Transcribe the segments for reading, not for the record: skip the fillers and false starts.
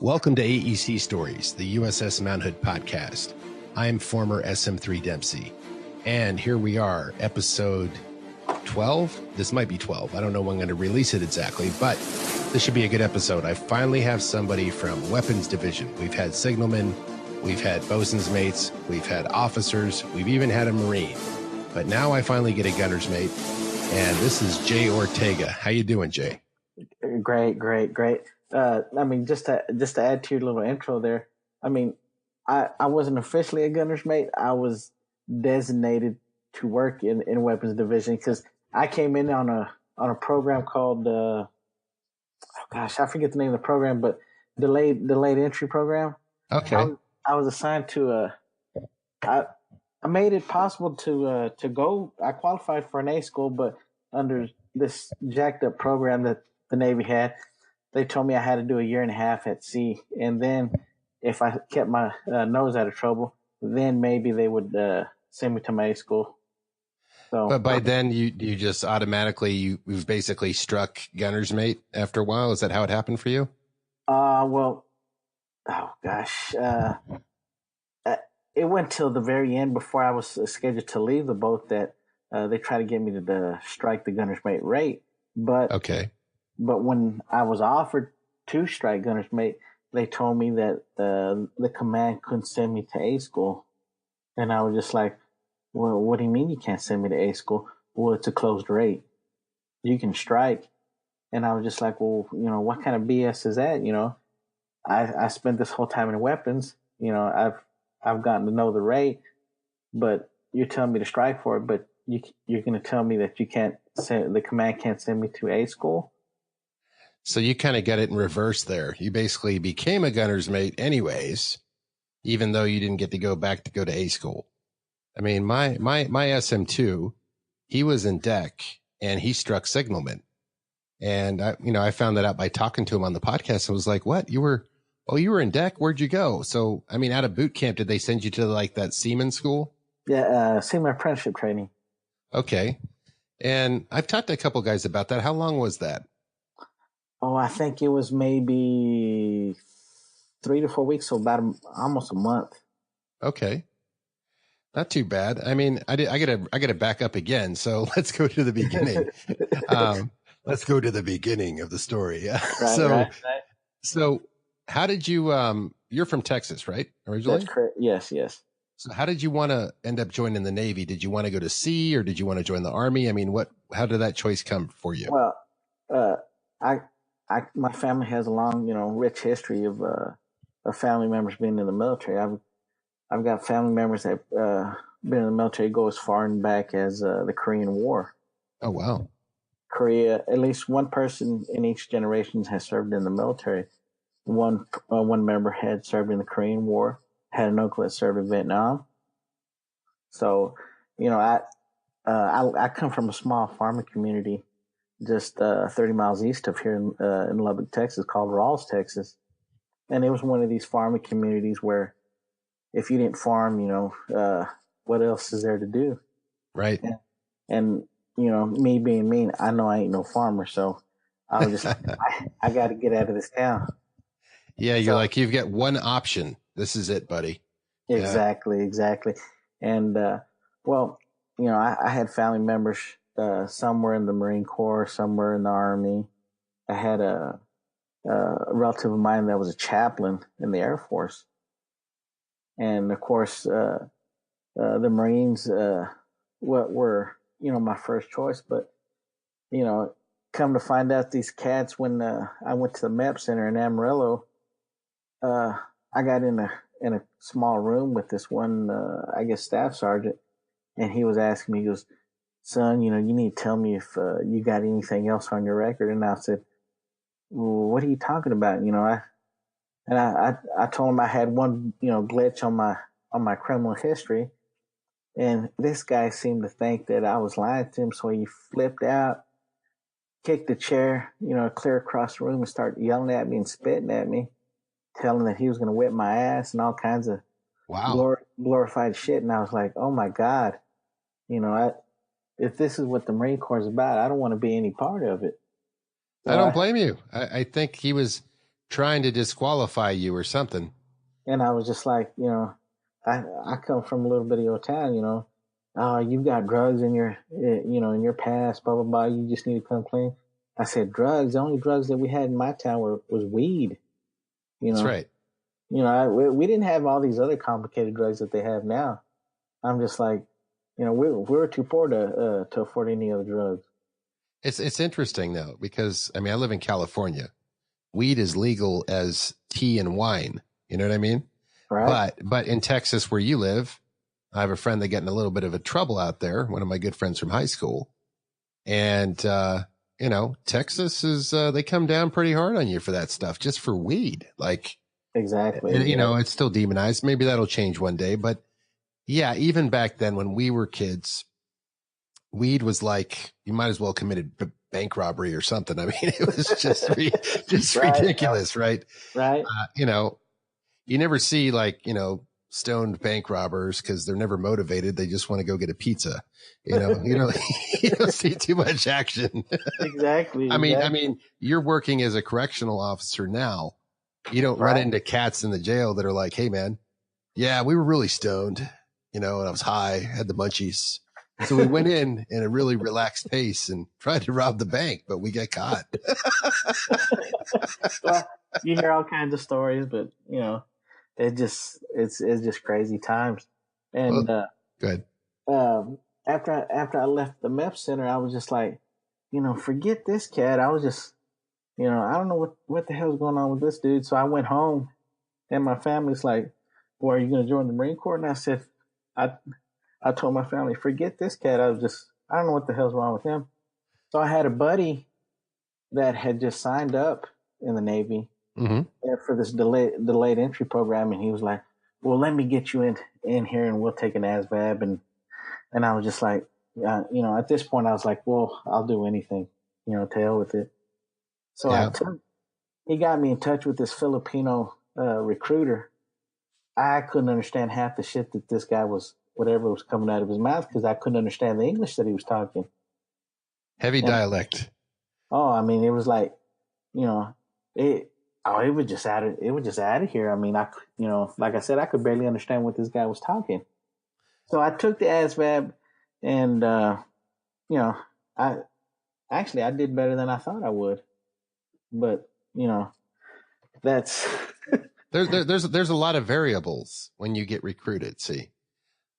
Welcome to AEC Stories, the USS Mount Hood podcast. I'm former SM3 Dempsey, and here we are, episode 12. This might be 12. I don't know when I'm going to release it exactly, but this should be a good episode. I finally have somebody from Weapons Division. We've had signalmen, we've had bosun's mates, we've had officers, we've even had a Marine. But now I finally get a gunner's mate, and this is Jay Ortega. How you doing, Jay? Great. Just to add to your little intro there, I wasn't officially a gunner's mate. I was designated to work in Weapons Division because I came in on a program called I forget the name of the program, but delayed entry program. Okay. I was assigned to I made it possible to go. I qualified for an A school, but under this jacked up program that the Navy had, they told me I had to do a year and a half at sea, and then if I kept my nose out of trouble, then maybe they would send me to my A school. So, but by then you just automatically you've basically struck gunner's mate after a while. Is that how it happened for you? It went till the very end before I was scheduled to leave the boat that they tried to get me to strike the gunner's mate rate. But okay. But when I was offered to strike gunner's mate, they told me that the command couldn't send me to A school. And I was just like, well, what do you mean you can't send me to A school? Well, it's a closed rate. You can strike. And I was just like, well, what kind of BS is that? I spent this whole time in weapons. I've gotten to know the rate, but you're telling me to strike for it, but you're going to tell me that the command can't send me to A school? So you kind of got it in reverse there. You basically became a gunner's mate anyways, even though you didn't get to go to A school. I mean, my SM2, he was in deck and he struck signalmen. And I found that out by talking to him on the podcast. I was like, what? You were in deck? Where'd you go? So, out of boot camp, did they send you to like that seaman school? Yeah. Seaman apprenticeship training. Okay. And I've talked to a couple guys about that. How long was that? Oh, I think it was maybe 3 to 4 weeks, so about almost a month. Okay. Not too bad. I gotta back up again. So let's go to the beginning. Let's go to the beginning of the story. Right. So how did you, you're from Texas, right? Originally? That's correct. Yes. So how did you want to end up joining the Navy? Did you want to go to sea or did you want to join the Army? How did that choice come for you? Well, my family has a long, rich history of family members being in the military. I've got family members that been in the military go as far and back as the Korean War. Oh, wow. Korea, at least one person in each generation has served in the military. One member had served in the Korean War, had an uncle that served in Vietnam. So, I come from a small farming community just 30 miles east of here in Lubbock, Texas, called Rawls, Texas. And it was one of these farming communities where if you didn't farm, what else is there to do? Right. And me being me, I know I ain't no farmer, so I was just I got to get out of this town. Yeah, you're like, you've got one option. This is it, buddy. Exactly. And I had family members. Some were in the Marine Corps, some were in the Army. I had a relative of mine that was a chaplain in the Air Force. And of course, the Marines were my first choice. But, come to find out these cats, when I went to the MEP Center in Amarillo, I got in a small room with this one, staff sergeant. And he was asking me, he goes, son, you need to tell me if you got anything else on your record. And I said, well, what are you talking about? I told him I had one, glitch on my criminal history. And this guy seemed to think that I was lying to him. So he flipped out, kicked the chair, clear across the room and started yelling at me and spitting at me, telling that he was going to whip my ass and all kinds of glorified shit. And I was like, oh my God, if this is what the Marine Corps is about, I don't want to be any part of it. I don't blame you. I think he was trying to disqualify you or something. And I was just like, I come from a little bitty old town, oh, you've got drugs in your, in your past, blah, blah, blah. You just need to come clean. I said, drugs. The only drugs that we had in my town was weed. That's right. We didn't have all these other complicated drugs that they have now. I'm just like, we're too poor to afford any other drugs. It's interesting though, because I mean, I live in California. Weed is legal as tea and wine. You know what I mean? Right. But in Texas where you live, I have a friend that got in a little bit of a trouble out there. One of my good friends from high school. And, Texas is, they come down pretty hard on you for that stuff, just for weed. Like, exactly. And, it's still demonized. Maybe that'll change one day. But yeah, even back then when we were kids, weed was like, you might as well committed bank robbery or something. I mean, it was just, just right, ridiculous, right? Right. You never see like, stoned bank robbers because they're never motivated. They just want to go get a pizza. You don't see too much action. Exactly. I mean, you're working as a correctional officer now. You don't run into cats in the jail that are like, hey man, yeah, we were really stoned, and I was high, had the munchies. So we went in a really relaxed pace and tried to rob the bank, but we got caught. Well, you hear all kinds of stories, but it's just crazy times. And go ahead. After I left the MEP center, I was just like, forget this cat. I was just, I don't know what the hell's going on with this dude. So I went home, and my family's like, "Well, are you going to join the Marine Corps?" And I said, I told my family, forget this cat. I don't know what the hell's wrong with him. So I had a buddy that had just signed up in the Navy for this delayed entry program. And he was like, well, let me get you in here and we'll take an ASVAB. And I was just like, at this point I was like, well, I'll do anything, to hell with it. So he got me in touch with this Filipino recruiter. I couldn't understand half the shit that this guy was, whatever was coming out of his mouth, because I couldn't understand the English that he was talking. Heavy dialect. Oh, I mean, it was like, it was just out of here. I mean, like I said, I could barely understand what this guy was talking. So I took the ASVAB, and I did better than I thought I would. But that's there's a lot of variables when you get recruited. See,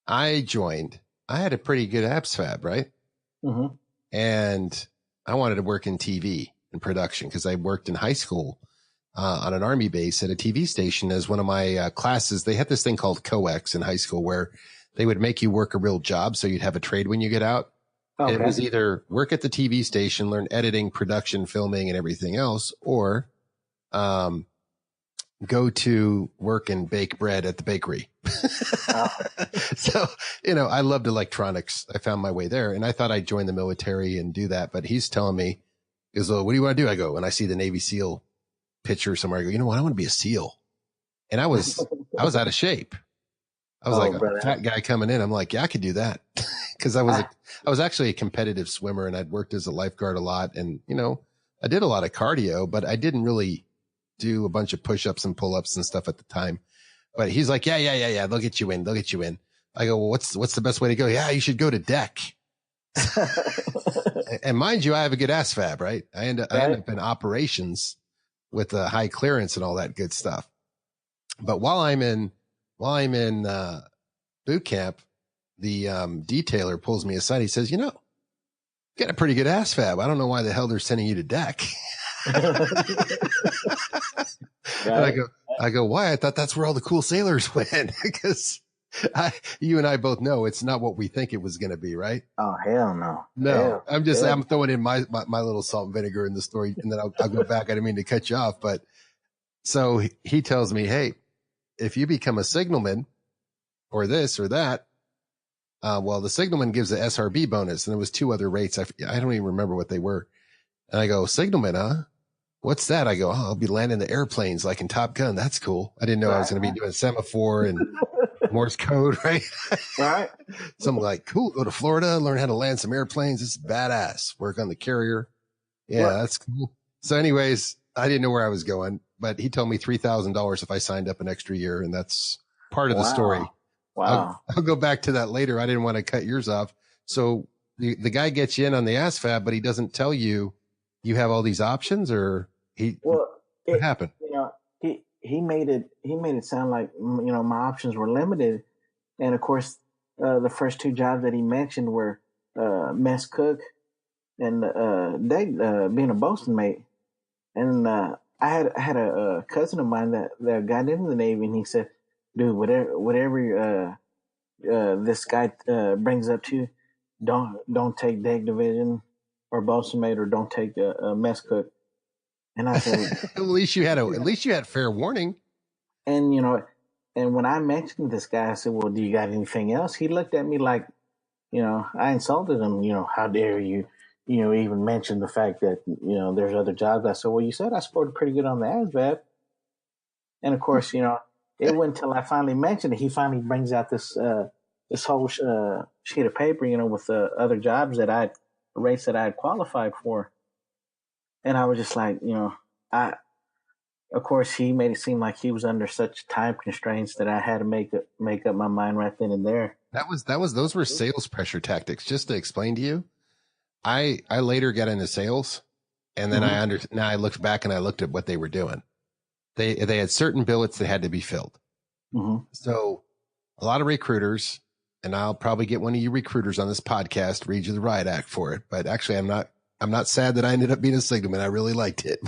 I had a pretty good ASVAB, right? Mm-hmm. And I wanted to work in TV and production because I worked in high school on an Army base at a TV station as one of my classes. They had this thing called COEX in high school where they would make you work a real job. So you'd have a trade when you get out. Okay. And it was either work at the TV station, learn editing, production, filming, and everything else, or go to work and bake bread at the bakery. So, I loved electronics. I found my way there, and I thought I'd join the military and do that. But he's telling me, he goes, "Well, what do you want to do?" I go, and I see the Navy SEAL picture somewhere. I go, "You know what? I want to be a SEAL." And I was out of shape. I was a fat guy coming in. I'm like, yeah, I could do that. Cause I was actually a competitive swimmer, and I'd worked as a lifeguard a lot. And, I did a lot of cardio, but I didn't really do a bunch of push-ups and pull-ups and stuff at the time. But he's like, yeah. They'll get you in. I go, well, what's the best way to go? Yeah, you should go to deck. And mind you, I have a good ASVAB, right? I end up in operations with a high clearance and all that good stuff. But while I'm in boot camp, the detailer pulls me aside. He says, you got a pretty good ASVAB. I don't know why the hell they're sending you to deck. And I go, why? I thought that's where all the cool sailors went. Because you and I both know it's not what we think it was going to be, right? Oh, hell no. No, I'm throwing in my little salt and vinegar in the story, and then I'll go back. I didn't mean to cut you off, but so he tells me, hey, if you become a signalman or this or that, well, the signalman gives a SRB bonus, and there was 2 other rates. I don't even remember what they were. And I go, signalman, huh? What's that? I go, oh, I'll be landing the airplanes like in Top Gun. That's cool. I didn't know I was going to be doing semaphore and Morse code, right? Right. So I'm like, cool. Go to Florida, learn how to land some airplanes. This is badass. Work on the carrier. Yeah, that's cool. So anyways, I didn't know where I was going, but he told me $3,000 if I signed up an extra year. And that's part of the story. Wow. I'll go back to that later. I didn't want to cut yours off. So the guy gets you in on the ASVAB, but he doesn't tell you you have all these options, or what happened? You know, he made it sound like, you know, my options were limited. And of course, the first two jobs that he mentioned were mess cook and being a bosun mate. And I had a cousin of mine that got into the Navy, and he said, "Dude, whatever this guy brings up to you, don't take deck division or bosun mate, or don't take a mess cook." And I said, at least you had fair warning. And you know, and when I mentioned this guy, I said, "Well, do you got anything else?" He looked at me like, you know, I insulted him. You know, how dare you, you know, even mention the fact that, you know, there's other jobs. I said, "Well, you said I scored pretty good on the ASVAB." And of course, you know, it went until I finally mentioned it. He finally brings out this whole sheet of paper, you know, with the other jobs rates that I had qualified for. And I was just like, you know, of course, he made it seem like he was under such time constraints that I had to make up my mind right then and there. Those were sales pressure tactics. Just to explain to you, I later got into sales, and then now I looked back and I looked at what they were doing. They had certain billets that had to be filled. Mm-hmm. So a lot of recruiters, and I'll probably get one of you recruiters on this podcast, read you the riot act for it. But actually, I'm not sad that I ended up being a signalman. I really liked it,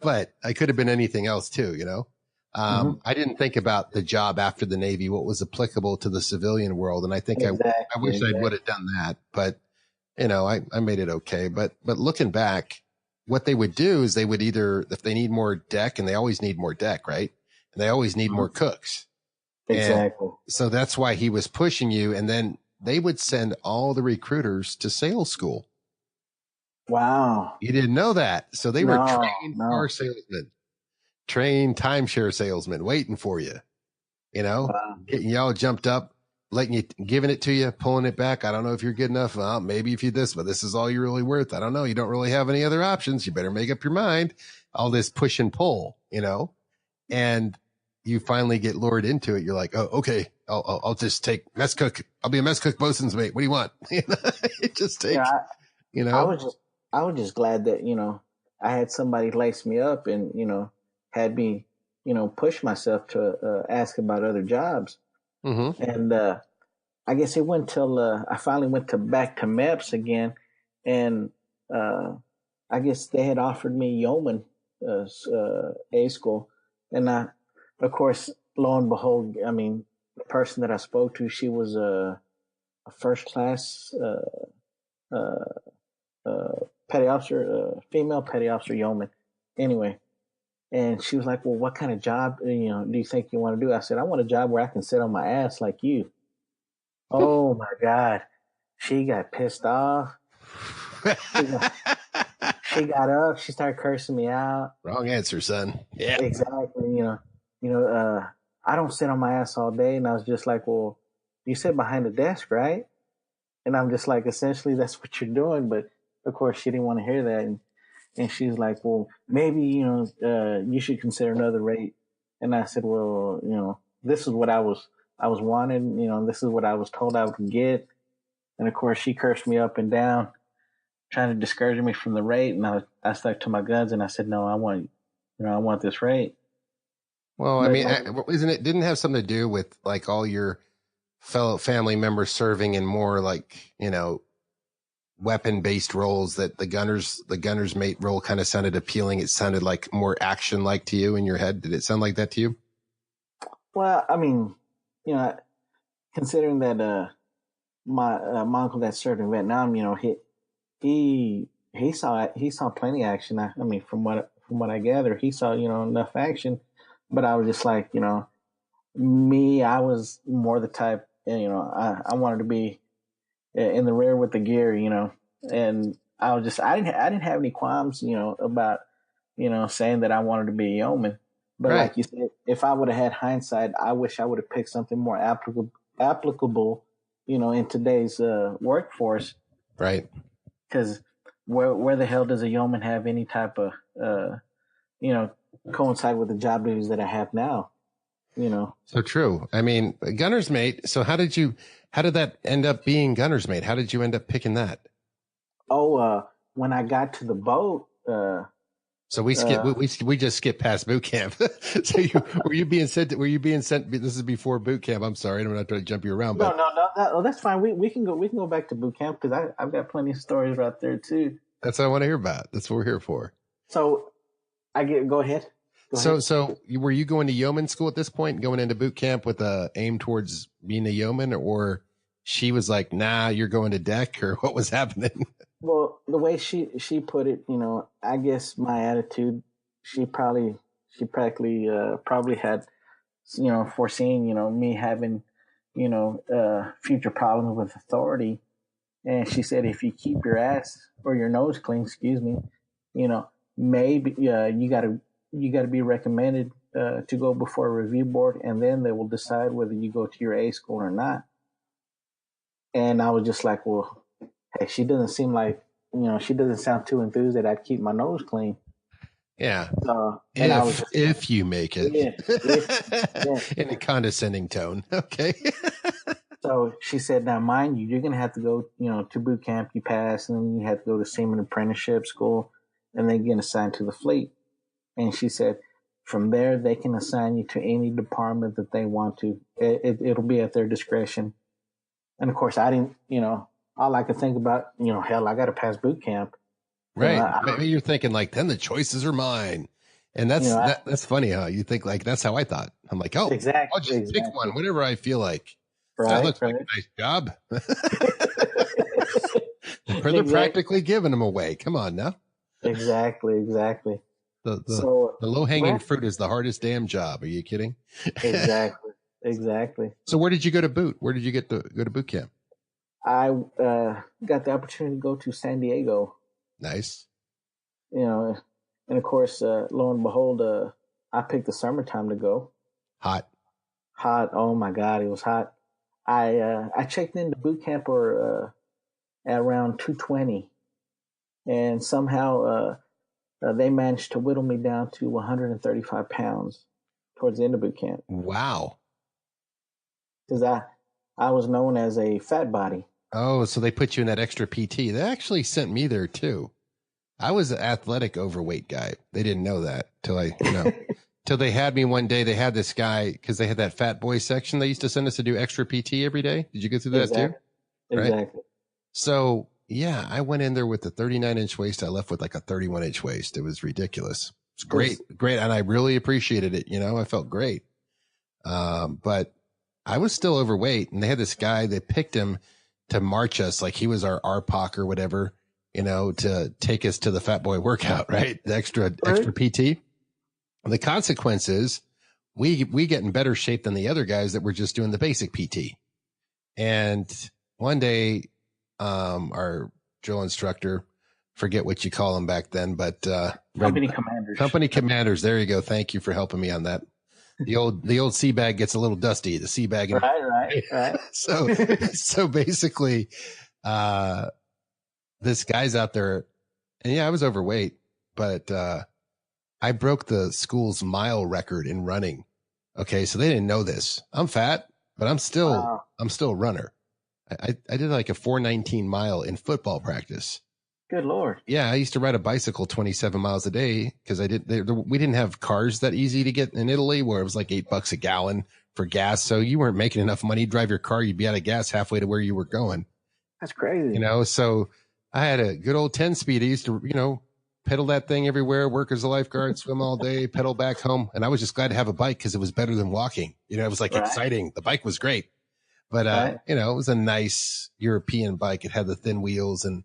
but I could have been anything else too, you know? I didn't think about the job after the Navy, what was applicable to the civilian world. And I think I wish I would have done that, but you know, I made it okay. But looking back, what they would do is they would either, if they need more deck, and they always need more deck, right? And they always need more cooks. Exactly. And so that's why he was pushing you. And then they would send all the recruiters to sales school. Wow. You didn't know that. So they were trained car salesmen, trained timeshare salesmen waiting for you, you know, getting you all jumped up, giving it to you, pulling it back. I don't know if you're good enough. Well, maybe if you but this is all you're really worth. I don't know. You don't really have any other options. You better make up your mind. All this push and pull, you know, and you finally get lured into it. You're like, oh, okay. I'll just take mess cook. I'll be a mess cook bosun's mate. What do you want? Just take, you know, I was just glad that, you know, I had somebody lace me up and, you know, had me, you know, push myself to ask about other jobs. And I guess it went till I finally went back to MEPS again, and I guess they had offered me yeoman A school, and of course, lo and behold, I mean, the person that I spoke to, she was a first class petty officer, female petty officer yeoman. Anyway. And she was like, "Well, what kind of job, you know, do you think you want to do?" I said, "I want a job where I can sit on my ass like you." Oh my God. She got pissed off. She got up. She started cursing me out. Wrong answer, son. Yeah, exactly. You know, I don't sit on my ass all day. And I was just like, "Well, you sit behind the desk, right?" And I'm just like, essentially, that's what you're doing. But of course, she didn't want to hear that. And she's like, "Well, maybe, you know, you should consider another rate." And I said, "Well, you know, this is what I was wanted. You know, this is what I was told I would get." And of course, she cursed me up and down, trying to discourage me from the rate. And I stuck to my guns and I said, "No, I want this rate." Well, I mean, didn't it have something to do with like all your fellow family members serving in more like, you know, weapon-based roles, that the gunner's mate role kind of sounded appealing? It sounded like more action-like to you in your head. Did it sound like that to you? Well, I mean, you know, considering that my uncle that served in Vietnam, you know, he saw plenty of action. I mean, from what I gather, he saw, you know, enough action. But I was just like, you know, I was more the type, you know, I wanted to be in the rear with the gear, you know, and I didn't have any qualms, you know, about, you know, saying that I wanted to be a yeoman. But right. Like you said, if I would have had hindsight, I wish I would have picked something more applicable, you know, in today's workforce. Right. Because where the hell does a yeoman have any type of, coincide with the job duties that I have now. So true. I mean, gunner's mate. So how did that end up being gunner's mate? How did you end up picking that? Oh, when I got to the boat, so we just skipped past boot camp. So were you being sent? This is before boot camp. I'm sorry, I'm not trying to jump you around. But no, that's fine. We can go back to boot camp because I've got plenty of stories right there too. That's what I want to hear about. That's what we're here for. So go ahead. So were you going to yeoman school at this point, going into boot camp with a aim towards being a yeoman, or she was like, nah, you're going to deck, or what was happening? Well, the way she put it, I guess my attitude, she practically probably had, foreseen, me having, future problems with authority. And she said, if you keep your ass or your nose clean, excuse me, maybe you gotta be recommended to go before a review board, and then they will decide whether you go to your A school or not. And I was just like, well, hey, she doesn't seem like, she doesn't sound too enthused that I'd keep my nose clean. Yeah. And if you make it. Yeah. In a condescending tone. Okay. So she said, now mind you, you're going to have to go, to boot camp, you pass, and then you have to go to seaman apprenticeship school, and then get assigned to the fleet. And she said, from there, they can assign you to any department that they want to. It'll be at their discretion. And of course, I didn't, all I could think about, hell, I got to pass boot camp. Right. Maybe you're thinking like, then the choices are mine. And that's funny how you think like, that's how I thought. I'm like, oh, exactly, I'll just pick one, whatever I feel like. Right, that looks like a nice job. They're practically giving them away. Come on now. Exactly. The low-hanging fruit is the hardest damn job. Are you kidding? Exactly. So where did you go to boot? Where did you go to boot camp? I got the opportunity to go to San Diego. Nice. And of course, lo and behold, I picked the summertime to go. Hot. Oh my God, it was hot. I checked into boot camp at around 2:20, and somehow they managed to whittle me down to 135 pounds towards the end of boot camp. Wow. Because I was known as a fat body. Oh, so they put you in that extra PT. They actually sent me there too. I was an athletic overweight guy. They didn't know that till they had me one day. They had this guy because they had that fat boy section. They used to send us to do extra PT every day. Did you go through that too? Exactly. Right? So yeah, I went in there with a 39-inch waist. I left with like a 31-inch waist. It was ridiculous. It's great. And I really appreciated it. I felt great. But I was still overweight, and they had this guy, they picked him to march us like he was our RPOC or whatever, to take us to the fat boy workout, right? The extra PT. The consequence is we get in better shape than the other guys that were just doing the basic PT. And one day, our drill instructor, forget what you call them back then, but company commanders. There you go. Thank you for helping me on that. The old sea bag gets a little dusty. The sea bag. Right. So basically, this guy's out there, and yeah, I was overweight, but I broke the school's mile record in running. Okay, so they didn't know this. I'm fat, but I'm still a runner. I did like a 4:19 mile in football practice. Good Lord. Yeah, I used to ride a bicycle 27 miles a day because we didn't have cars that easy to get in Italy, where it was like $8 a gallon for gas. So you weren't making enough money to drive your car. You'd be out of gas halfway to where you were going. That's crazy. So I had a good old 10-speed. I used to, pedal that thing everywhere, work as a lifeguard, swim all day, pedal back home. And I was just glad to have a bike because it was better than walking. It was like exciting. The bike was great. But, it was a nice European bike. It had the thin wheels and,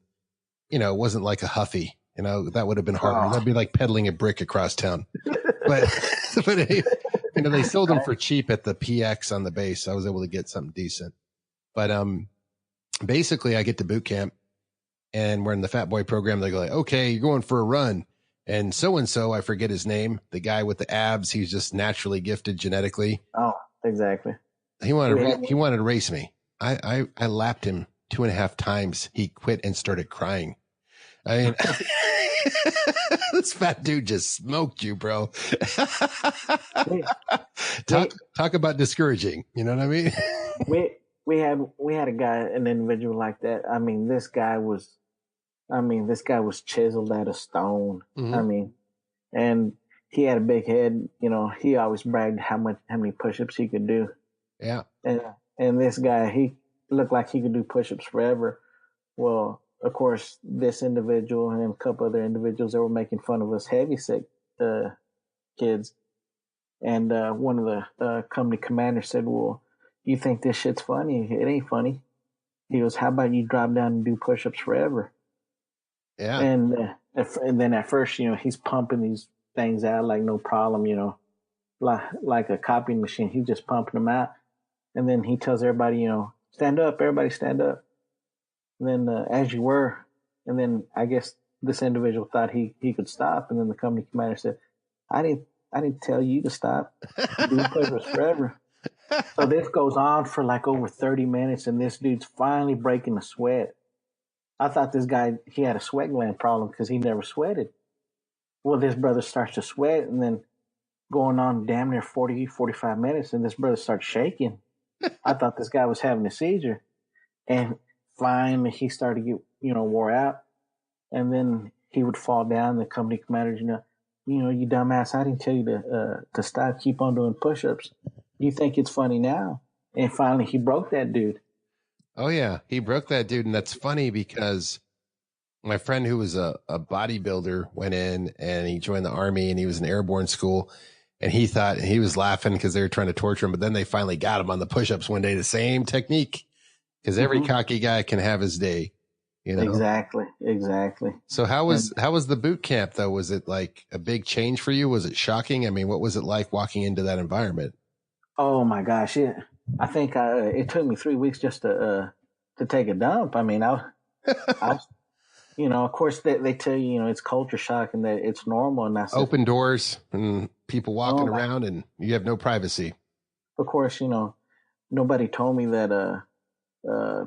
it wasn't like a Huffy, that would have been harder. That'd be like pedaling a brick across town. But they sold them for cheap at the PX on the base. So I was able to get something decent. But, basically I get to boot camp and we're in the fat boy program. They go like, okay, you're going for a run. And so, I forget his name, the guy with the abs, he's just naturally gifted genetically. Oh, exactly. He wanted to race me. I lapped him 2.5 times. He quit and started crying. I mean, This fat dude just smoked you, bro. we, talk about discouraging. You know what I mean? we we had a guy, an individual like that. I mean, this guy was chiseled out of stone. Mm-hmm. I mean, and he had a big head. You know, he always bragged how many push-ups he could do. Yeah. And this guy, he looked like he could do push-ups forever. Well, of course, this individual and a couple other individuals, they were making fun of us heavyset kids. And one of the company commanders said, "Well, you think this shit's funny? It ain't funny." He goes, "How about you drop down and do push-ups forever?" Yeah. And then at first, you know, he's pumping these things out like no problem, you know, like a copying machine. He's just pumping them out. And then he tells everybody, you know, stand up, everybody stand up. And then as you were, and then I guess this individual thought he could stop. And then the company commander said, I didn't tell you to stop. Do push-ups forever. So this goes on for like over 30 minutes, and this dude's finally breaking a sweat. I thought this guy, he had a sweat gland problem because he never sweated. Well, this brother starts to sweat, and then going on damn near 40, 45 minutes, and this brother starts shaking. I thought this guy was having a seizure. And finally, he started to get, you know, wore out. And then he would fall down. The company commander, you dumbass, I didn't tell you to stop, keep on doing push-ups. You think it's funny now? And finally, he broke that dude. Oh, yeah. He broke that dude. And that's funny because my friend who was a bodybuilder went in and he joined the Army and he was in airborne school. And he thought he was laughing because they were trying to torture him. But then they finally got him on the push-ups one day, the same technique. Because every cocky guy can have his day. You know? Exactly. So how was the boot camp, though? Was it like a big change for you? Was it shocking? I mean, what was it like walking into that environment? Oh, my gosh. I think it took me 3 weeks just to take a dump. I mean, I you know, of course they tell you, you know, it's culture shock and that it's normal. And that's open doors and people walking around and you have no privacy. Of course, you know, nobody told me that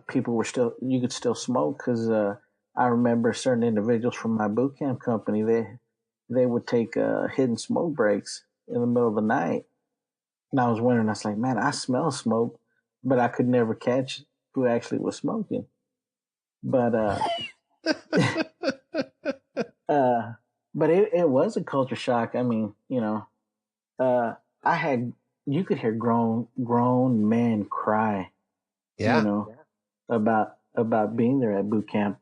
people you could still smoke because I remember certain individuals from my boot camp company, they would take hidden smoke breaks in the middle of the night. And I was wondering, I was like, man, I smell smoke, but I could never catch who actually was smoking. But but it was a culture shock. I mean, you know, you could hear grown men cry. Yeah. You know, about being there at boot camp.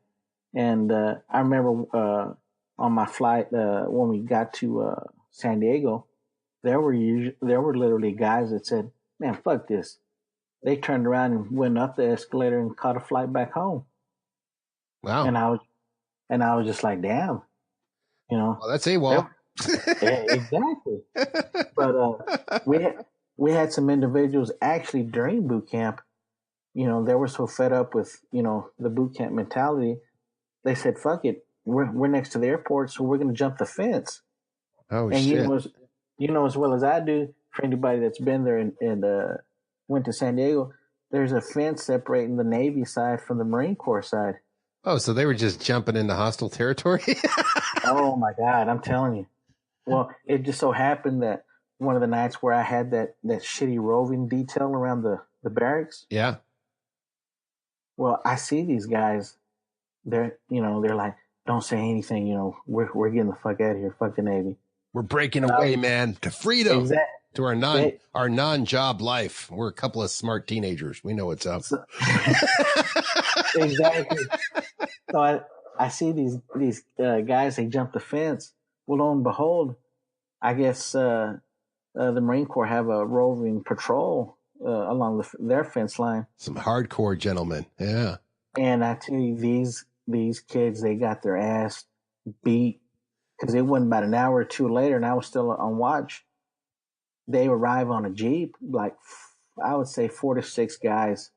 And I remember on my flight when we got to San Diego, there were literally guys that said, "Man, fuck this." They turned around and went up the escalator and caught a flight back home. Wow. And I was just like, damn, you know. Well, that's AWOL. Yeah, exactly. But we had some individuals actually during boot camp. You know, they were so fed up with, you know, the boot camp mentality. They said, "Fuck it, we're next to the airport, so we're going to jump the fence." Oh, and shit! You know as well as I do, for anybody that's been there and went to San Diego, there's a fence separating the Navy side from the Marine Corps side. Oh, so they were just jumping into hostile territory? Oh my God, I'm telling you. Well, it just so happened that one of the nights where I had that shitty roving detail around the barracks. Yeah. Well, I see these guys. They're like, "Don't say anything. You know, we're getting the fuck out of here. Fuck the Navy. We're breaking away, man, to freedom, exactly. To our non-job life. We're a couple of smart teenagers. We know what's up." Exactly. So I see these guys. They jump the fence. Well, lo and behold, I guess the Marine Corps have a roving patrol along their fence line. Some hardcore gentlemen. Yeah. And I tell you, these kids, they got their ass beat because it wasn't about an hour or two later, and I was still on watch. They arrive on a Jeep, like I would say 4 to 6 guys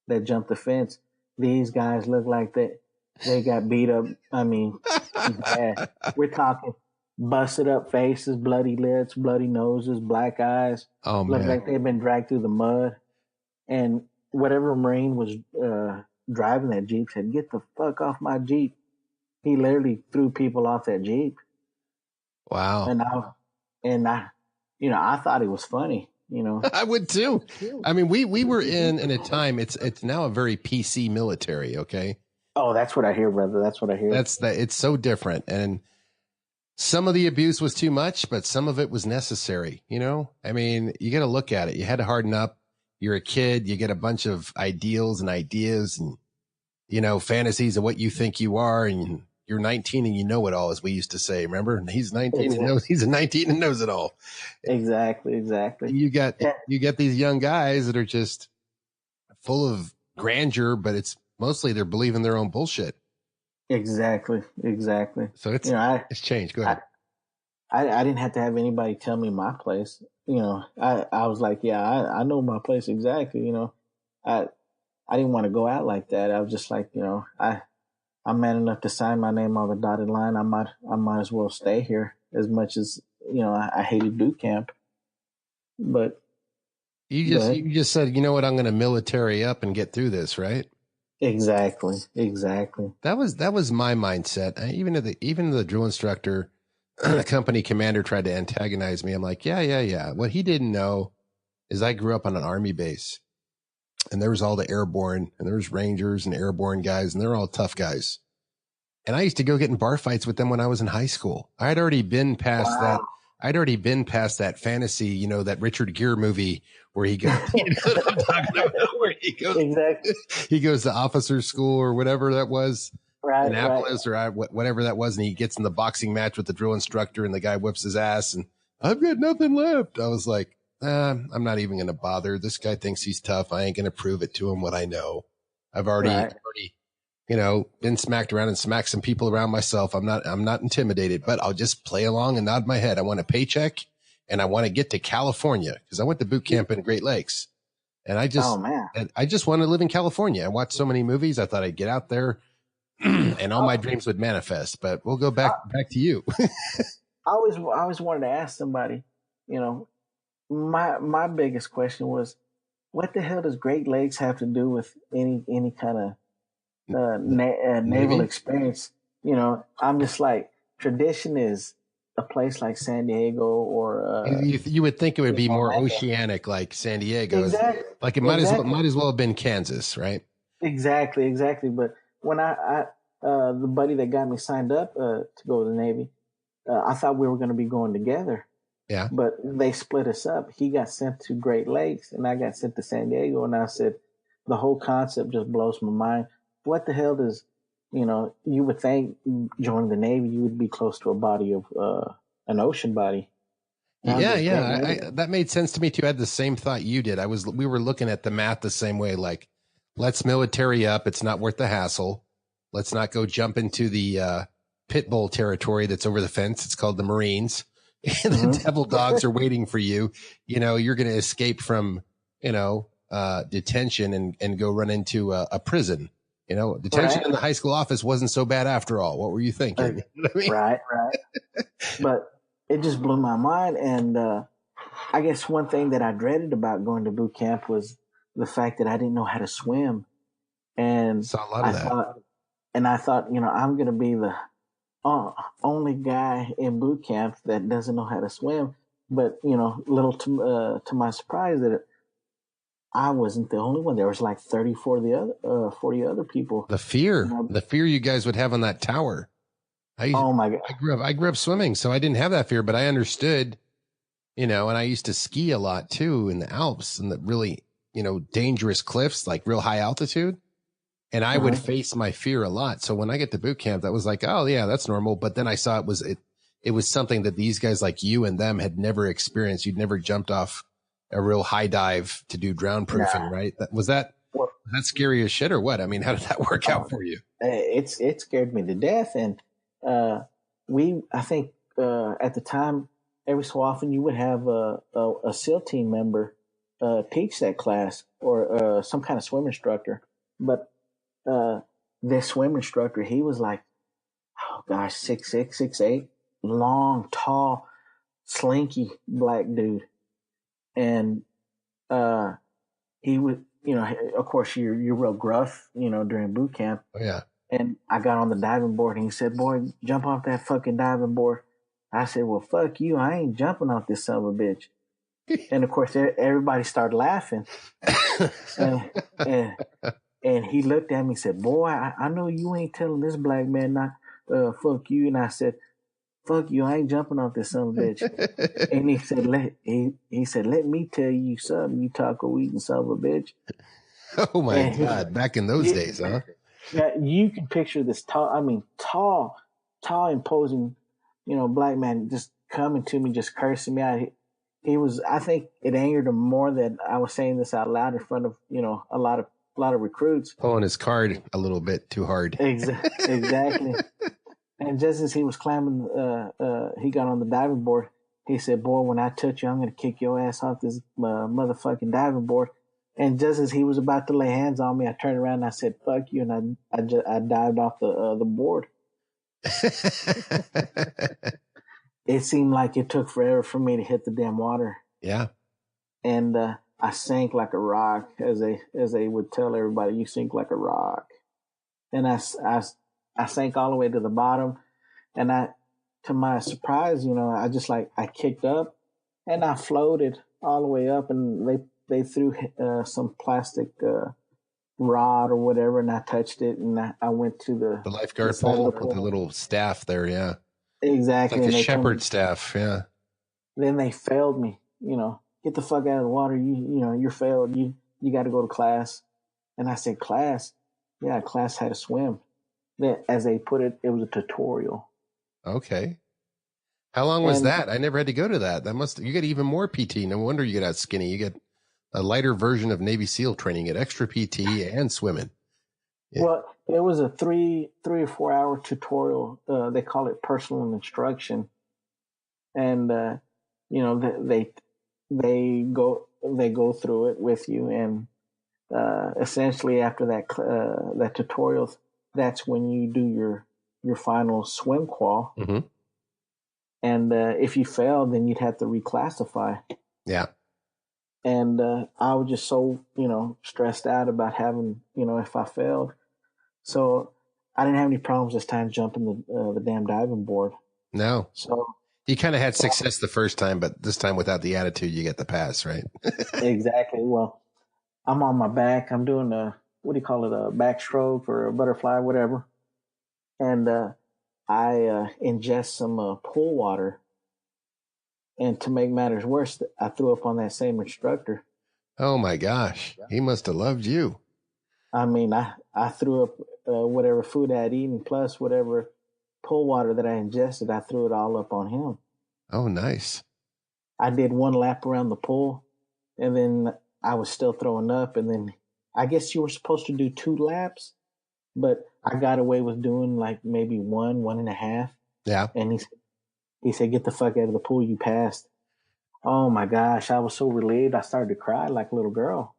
that jumped the fence. These guys look like they got beat up. I mean, bad. We're talking busted up faces, bloody lips, bloody noses, black eyes. Oh, man. Look like they've been dragged through the mud. And whatever Marine was driving that Jeep said, "Get the fuck off my Jeep." he literally threw people off that Jeep. Wow. And I, I thought it was funny, I would too. I mean, we were in a time, it's now a very PC military. Okay. Oh, that's what I hear, brother. That's what I hear. It's so different. And some of the abuse was too much, but some of it was necessary. I mean, you got to look at it. You had to harden up. You're a kid. You get a bunch of ideals and ideas and, fantasies of what you think you are. And you're 19 and you know it all, as we used to say. Remember, he's 19 and knows he's 19 and knows it all. Exactly. You get these young guys that are just full of grandeur, but it's mostly they're believing their own bullshit. Exactly. So it's changed. Go ahead. I didn't have to have anybody tell me my place. I was like, yeah, I know my place exactly. I didn't want to go out like that. I was just like, I'm man enough to sign my name on the dotted line. I might as well stay here as much as, I hated boot camp. But you just said, you know what, I'm going to military up and get through this, right? Exactly. That was my mindset. Even the drill instructor, the company commander tried to antagonize me. I'm like, yeah. What he didn't know is I grew up on an Army base, and there was all the airborne, and there was Rangers and airborne guys, and they're all tough guys. And I used to go get in bar fights with them when I was in high school. I'd already been past that. I'd already been past that fantasy, that Richard Gere movie where he goes, what I'm talking about, where he goes, exactly. He goes to officer school or whatever that was, right, Annapolis or whatever that was. And he gets in the boxing match with the drill instructor and the guy whips his ass and I've got nothing left. I was like, I'm not even going to bother. This guy thinks he's tough. I ain't going to prove it to him what I know. I've already been smacked around and smacked some people around myself. I'm not intimidated, but I'll just play along and nod my head. I want a paycheck and I want to get to California because I went to boot camp in Great Lakes and I just want to live in California. I watched so many movies. I thought I'd get out there and all my dreams would manifest, but we'll go back to you. I always wanted to ask somebody, my biggest question was, what the hell does Great Lakes have to do with any kind of naval experience? I'm just like, tradition is a place like San Diego or you would think it would be more oceanic like San Diego. Exactly. Like it might as well have been Kansas, right? Exactly. But when I the buddy that got me signed up to go to the Navy, I thought we were going to be going together. Yeah. But they split us up. He got sent to Great Lakes and I got sent to San Diego. And I said, the whole concept just blows my mind. What the hell does, you would think joining the Navy, you would be close to a body of, an ocean body. Yeah. That made sense to me too. I had the same thought you did. We were looking at the math the same way. Like, let's military up. It's not worth the hassle. Let's not go jump into the, pit bull territory that's over the fence. It's called the Marines. And the devil dogs are waiting for you. You're going to escape from, detention and go run into a prison. Detention in the high school office wasn't so bad after all. What were you thinking? You know what I mean? Right. But it just blew my mind. And I guess one thing that I dreaded about going to boot camp was the fact that I didn't know how to swim. And saw a lot of that. I thought, I'm going to be the only guy in boot camp that doesn't know how to swim. But, little to my surprise that I wasn't the only one. There was like 40 other people. The fear you guys would have on that tower. Oh my God. I grew up swimming, so I didn't have that fear, but I understood, and I used to ski a lot too in the Alps and the really, dangerous cliffs, like real high altitude. And I would face my fear a lot. So when I get to boot camp, that was like, oh yeah, that's normal. But then I saw it was something that these guys like you and them had never experienced. You'd never jumped off a real high dive to do drown proofing, right? Was that scary as shit or what? I mean, how did that work out for you? It scared me to death. And, I think, at the time, every so often you would have a SEAL team member, teach that class or, some kind of swim instructor. But, this swim instructor, he was like, oh gosh, 6'6", 6'8", long, tall, slinky black dude. And, he would, of course you're real gruff, during boot camp. Oh yeah. And I got on the diving board and he said, boy, jump off that fucking diving board. I said, well, fuck you. I ain't jumping off this son of a bitch. And of course, everybody started laughing. and, and, and he looked at me and said, boy, I know you ain't telling this black man not, fuck you. And I said, fuck you. I ain't jumping off this son of a bitch. And he said, let me tell you something, you taco eating son of a bitch. Oh my God. Back in those days, huh? Yeah, you can picture this tall, imposing, black man just coming to me, just cursing me out. He was, I think it angered him more that I was saying this out loud in front of, a lot of recruits. Pulling his card a little bit too hard. Exactly. And just as he was climbing, he got on the diving board. He said, boy, when I touch you, I'm going to kick your ass off this motherfucking diving board. And just as he was about to lay hands on me, I turned around and I said, fuck you. And I dived off the board. It seemed like it took forever for me to hit the damn water. Yeah. And I sank like a rock, as they would tell everybody, you sink like a rock. And I sank all the way to the bottom. And to my surprise, I kicked up and I floated all the way up, and they threw some plastic rod or whatever, and I touched it, and I went to the lifeguard pole with the little staff there. Yeah, exactly. Like the shepherd staff. Yeah. Then they failed me. Get the fuck out of the water. You're failed. You got to go to class. And I said, class? Yeah, class had to swim. Then, as they put it, it was a tutorial. Okay. How long was that? I never had to go to that. You get even more PT. No wonder you get out skinny. You get a lighter version of Navy SEAL training. You get extra PT and swimming. Yeah. Well, it was a 3 or 4 hour tutorial. They call it personal instruction. And, they go through it with you. And, essentially after that tutorial, that's when you do your final swim qual. Mm-hmm. And, if you fail, then you'd have to reclassify. Yeah. And, I was just so, stressed out about having, if I failed. So I didn't have any problems this time jumping the damn diving board. No. So you kind of had success the first time, but this time without the attitude, you get the pass, right? Exactly. Well, I'm on my back. I'm doing a backstroke or a butterfly, whatever. And I ingest some pool water. And to make matters worse, I threw up on that same instructor. Oh my gosh. He must have loved you. I mean, I threw up whatever food I had eaten, plus whatever pool water that I ingested, I threw it all up on him. Oh, nice. I did one lap around the pool, and then I was still throwing up. And then I guess you were supposed to do 2 laps, but I got away with doing like maybe 1.5. Yeah. And he said, get the fuck out of the pool. You passed. Oh my gosh. I was so relieved. I started to cry like a little girl.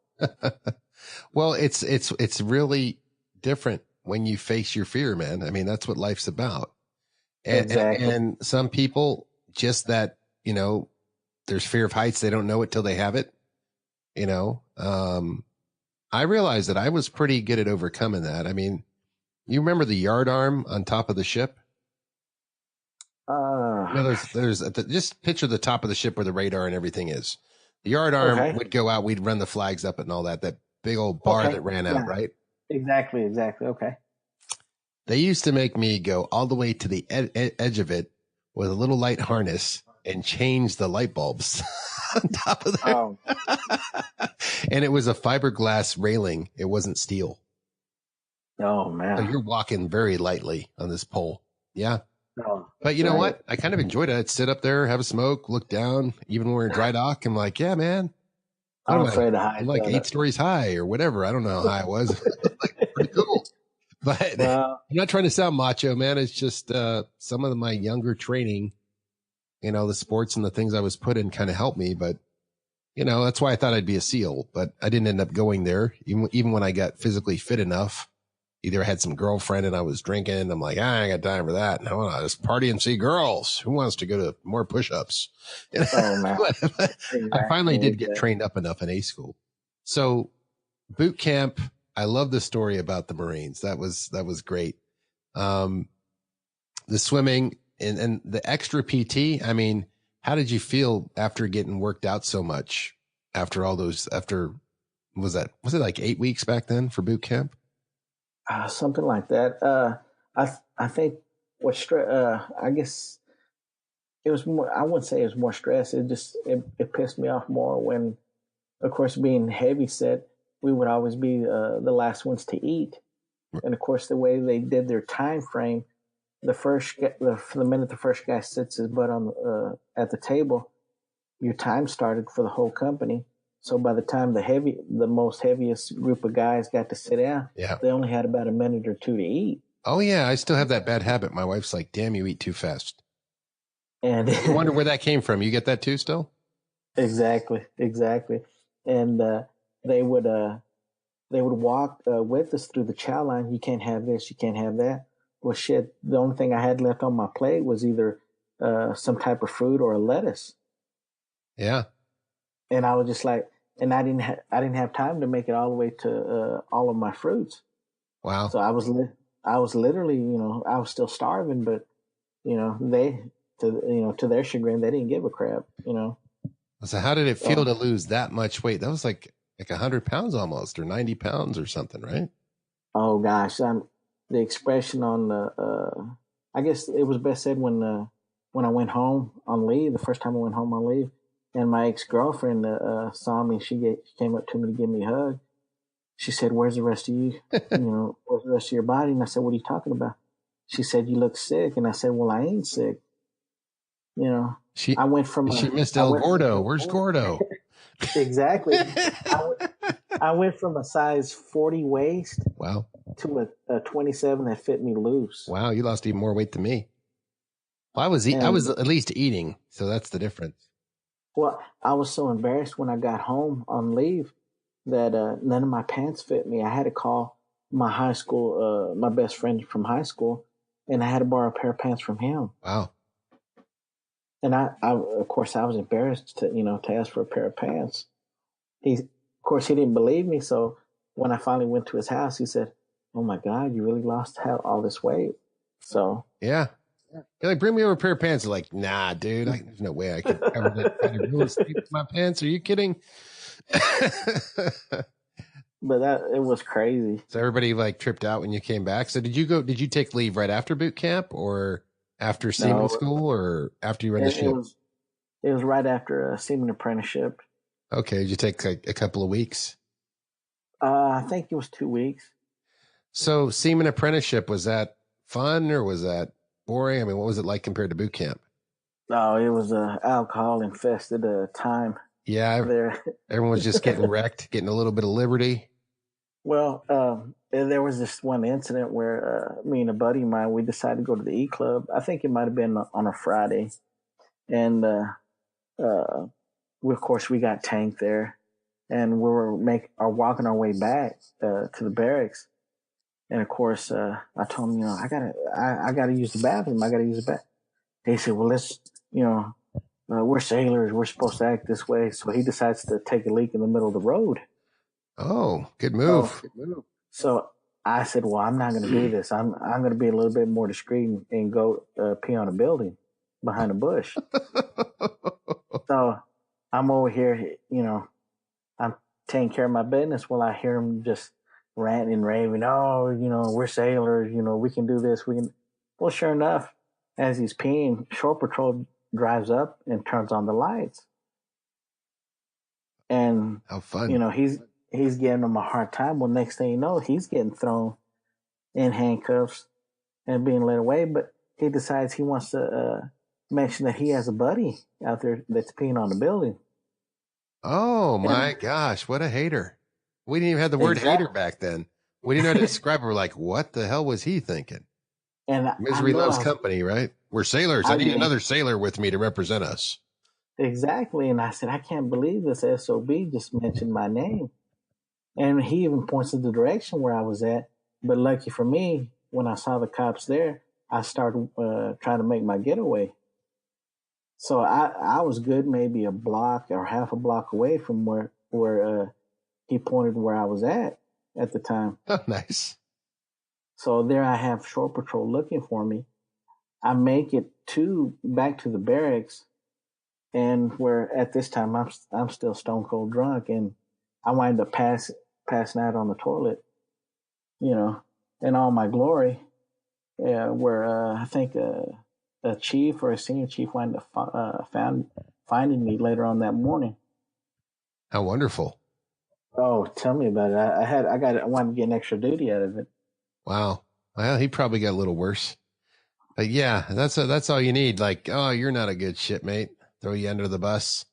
Well, it's really different when you face your fear, man. I mean, that's what life's about. Exactly. And some people just that, there's fear of heights. They don't know it till they have it. I realized that I was pretty good at overcoming that. I mean, you remember the yard arm on top of the ship? Just picture the top of the ship where the radar and everything is. The yard arm would go out. We'd run the flags up and all that. That big old bar that ran out, right? Exactly. Okay. They used to make me go all the way to the edge of it with a little light harness and change the light bulbs on top of that. Oh. And it was a fiberglass railing. It wasn't steel. Oh, man. So you're walking very lightly on this pole. Yeah. Oh, but you know what? I kind of enjoyed it. I'd sit up there, have a smoke, look down, even when we're in dry dock. I'm like, yeah, man. I'm afraid of heights. I'm like 8 stories high or whatever. I don't know how high it was. Like, pretty cool. But I'm not trying to sound macho, man. It's just some of my younger training, the sports and the things I was put in kind of helped me. But, that's why I thought I'd be a SEAL. But I didn't end up going there. Even when I got physically fit enough, either I had some girlfriend and I was drinking. I'm like, I ain't got time for that. No, I just party and see girls. Who wants to go to more push-ups? Oh, man. I finally did get trained up enough in A school. So boot camp, I love the story about the Marines. That was great. The swimming and the extra PT. I mean, how did you feel after getting worked out so much after all those, was it like 8 weeks back then for boot camp? Something like that. I think I guess it was more, I wouldn't say it was more stress. It pissed me off more when, of course, being heavy set, we would always be the last ones to eat. And of course, the way they did their time frame, the minute the first guy sits his butt on at the table, your time started for the whole company. So by the time the most heaviest group of guys got to sit down, they only had about a minute or two to eat. Oh yeah, I still have that bad habit. My wife's like, "Damn, you eat too fast." And I wonder where that came from. You get that too, still? Exactly. And they would walk with us through the chow line. You can't have this. You can't have that. Well, shit. The only thing I had left on my plate was either some type of fruit or a lettuce. Yeah. And I was just like, and I didn't have time to make it all the way to all of my fruits. Wow. So I was literally, I was still starving, but to their chagrin, they didn't give a crap. So how did it feel to lose that much weight? That was like 100 pounds almost, or 90 pounds or something, right? Oh gosh, the expression on the I guess it was best said when I went home on leave, the first time I went home on leave, and my ex-girlfriend saw me. She came up to me to give me a hug. She said, "Where's the rest of you? Where's the rest of your body?" And I said, "What are you talking about?" She said, "You look sick." And I said, "Well, I ain't sick." I went from she missed El Gordo. Where's Gordo? Exactly. I went from a size 40 waist wow to a 27 that fit me loose. Wow, you lost even more weight than me. Well, I was at least eating, so that's the difference. Well, I was so embarrassed when I got home on leave that none of my pants fit me. I had to call my high school, my best friend from high school, and I had to borrow a pair of pants from him. Wow. And I of course, I was embarrassed to ask for a pair of pants. Of course, he didn't believe me. So when I finally went to his house, he said, "Oh my God, you really lost all this weight." So yeah. You're like, "Bring me over a pair of pants." I'm like, "Nah, dude, there's no way I could cover that kind of real estate with my pants. Are you kidding?" But it was crazy. So everybody like tripped out when you came back. So did you take leave right after boot camp or after seaman school or after you run the ship? It was right after a seaman apprenticeship. Okay. Did you take like a couple of weeks? I think it was 2 weeks. So seaman apprenticeship, was that fun or was that boring? I mean, what was it like compared to boot camp? Oh, it was alcohol infested time. Yeah. There. Everyone was just getting wrecked, getting a little bit of liberty. Well, there was this one incident where me and a buddy of mine, we decided to go to the E Club. I think it might have been on a Friday. And of course, we got tanked there. And we were walking our way back to the barracks. And of course, I told him, I gotta use the bathroom. I gotta use the bathroom. He said, "Well, let's, we're sailors. We're supposed to act this way." So he decides to take a leak in the middle of the road. Oh, good move. So I said, "Well, I'm not going to do this. I'm going to be a little bit more discreet and go pee on a building behind a bush." So I'm over here, I'm taking care of my business while I hear him just ranting and raving. "Oh, we're sailors. We can do this. We can." Well, sure enough, as he's peeing, Shore Patrol drives up and turns on the lights. And how fun! He's giving him a hard time. Well, next thing you know, he's getting thrown in handcuffs and being led away. But he decides he wants to mention that he has a buddy out there that's peeing on the building. Oh my gosh, what a hater! We didn't even have the word hater back then. We didn't know how to describe it. We're like, what the hell was he thinking? And misery loves company, right? We're sailors. I need another sailor with me to represent us. Exactly. And I said, I can't believe this SOB just mentioned my name. And he even points in the direction where I was at. But lucky for me, when I saw the cops there, I started trying to make my getaway. So I was good, maybe a block or half a block away from where he pointed where I was at the time. Oh, nice. So there I have shore patrol looking for me. I make it back to the barracks, and where at this time I'm still stone cold drunk, and I wind up passing out on the toilet, you know, in all my glory. Where I think a chief or a senior chief wound up finding me later on that morning. How wonderful! Oh, tell me about it. I wanted to get an extra duty out of it. Wow. Well, he probably got a little worse. But yeah, that's all you need. Like, oh, you're not a good shipmate. Throw you under the bus.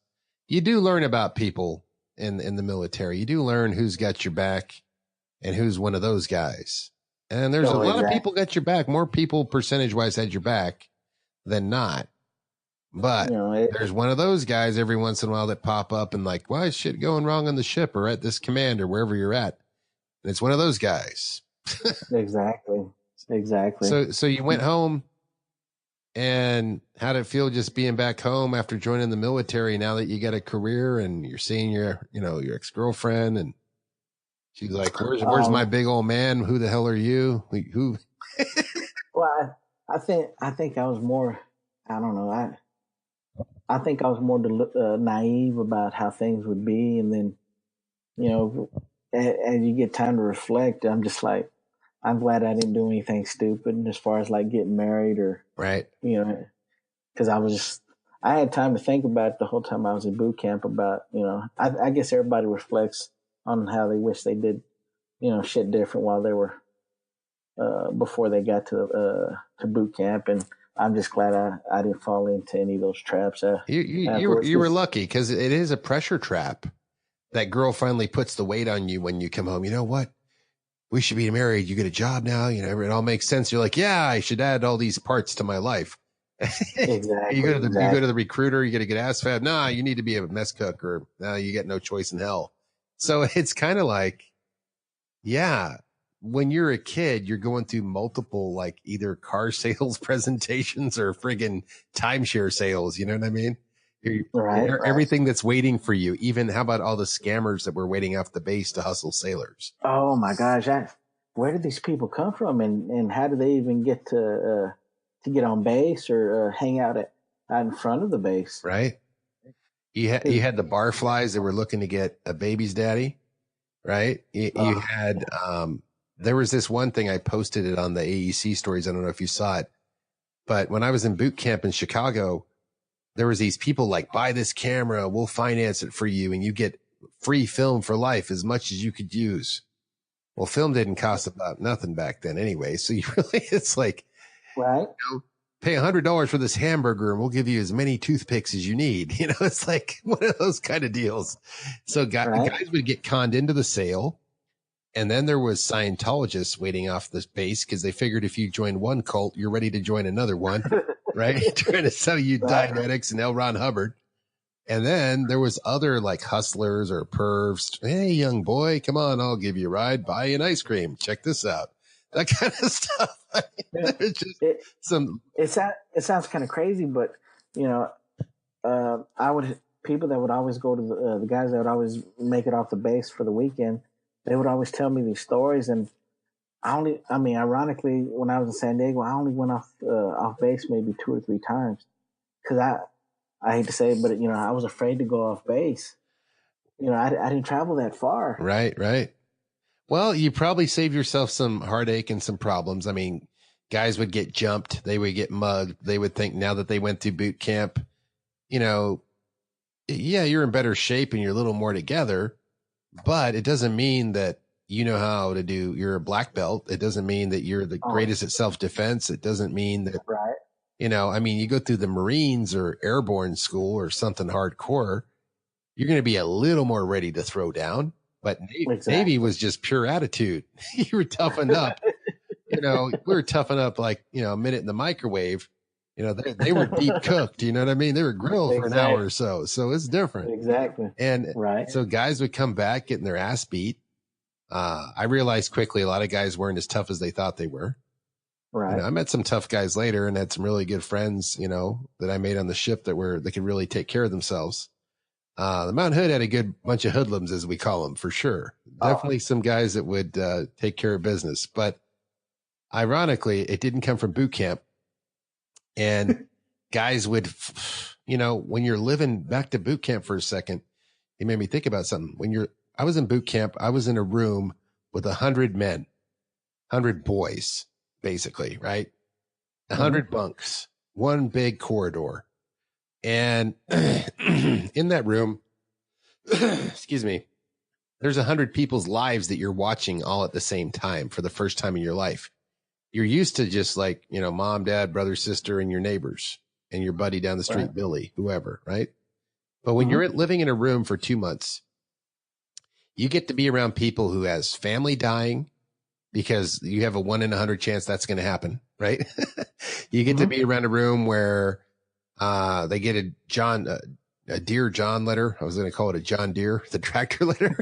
You do learn about people in the military. You do learn who's got your back and who's one of those guys. And there's a lot of people got your back. More people percentage wise had your back than not. But there's one of those guys every once in a while that pop up and like, why is shit going wrong on the ship or at this command or wherever you're at? And it's one of those guys. Exactly. So you went home, and how did it feel just being back home after joining the military now that you got a career and you're seeing your ex-girlfriend, and she's like, where's my big old man? Who the hell are you? Who? Well, I think I was more, I don't know. I think I was more naive about how things would be. And then, as you get time to reflect, I'm just like, I'm glad I didn't do anything stupid as far as like getting married or, right. Cause I had time to think about it the whole time I was in boot camp about, I guess everybody reflects on how they wish they did, shit different while they were, before they got to boot camp. And I'm just glad I didn't fall into any of those traps. You were lucky because it is a pressure trap. That girl finally puts the weight on you when you come home. You know what? We should be married. You get a job now. It all makes sense. You're like, yeah, I should add all these parts to my life. Exactly. You go to the recruiter. You got to get ass fab. Nah, you need to be a mess cook, or you get no choice in hell. So it's kind of like, yeah, when you're a kid, you're going through multiple, like either car sales presentations or friggin' timeshare sales. You know what I mean? Right. Everything that's waiting for you. Even how about all the scammers that were waiting off the base to hustle sailors? Oh my gosh. Where did these people come from? And how do they even get to get on base or hang out in front of the base? Right. You had the barflies that were looking to get a baby's daddy. Right. You had, there was this one thing I posted it on the AEC stories. I don't know if you saw it, but when I was in boot camp in Chicago, there was these people like, buy this camera, we'll finance it for you, and you get free film for life, as much as you could use. Well, film didn't cost about nothing back then anyway. So it's like, right. Pay $100 for this hamburger and we'll give you as many toothpicks as you need. It's like one of those kind of deals. So guys would get conned into the sale. And then there was Scientologists waiting off this base because they figured if you join one cult, you're ready to join another one. Right? Trying to sell you Dianetics and L. Ron Hubbard. And then there was other like hustlers or pervs. Hey, young boy, come on, I'll give you a ride. Buy you an ice cream. Check this out. That kind of stuff. It sounds kind of crazy, but people that would always go to the guys that would always make it off the base for the weekend, they would always tell me these stories. And ironically, when I was in San Diego, I only went off base maybe 2 or 3 times because I hate to say it, but I was afraid to go off base. I didn't travel that far. Right. Well, you probably save yourself some heartache and some problems. I mean, guys would get jumped. They would get mugged. They would think now that they went through boot camp, yeah, you're in better shape and you're a little more together, but it doesn't mean that you know how to do, you're a black belt. It doesn't mean that you're the greatest at self-defense. It doesn't mean that, you go through the Marines or airborne school or something hardcore, you're going to be a little more ready to throw down. But Navy was just pure attitude. You were toughened up. We were toughened up like, a minute in the microwave. They were deep cooked. You know what I mean? They were grilled for an hour or so. So it's different. Exactly. And so guys would come back getting their ass beat. I realized quickly a lot of guys weren't as tough as they thought they were. Right. I met some tough guys later and had some really good friends, that I made on the ship they could really take care of themselves. The Mount Hood had a good bunch of hoodlums, as we call them, for sure. Definitely some guys that would take care of business. But Ironically, it didn't come from boot camp. And guys would, when you're living back to boot camp for a second, it made me think about something. I was in boot camp. I was in a room with 100 men, 100 boys, basically, right? 100 bunks, one big corridor. And in that room, excuse me, there's 100 people's lives that you're watching all at the same time for the first time in your life. You're used to just like, mom, dad, brother, sister, and your neighbors and your buddy down the street, right. Billy, whoever, right? But when you're living in a room for 2 months, you get to be around people who has family dying because you have a 1 in 100 chance that's going to happen, right? You get to be around a room where they get a Dear John letter. I was going to call it a John Deere, the tractor letter.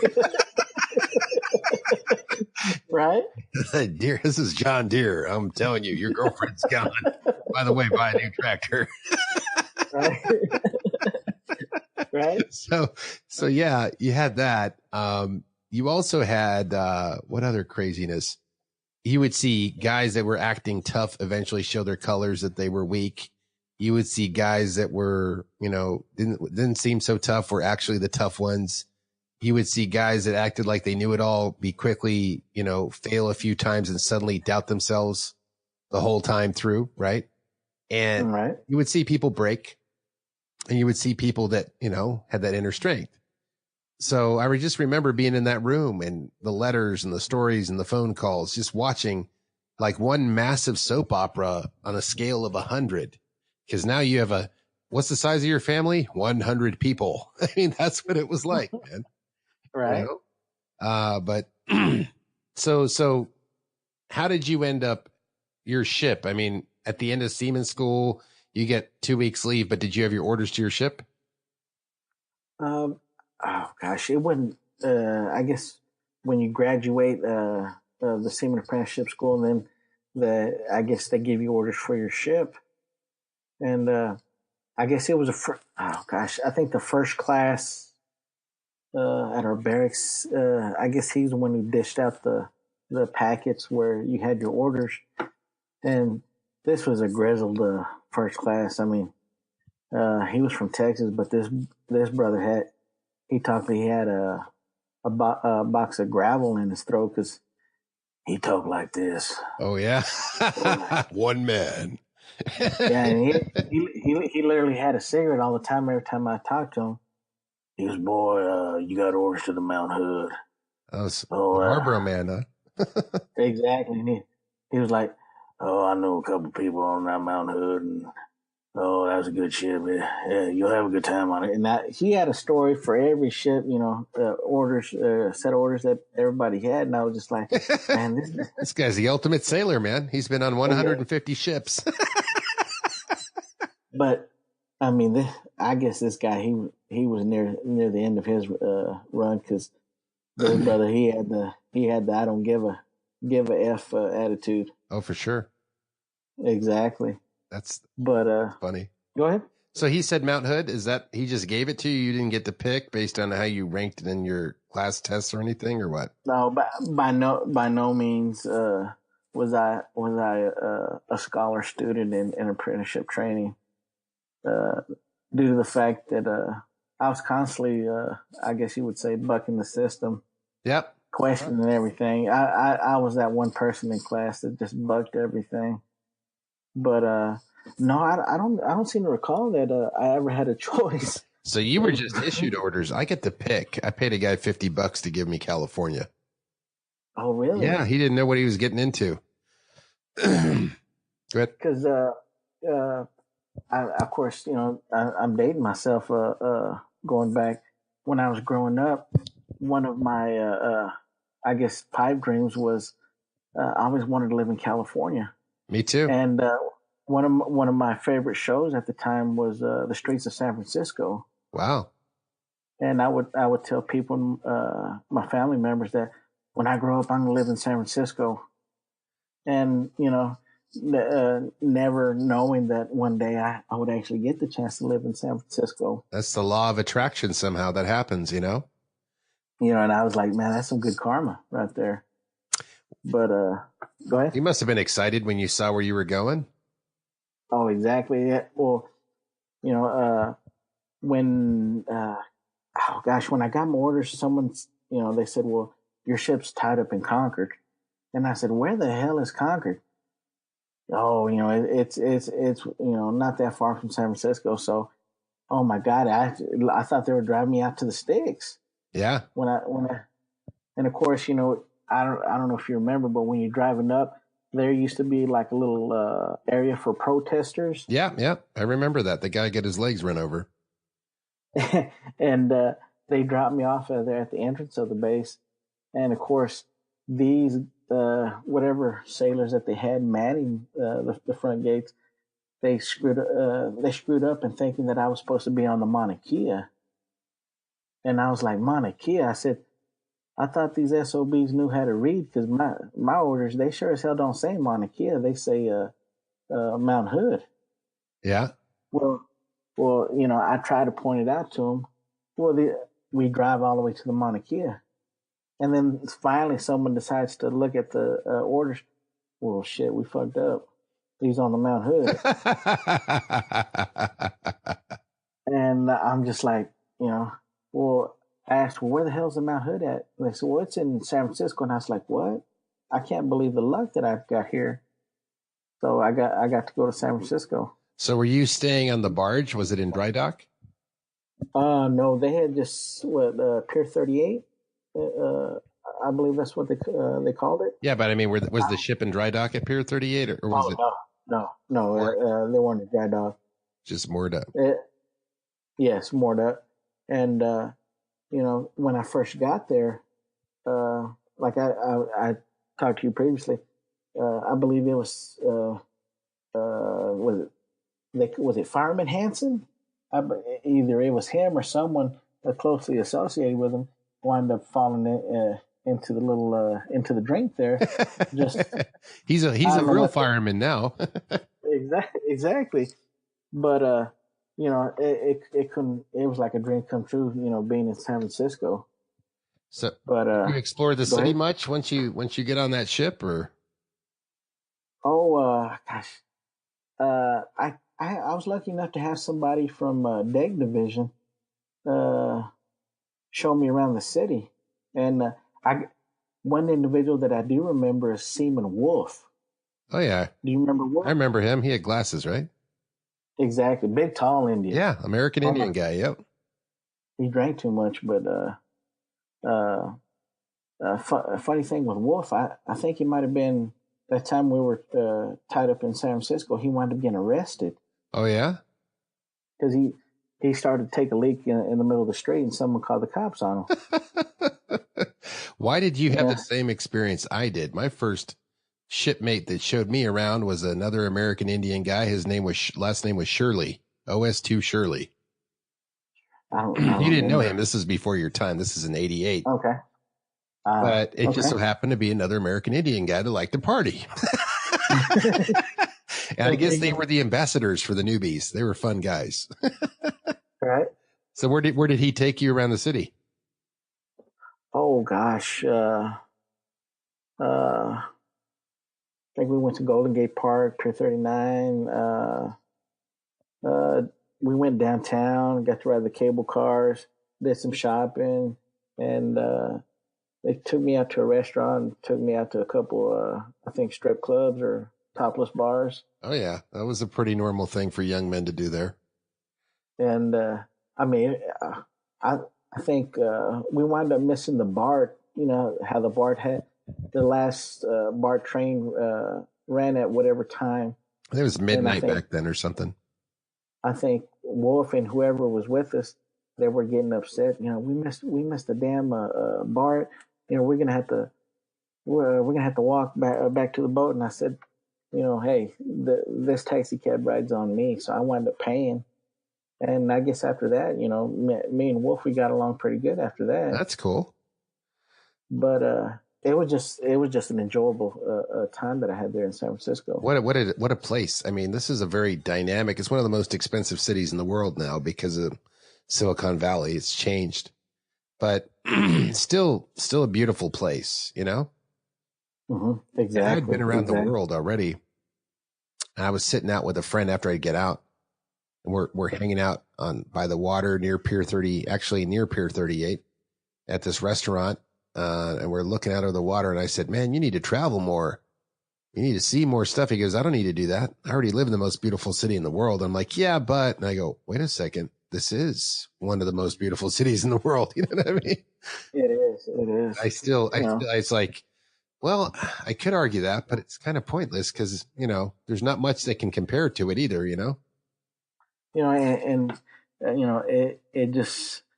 Right? Dear, this is John Deere. I'm telling you, your girlfriend's gone. By the way, buy a new tractor. Right. Right. So yeah, you had that. You also had, what other craziness? You would see guys that were acting tough eventually show their colors that they were weak. You would see guys that were, didn't seem so tough were actually the tough ones. You would see guys that acted like they knew it all be quickly, fail a few times and suddenly doubt themselves the whole time through. Right. And you would see people break, and you would see people that, had that inner strength. So I just remember being in that room and the letters and the stories and the phone calls, just watching like one massive soap opera on a scale of 100. Because now you have what's the size of your family? 100 people. I mean, that's what it was like, man. Right. But so how did you end up your ship? I mean, at the end of seaman school, you get 2 weeks leave, but did you have your orders to your ship? Oh gosh, it wasn't. I guess when you graduate the seaman apprenticeship school, and then I guess they give you orders for your ship, and I guess it was I think the first class at our barracks. I guess he's the one who dished out the packets where you had your orders, and this was a grizzled first class. I mean, he was from Texas, but this brother he had a box of gravel in his throat because he talked like this. Oh yeah, one man. Yeah, and he literally had a cigarette all the time. Every time I talked to him, he was, boy, you got orders to the Mount Hood. Oh, Marlboro man, huh? Exactly. And he was like, oh, I know a couple people on that Mount Hood, and oh, that was a good ship. Yeah, you'll have a good time on it. And he had a story for every ship, orders, set of orders that everybody had. And I was just like, man, this guy's the ultimate sailor, man. He's been on 150 ships. But I mean, I guess this guy, he was near the end of his run, because this brother, he had the I don't give a F attitude. Oh, for sure. Exactly. That's funny. Go ahead. So he said Mount Hood. Is that he just gave it to you? You didn't get to pick based on how you ranked it in your class tests or anything, or what? No, by no means was I a scholar student in apprenticeship training. Due to the fact that I was constantly, I guess you would say, bucking the system. Yep. Questioning everything. I was that one person in class that just bucked everything. But no, I don't seem to recall that I ever had a choice. So you were just issued orders. I get to pick. I paid a guy $50 to give me California. Oh, really? Yeah, he didn't know what he was getting into. Go ahead. Because of course, I'm dating myself. Going back when I was growing up, one of my I guess pipe dreams was I always wanted to live in California. Me too. And one of my favorite shows at the time was The Streets of San Francisco. Wow. And I would tell people, my family members, that when I grow up, I'm going to live in San Francisco. And, never knowing that one day I would actually get the chance to live in San Francisco. That's the law of attraction somehow that happens, and I was like, man, that's some good karma right there. But go ahead. You must have been excited when you saw where you were going. Oh, exactly. Yeah. Well, you know, when oh gosh, when I got my orders, someone's, they said, "Well, your ship's tied up in Concord," and I said, "Where the hell is Concord?" Oh, it's not that far from San Francisco. So, oh my God, I thought they were driving me out to the sticks. Yeah. And of course, I don't know if you remember, but when you're driving up, there used to be like a little area for protesters. Yeah. I remember that. The guy got his legs run over. And they dropped me off there at the entrance of the base. And of course, these whatever sailors that they had manning the front gates, they screwed up in thinking that I was supposed to be on the Mauna Kea. And I was like, Mauna Kea? I said, I thought these SOBs knew how to read, because my orders, they sure as hell don't say Mauna Kea. They say Mount Hood. Yeah. Well, I tried to point it out to them. Well, we drive all the way to the Mauna Kea. And then finally someone decides to look at the orders. Well, shit, we fucked up. He's on the Mount Hood. And I'm just like, well, I asked, well, where the hell's the Mount Hood at? And they said, well, it's in San Francisco. And I was like, what? I can't believe the luck that I've got here. So I got to go to San Francisco. So were you staying on the barge? Was it in dry dock? No, they had just Pier 38. I believe that's what they called it. Yeah, but I mean, was the ship in dry dock at Pier 38, or was it? No, they weren't in dry dock. Just moored up. Yes, moored up. And when I first got there, like I talked to you previously, I believe it was was it Fireman Hansen? Either it was him or someone closely associated with him wound up falling into the little into the drink there. Just he's a real fireman now. Exactly. But it couldn't. It was like a dream come true. Being in San Francisco. So, but you explored the city much once you get on that ship, or? Oh gosh, I was lucky enough to have somebody from Deck Division show me around the city, and one individual that I do remember is Seaman Wolf. Oh yeah, do you remember Wolf? I remember him. He had glasses, right? Exactly, big tall Indian. Yeah, American Indian guy. Yep. He drank too much, but funny thing with Wolf, I think he might have been that time we were tied up in San Francisco. He wound up getting arrested. Oh yeah, because he started to take a leak in the middle of the street, and someone called the cops on him. Why did you have the same experience I did? My first shipmate that showed me around was another American Indian guy. His last name was Shirley. OS2 Shirley. You didn't know him. This is before your time. This is in 88. Okay. But it just so happened to be another American Indian guy that liked to party. And I guess they were the ambassadors for the newbies. They were fun guys. Right. So where did he take you around the city? Oh gosh. I think we went to Golden Gate Park, Pier 39. We went downtown, got to ride the cable cars, did some shopping, and they took me out to a restaurant, took me out to a couple, I think, strip clubs or topless bars. Oh yeah, that was a pretty normal thing for young men to do there. And I mean, I think we wound up missing the BART. You know how the BART had the last BART train ran at whatever time. It was midnight back then or something. I think Wolf and whoever was with us, they were getting upset. You know, we missed the damn BART. You know, we're gonna have to walk back to the boat. And I said, you know, hey, this taxi cab ride's on me, so I wound up paying. And I guess after that, you know, me and Wolf, we got along pretty good after that. That's cool. But it was just an enjoyable time that I had there in San Francisco. What a place! I mean, this is a very dynamic. It's one of the most expensive cities in the world now because of Silicon Valley. It's changed, but still a beautiful place. You know. Exactly. And I'd been around the world already. And I was sitting out with a friend after I'd get out, and we're hanging out by the water near Pier 30, actually near Pier 38 at this restaurant. And we're looking out over the water. And I said, man, you need to travel more. You need to see more stuff. He goes, I don't need to do that. I already live in the most beautiful city in the world. I'm like, yeah, but, and I go, wait a second. This is one of the most beautiful cities in the world. You know what I mean? It is. It is. It's like, well, I could argue that, but it's kind of pointless because, there's not much that can compare to it either,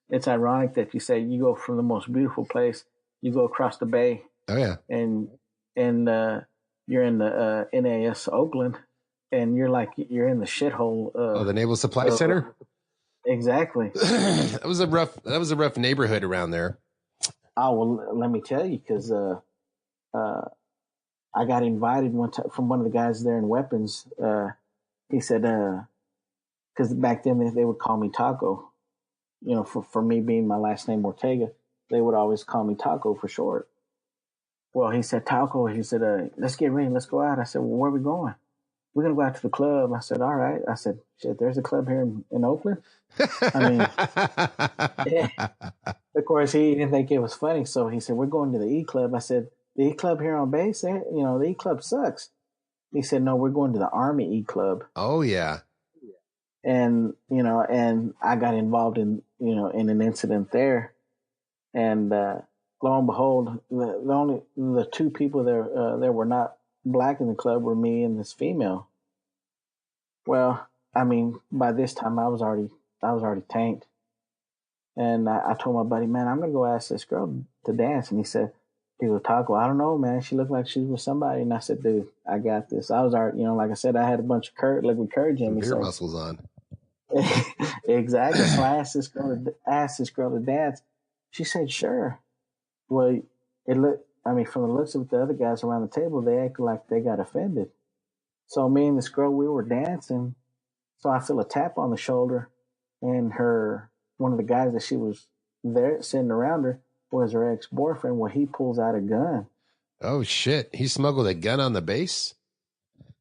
It's ironic that you say you go from the most beautiful place, you go across the bay. Oh yeah. And you're in the NAS Oakland, and you're in the shithole. The Naval Supply Center. Exactly. That was a rough neighborhood around there. Oh, well, let me tell you, because I got invited one time from one of the guys there in weapons. He said, because back then they would call me Taco, for me being my last name Ortega, they would always call me Taco for short. Well, he said, Taco, he said, let's get ready, let's go out. I said, well, where are we going? We're going to go out to the club. I said, all right. I said, shit, there's a club here in Oakland. I mean, yeah. Of course, he didn't think it was funny. So he said, we're going to the E Club. I said, the E Club here on base, the E Club sucks. He said, no, we're going to the Army E Club. Oh, yeah. And, and I got involved in an incident there. And lo and behold, the two people there were not black in the club were me and this female. Well, I mean, by this time I was already tanked. And I told my buddy, man, I'm going to go ask this girl to dance. And he was Taco, I don't know, man. She looked like she was somebody. And I said, dude, I got this. I was already, like I said, I had a bunch of liquid courage in me. Beer muscles on. Exactly. So I asked this girl to dance. She said, sure. Well, from the looks of the other guys around the table, they acted like they got offended. So me and this girl, we were dancing. So I feel a tap on the shoulder, and one of the guys that she was there sitting around her was her ex-boyfriend. Well, he pulls out a gun. Oh shit! He smuggled a gun on the base.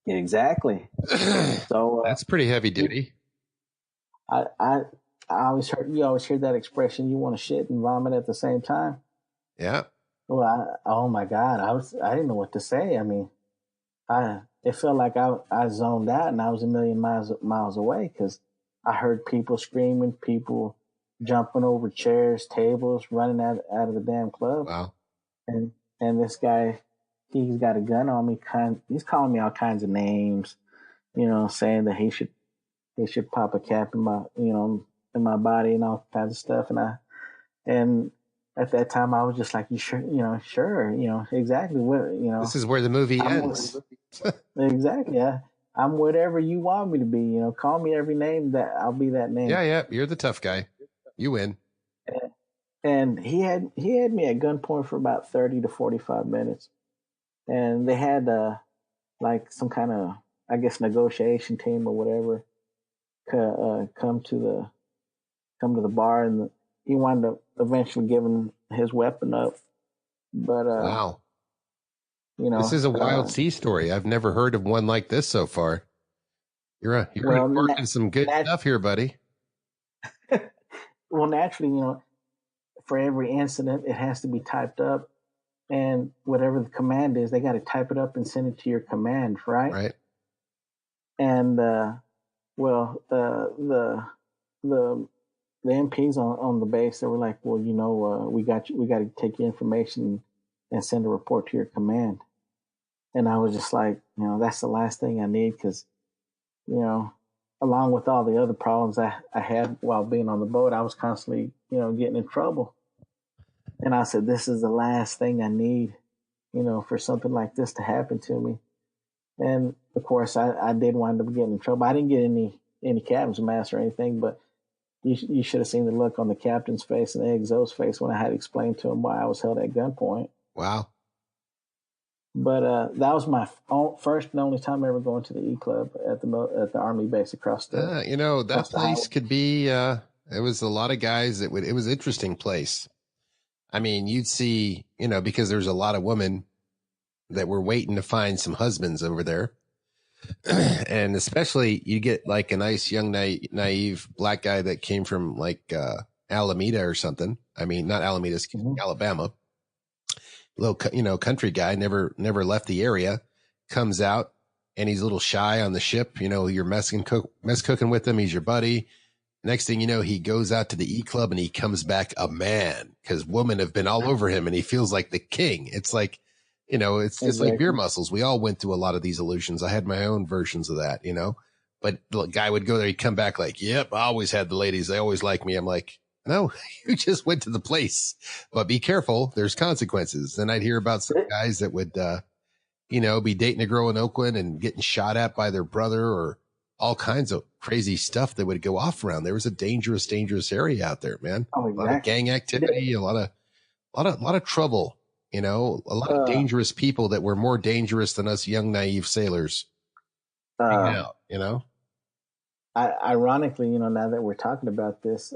Yeah, exactly. So that's pretty heavy duty. I always hear that expression. You want to shit and vomit at the same time. Yeah. Well, oh my God, I didn't know what to say. I mean, it felt like I zoned out and I was a million miles away because I heard people screaming, people jumping over chairs, tables, running out of the damn club. Wow. And this guy, he's got a gun on me. He's calling me all kinds of names, saying that he should pop a cap in my body and all kinds of stuff. And at that time, I was just like, you sure? Sure. Exactly. This is where the movie ends. Exactly. I'm whatever you want me to be. Call me every name that I'll be that name. Yeah. You're the tough guy. You win. And he had me at gunpoint for about 30 to 45 minutes, and they had like some kind of, I guess, negotiation team or whatever come to the bar, and he wound up eventually giving his weapon up. But wow, this is a wild sea story. I've never heard of one like this so far. You're working some good stuff here, buddy. Well, naturally, for every incident, it has to be typed up, and whatever the command is, they got to type it up and send it to your command, right? Right. And the MPs on the base, they were like, well, we got to take your information and send a report to your command. And I was just like, that's the last thing I need, because, along with all the other problems I had while being on the boat, I was constantly, getting in trouble. And I said, this is the last thing I need, for something like this to happen to me. And of course, I did wind up getting in trouble. I didn't get any captain's mast or anything, but you should have seen the look on the captain's face and the exo's face when I had explained to him why I was held at gunpoint. Wow. But that was my first and only time ever going to the E Club at the Army base across the. That place could be. It was a lot of guys. It was an interesting place. I mean, you'd see, because there's a lot of women. that were waiting to find some husbands over there. And especially you get like a nice young naive black guy that came from like Alameda or something. I mean, not Alameda, Alabama. Little country guy, never left the area, comes out and he's a little shy on the ship. You're mess cooking with him. He's your buddy. Next thing you know, he goes out to the E Club and he comes back a man because women have been all over him and he feels like the king. It's like, it's just like beer muscles. We all went through a lot of these illusions. I had my own versions of that, but the guy would go there. He'd come back like, yep, I always had the ladies. They always like me. I'm like, no, you just went to the place, but be careful. There's consequences. Then I'd hear about some guys that would, be dating a girl in Oakland and getting shot at by their brother or all kinds of crazy stuff that would go off around. There was a dangerous area out there, man. Oh, exactly. A lot of gang activity, a lot of trouble, a lot of dangerous people that were more dangerous than us young, naive sailors. Out, Ironically, now that we're talking about this,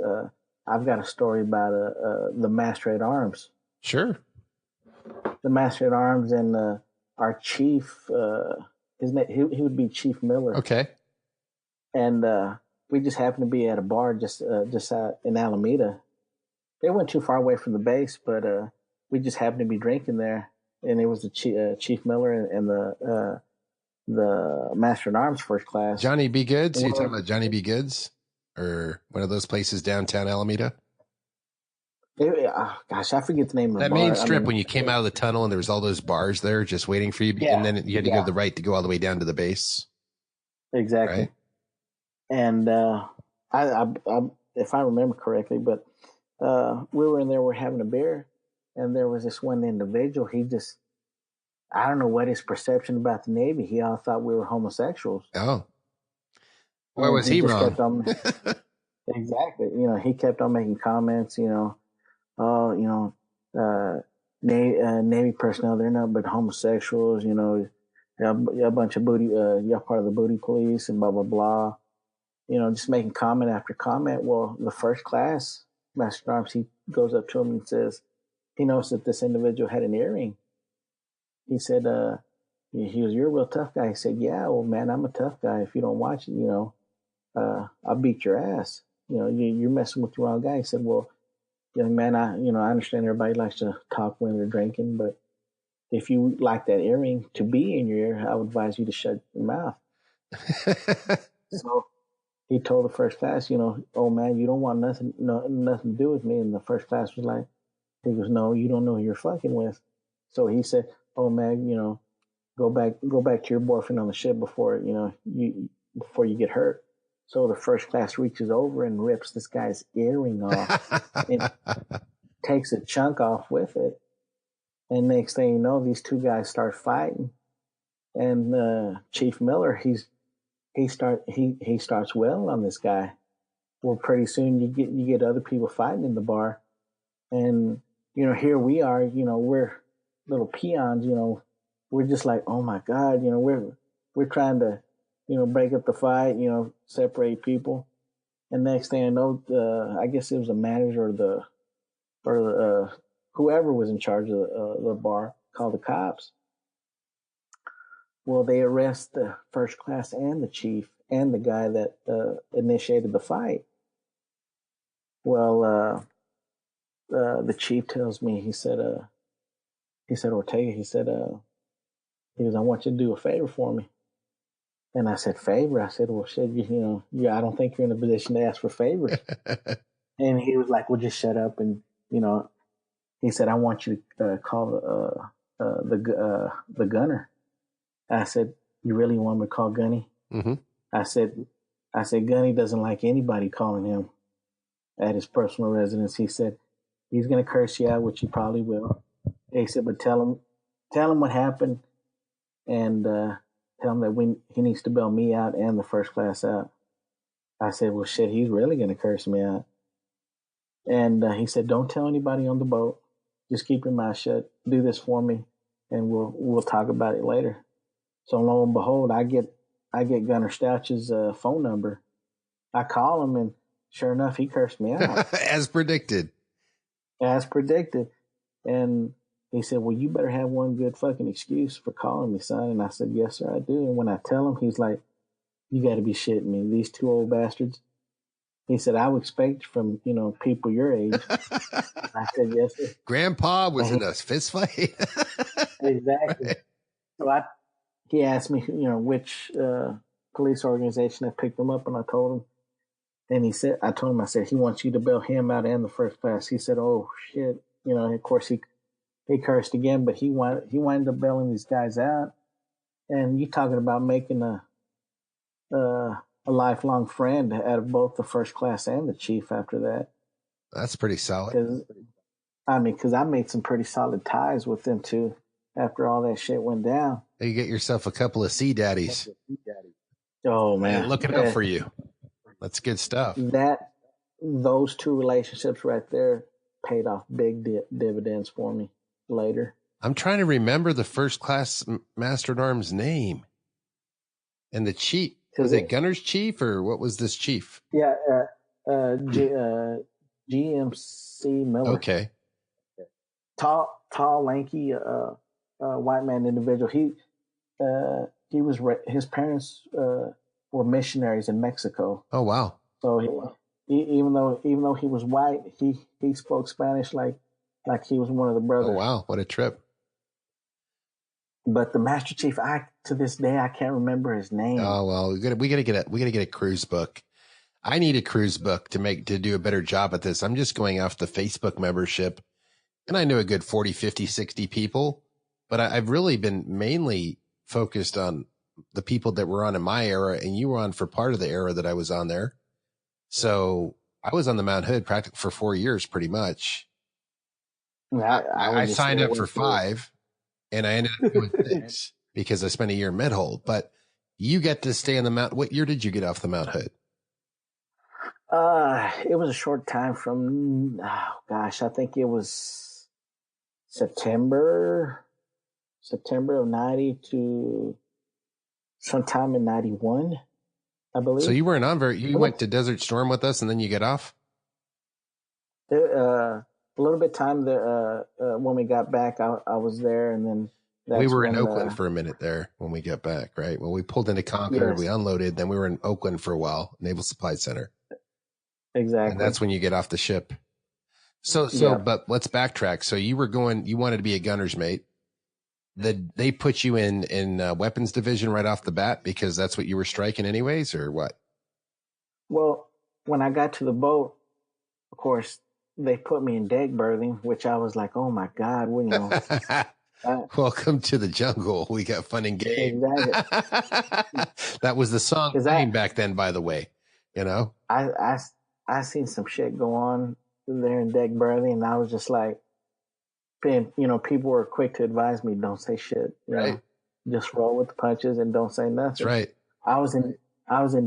I've got a story about the master at arms. Sure. The master at arms and our chief, his name, he would be Chief Miller. Okay. And we just happened to be at a bar just out in Alameda. It wasn't too far away from the base, but we just happened to be drinking there. And it was the Chief Miller and the Master at Arms First Class. Johnny B. Goods? You talking about Johnny B. Goods? Or one of those places downtown Alameda? Gosh, I forget the name of the that bar. main strip when you came out of the tunnel and there was all those bars there just waiting for you. Yeah, and then you had to go the right to go all the way down to the base. Exactly. Right? And I if I remember correctly, but we were in there, we're having a beer, and there was this one individual. I don't know what his perception about the Navy. He all thought we were homosexuals. Oh, where was he wrong? Exactly. He kept on making comments. Navy personnel, they're not but homosexuals. You're a bunch of booty. You're part of the booty police and blah blah blah. Just making comment after comment. Well, the first class Master at Arms, he goes up to him and says, he noticed that this individual had an earring. He said, he was, you're a real tough guy. He said, yeah, well, man, I'm a tough guy. If you don't watch it, I'll beat your ass. You're messing with the wrong guy. He said, well, young man, I understand everybody likes to talk when they're drinking, but if you like that earring to be in your ear, I would advise you to shut your mouth. So he told the first class, oh man, you don't want nothing to do with me. And the first class was like, he goes, no, you don't know who you're fucking with. So he said, oh man, go back to your boyfriend on the ship before you get hurt. So the first class reaches over and rips this guy's earring off and takes a chunk off with it. And next thing you know, these two guys start fighting. And Chief Miller, he starts wailing on this guy. Well, pretty soon you get other people fighting in the bar. And, here we are, we're little peons, we're just like, oh my God, we're trying to, break up the fight, separate people. And next thing I know, I guess it was a manager or whoever was in charge of the bar called the cops. Well, they arrest the first class and the chief and the guy that initiated the fight. Well, the chief tells me, he said, Ortega, he goes, I want you to do a favor for me. And I said, favor? I said, well, shit, I don't think you're in a position to ask for favors. And he was like, well, just shut up. And, he said, I want you to call the gunner. I said, you really want me to call Gunny? Mm-hmm. I said, Gunny doesn't like anybody calling him at his personal residence. He said, he's going to curse you out, which he probably will. He said, but tell him what happened and tell him that he needs to bail me out and the first class out. I said, well, shit, he's really going to curse me out. And he said, don't tell anybody on the boat. Just keep your mouth shut. Do this for me, and we'll talk about it later. So lo and behold, I get Gunner Stouch's phone number. I call him, and sure enough, he cursed me out. As predicted. As predicted. And he said, well, you better have one good fucking excuse for calling me, son. And I said, yes, sir, I do. And when I tell him, he's like, you got to be shitting me. These two old bastards. He said, I would expect from, people your age. I said, yes, sir. Grandpa was in a fist fight. Exactly. Right. So he asked me, which police organization had picked him up, and I told him. And I told him, I said, he wants you to bail him out and the first class. He said, oh shit. Of course he cursed again, but he wound up bailing these guys out. And you talking about making a lifelong friend out of both the first class and the chief after that. That's pretty solid. Because I made some pretty solid ties with them too after all that shit went down. You get yourself a couple of sea daddies. Oh man, looking out for you. That's good stuff. Those two relationships right there paid off big dividends for me later. I'm trying to remember the first class master at arms name and the chief. Was it Gunner's chief or what was this chief? Yeah, GMC Miller. Okay. Tall, lanky, white man individual. He was his parents were missionaries in Mexico. Oh wow! So even though he was white, he spoke Spanish like he was one of the brothers. Oh wow! What a trip! But the Master Chief, to this day I can't remember his name. Oh well, we gotta get a cruise book. I need a cruise book to do a better job at this. I'm just going off the Facebook membership, and I know a good 40, 50, 60 people, but I've really been mainly focused on the people that were on in my era, and you were on for part of the era that I was on there. So I was on the Mount Hood practically for 4 years, pretty much. I signed up for 5, and I ended up doing 6 because I spent a year in Med-Hold. But you get to stay on the Mount. What year did you get off the Mount Hood? It was a short time from, I think it was September of 90 to sometime in 91, I believe. So you weren't on you went to Desert Storm with us and then you get off? A little bit time there, when we got back, I was there, and then we were in Oakland for a minute there when we got back, right? When we pulled into Concord, we unloaded, then we were in Oakland for a while, Naval Supply Center. Exactly. And that's when you get off the ship. But let's backtrack. So you wanted to be a gunner's mate. They put you in weapons division right off the bat because that's what you were striking anyways, or what? Well, when I got to the boat, of course, they put me in deck berthing, which I was like, oh my God, welcome to the jungle. We got fun and games. Exactly. That was the song name back then, by the way. I seen some shit go on there in deck berthing, and I was just like, people were quick to advise me, don't say shit. Right. Just roll with the punches and don't say nothing. That's right. I was in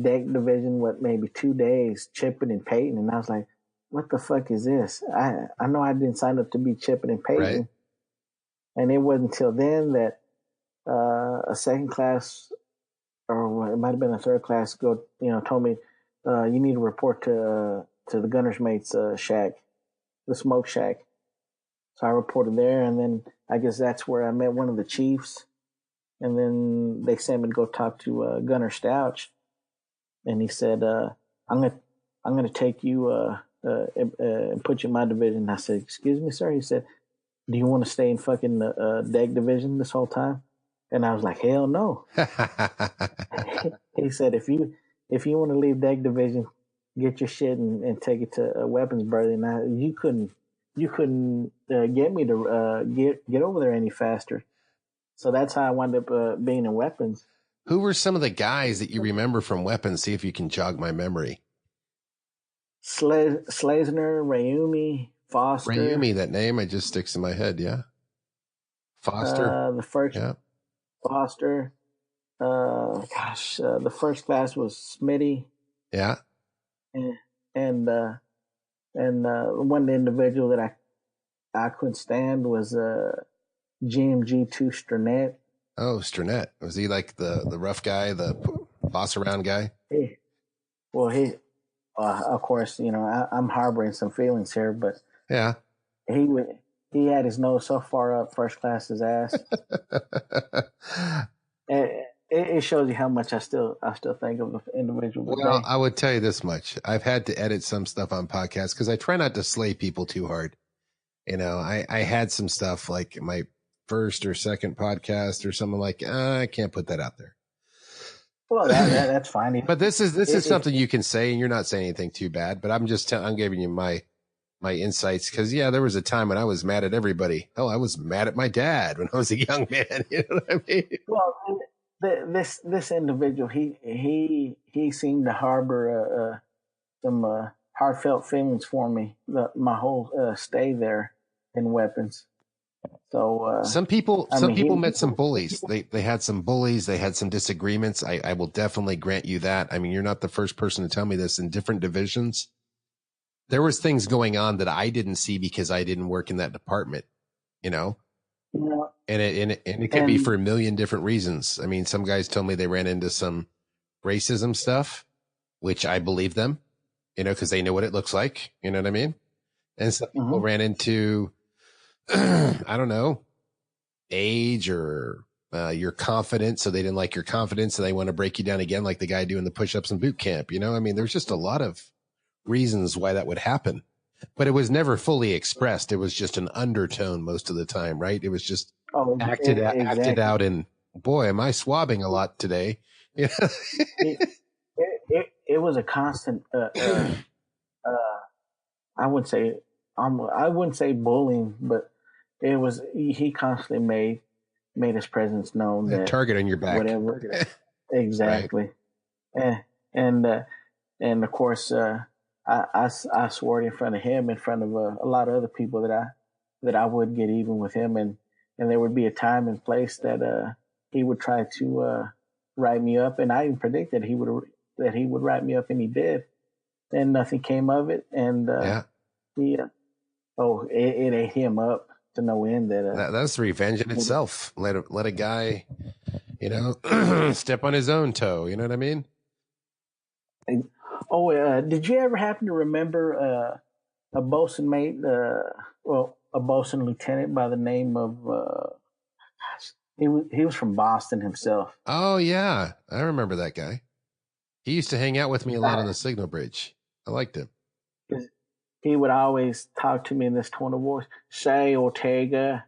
deck division, maybe 2 days, chipping and painting, and I was like, what the fuck is this? I know I didn't sign up to be chipping and painting. Right. And it wasn't until then that a second class, or it might have been a third class, told me, you need to report to the gunner's mate's shack, the smoke shack. So I reported there, and then I guess that's where I met one of the chiefs. And then they sent me to go talk to Gunner Stouch, and he said, "I'm gonna take you and put you in my division." And I said, "Excuse me, sir." He said, "Do you want to stay in fucking deck division this whole time?" And I was like, "Hell no." He said, "If you want to leave deck division, get your shit and take it to weapons berthing." Now you couldn't get me to get over there any faster. So that's how I wound up being in weapons. Who were some of the guys that you remember from weapons? See if you can jog my memory. Slazner, Rayumi, Foster. Rayumi, that name, it just sticks in my head. Yeah. Foster. The first. Yeah. Foster. The first class was Smitty. Yeah. And one individual that I couldn't stand was GMG2 Sternett. Oh, Sternett. Was he like the rough guy, the boss around guy? Of course, I'm harboring some feelings here, but yeah, he he had his nose so far up first class his ass. It shows you how much I still think of the individual today. Well, I would tell you this much. I've had to edit some stuff on podcasts because I try not to slay people too hard. You know, I had some stuff like my first or second podcast or something like, I can't put that out there. Well, that's fine. But this is something you can say, and you're not saying anything too bad. But I'm just I'm giving you my insights because there was a time when I was mad at everybody. Hell, I was mad at my dad when I was a young man. You know what I mean? Well, this individual, he seemed to harbor some heartfelt feelings for me. My whole stay there in weapons. So some people met some bullies. They had some bullies. They had some disagreements. I will definitely grant you that. I mean, you're not the first person to tell me this. In different divisions, there was things going on that I didn't see because I didn't work in that department. You know. Yeah. And it could be for a million different reasons. I mean, some guys told me they ran into some racism stuff, which I believe them, because they know what it looks like. You know what I mean? And some people ran into, I don't know, age or your confidence. So they didn't like your confidence and they want to break you down again, like the guy doing the push-ups in boot camp. I mean, there's just a lot of reasons why that would happen. But it was never fully expressed. It was just an undertone most of the time, right? It was just acted out. And boy, am I swabbing a lot today? It was a constant. I wouldn't say bullying, but it was. He constantly made his presence known. A target on your back, whatever. Exactly, right. And of course. I swore it in front of him, in front of a lot of other people that I would get even with him, and there would be a time and place that he would try to write me up, and I even predicted he would write me up, and he did, and nothing came of it, and it ate him up to no end. That's revenge in itself. Let a guy, step on his own toe. You know what I mean? Did you ever happen to remember a bosun mate, a bosun lieutenant by the name of, he was from Boston himself. Oh, yeah. I remember that guy. He used to hang out with me a lot on the signal bridge. I liked him. He would always talk to me in this tone of voice. Say, Ortega,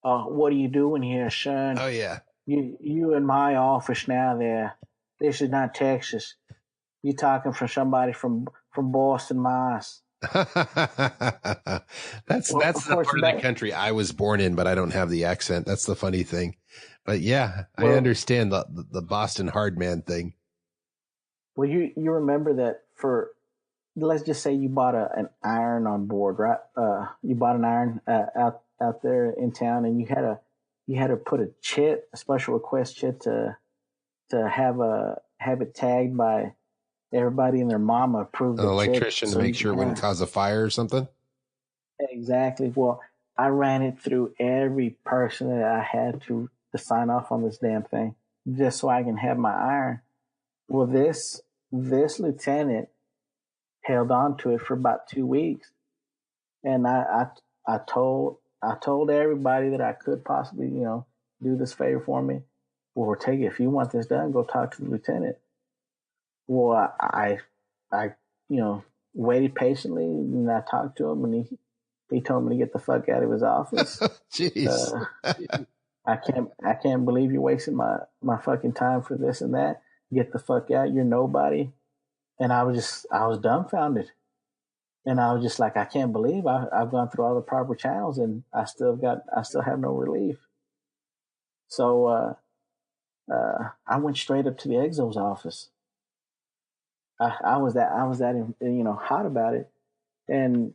what are you doing here, son? Oh, yeah. You in my office now there. This is not Texas. You talking from somebody from Boston, Mass. That's the part of the country I was born in, but I don't have the accent. That's the funny thing. But yeah, I understand the Boston hard man thing. Well, you remember that let's just say you bought an iron on board, right? You bought an iron out there in town, and you had to put a chit, a special request chit to have it tagged by everybody and their mama approved an electrician to make sure it wouldn't cause a fire or something. Exactly. Well, I ran it through every person that I had to sign off on this damn thing just so I can have my iron. Well, this lieutenant held on to it for about 2 weeks, and I told everybody that I could possibly do this favor for me. Well, Ortega, if you want this done, go talk to the lieutenant. Well, I waited patiently, and I talked to him, and he told me to get the fuck out of his office. Jeez. I can't believe you're wasting my fucking time for this and that. Get the fuck out. You're nobody. And I was dumbfounded. And I was just like, I can't believe I've gone through all the proper channels and I still have no relief. So, I went straight up to the exo's office. I was that hot about it, and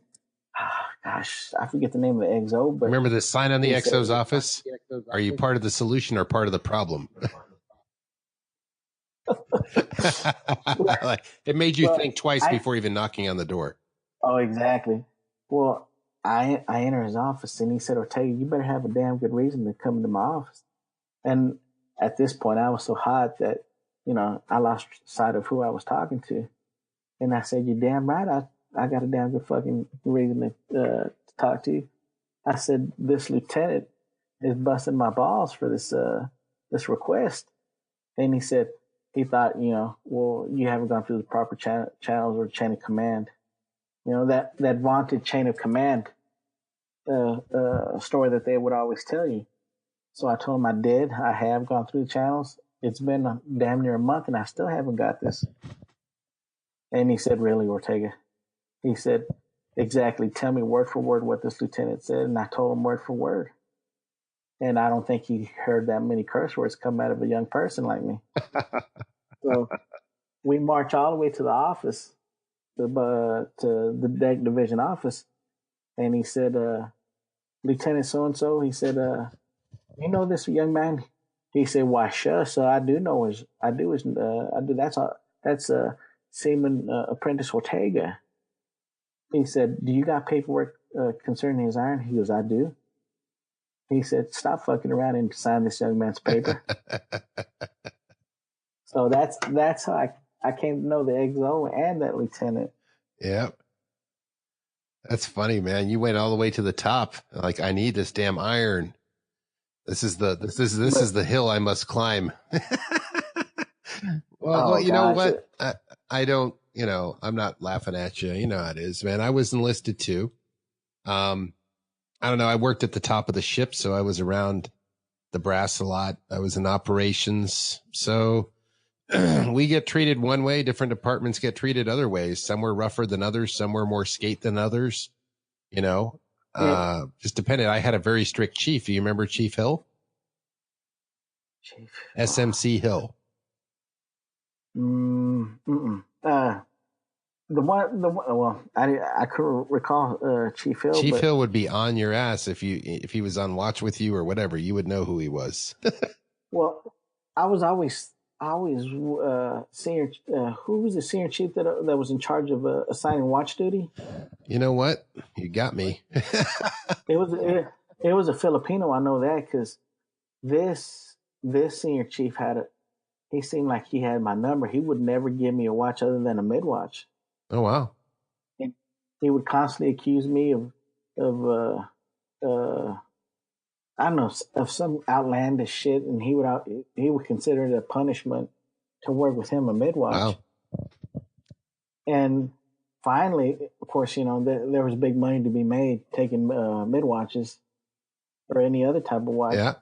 gosh, I forget the name of the XO. But remember the sign on the XO's office? Are you part of the solution or part of the problem? It made you think twice before even knocking on the door. Oh, exactly. Well, I enter his office and he said, Ortega, you better have a damn good reason to come into my office. And at this point, I was so hot that I lost sight of who I was talking to. And I said, you're damn right. I got a damn good fucking reason to talk to you. I said, this lieutenant is busting my balls for this request. And he said, he thought, well, you haven't gone through the proper channels or chain of command. That vaunted chain of command story that they would always tell you. So I told him I did. I have gone through the channels. It's been damn near a month and I still haven't got this. And he said, really, Ortega? He said, exactly. Tell me word for word what this lieutenant said. And I told him word for word. And I don't think he heard that many curse words come out of a young person like me. So we march all the way to the office, to the deck division office. And he said, Lieutenant so-and-so, he said, you know this young man? He said, why, shush, I do know that's Seaman Apprentice Ortega. He said, do you got paperwork concerning his iron? He goes, I do. He said, stop fucking around and sign this young man's paper. So that's how I came to know the XO and that lieutenant. Yep. That's funny, man. You went all the way to the top. Like, I need this damn iron. This is the hill I must climb. Well, you know what? I don't, I'm not laughing at you. You know how it is, man. I was enlisted too. I don't know. I worked at the top of the ship, so I was around the brass a lot. I was in operations. So we get treated one way. Different departments get treated other ways. Some were rougher than others. Some were more skate than others, just depended. I had a very strict chief. Do you remember Chief Hill? Chief. SMC Hill. I couldn't recall Chief Hill. Chief Hill would be on your ass if he was on watch with you or whatever. You would know who he was. Well, I was always senior. Who was the senior chief that was in charge of assigning watch duty? You know what? You got me. It was a Filipino. I know that because this senior chief he seemed like he had my number. He would never give me a watch other than a mid watch. Oh, wow. And he would constantly accuse me of I don't know, of some outlandish shit, and he would consider it a punishment to work with him a mid watch. Wow. And finally, of course, there was big money to be made taking mid watches or any other type of watch. Yeah.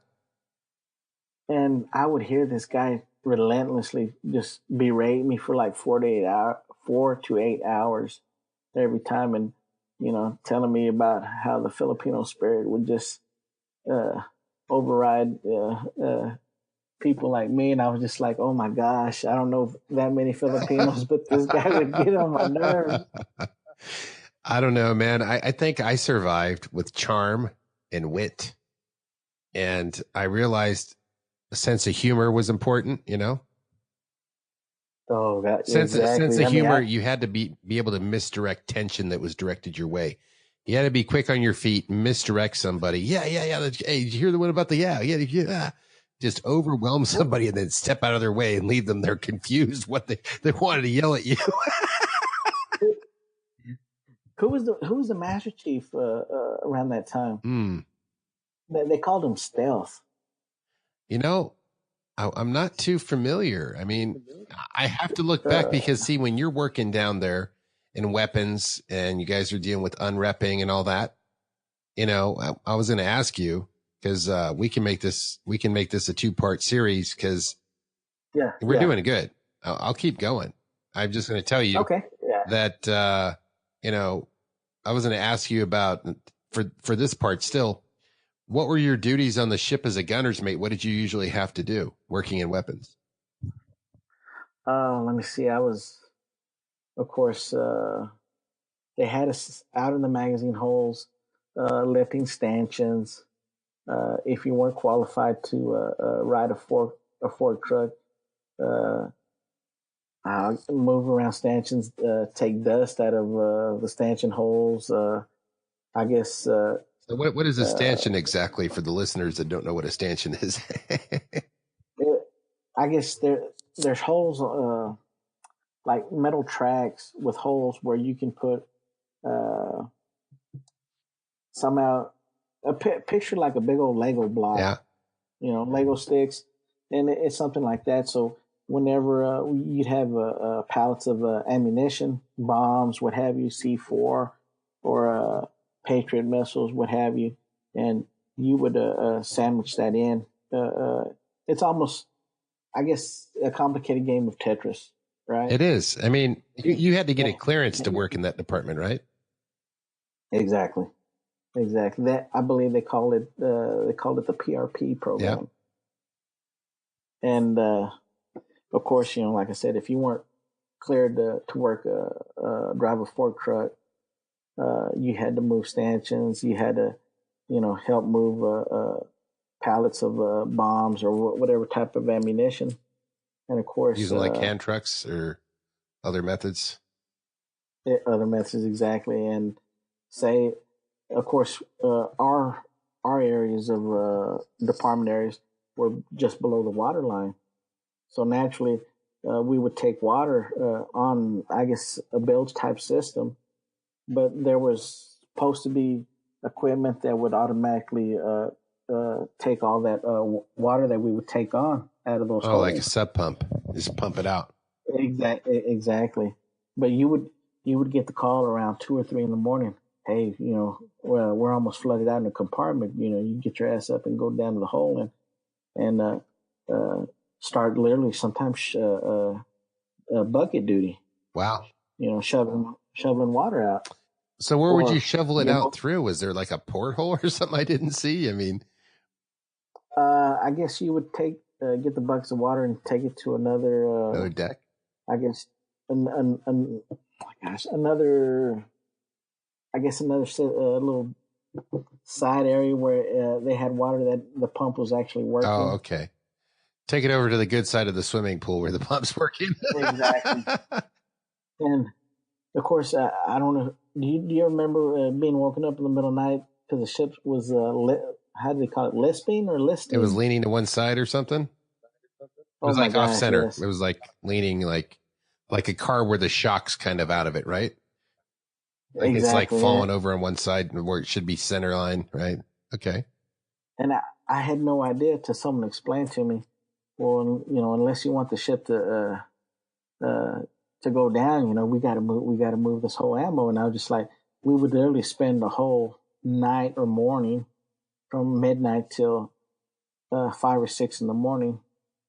And I would hear this guy relentlessly just berate me for like 4 to 8 hours every time, and telling me about how the Filipino spirit would just override people like me. And I was just like, oh my gosh, I don't know that many Filipinos, but this guy would get on my nerves. I don't know, man. I think I survived with charm and wit, and I realized a sense of humor was important, Oh, sense of humor. You had to be able to misdirect tension that was directed your way. You had to be quick on your feet, misdirect somebody. Yeah. Hey, did you hear the one about the yeah? Just overwhelm somebody and then step out of their way and leave them there confused what they wanted to yell at you. Who was the Master Chief around that time? They called him Stealth. I'm not too familiar. I mean, I have to look back because, see, when you're working down there in weapons and you guys are dealing with unrepping and all that, I was going to ask you because we can make this a 2-part series because we're doing good. I'll keep going. I'm just going to tell you that, I was going to ask you about for this part still. What were your duties on the ship as a gunner's mate? What did you usually have to do working in weapons? Let me see. I was, of course, they had us out in the magazine holes, lifting stanchions. If you weren't qualified to ride a fork truck, move around stanchions, take dust out of the stanchion holes. I guess. So what is a stanchion exactly for the listeners that don't know what a stanchion is? I guess there's holes, like metal tracks with holes where you can put somehow picture like a big old Lego block. Yeah. Lego sticks, and it's something like that. So whenever you'd have pallets of ammunition, bombs, what have you, C4 or Patriot missiles, what have you, and you would sandwich that in. It's almost, I guess, a complicated game of Tetris, right? It is. I mean, you had to get a clearance to work in that department, right? Exactly. That, I believe they called it the PRP program. Yeah. And of course, like I said, if you weren't cleared to work drive a fork truck, you had to move stanchions. You had to, help move pallets of bombs or whatever type of ammunition. And of course, using like hand trucks or other methods. Other methods, exactly. And say, of course, our areas of department areas were just below the water line, so naturally we would take water on, I guess, a bilge type system, but there was supposed to be equipment that would automatically take all that water that we would take on out of those holes. Like a sub pump, just pump it out. Exactly. But you would get the call around 2 or 3 in the morning. Hey, we're almost flooded out in the compartment. You get your ass up and go down to the hole and start literally sometimes bucket duty. Wow. Shoveling water out. So where would you shovel it out through? Was there like a porthole or something I didn't see? I mean, I guess you would get the buckets of water and take it to another deck. I guess another little side area where they had water that the pump was actually working. Oh, okay. Take it over to the good side of the swimming pool where the pump's working. Exactly. And of course, I don't know. Do you remember being woken up in the middle of the night because the ship was how do they call it, lisping or listing? It was leaning to one side or something. It was like off center. Yes. It was like leaning like a car where the shock's kind of out of it, right? Like exactly, it's like falling over on one side where it should be center line, right? Okay. And I had no idea till someone explained to me. Well, unless you want the ship to go down, we got to move this whole ammo. And I was just like, we would literally spend the whole night or morning from midnight till 5 or 6 in the morning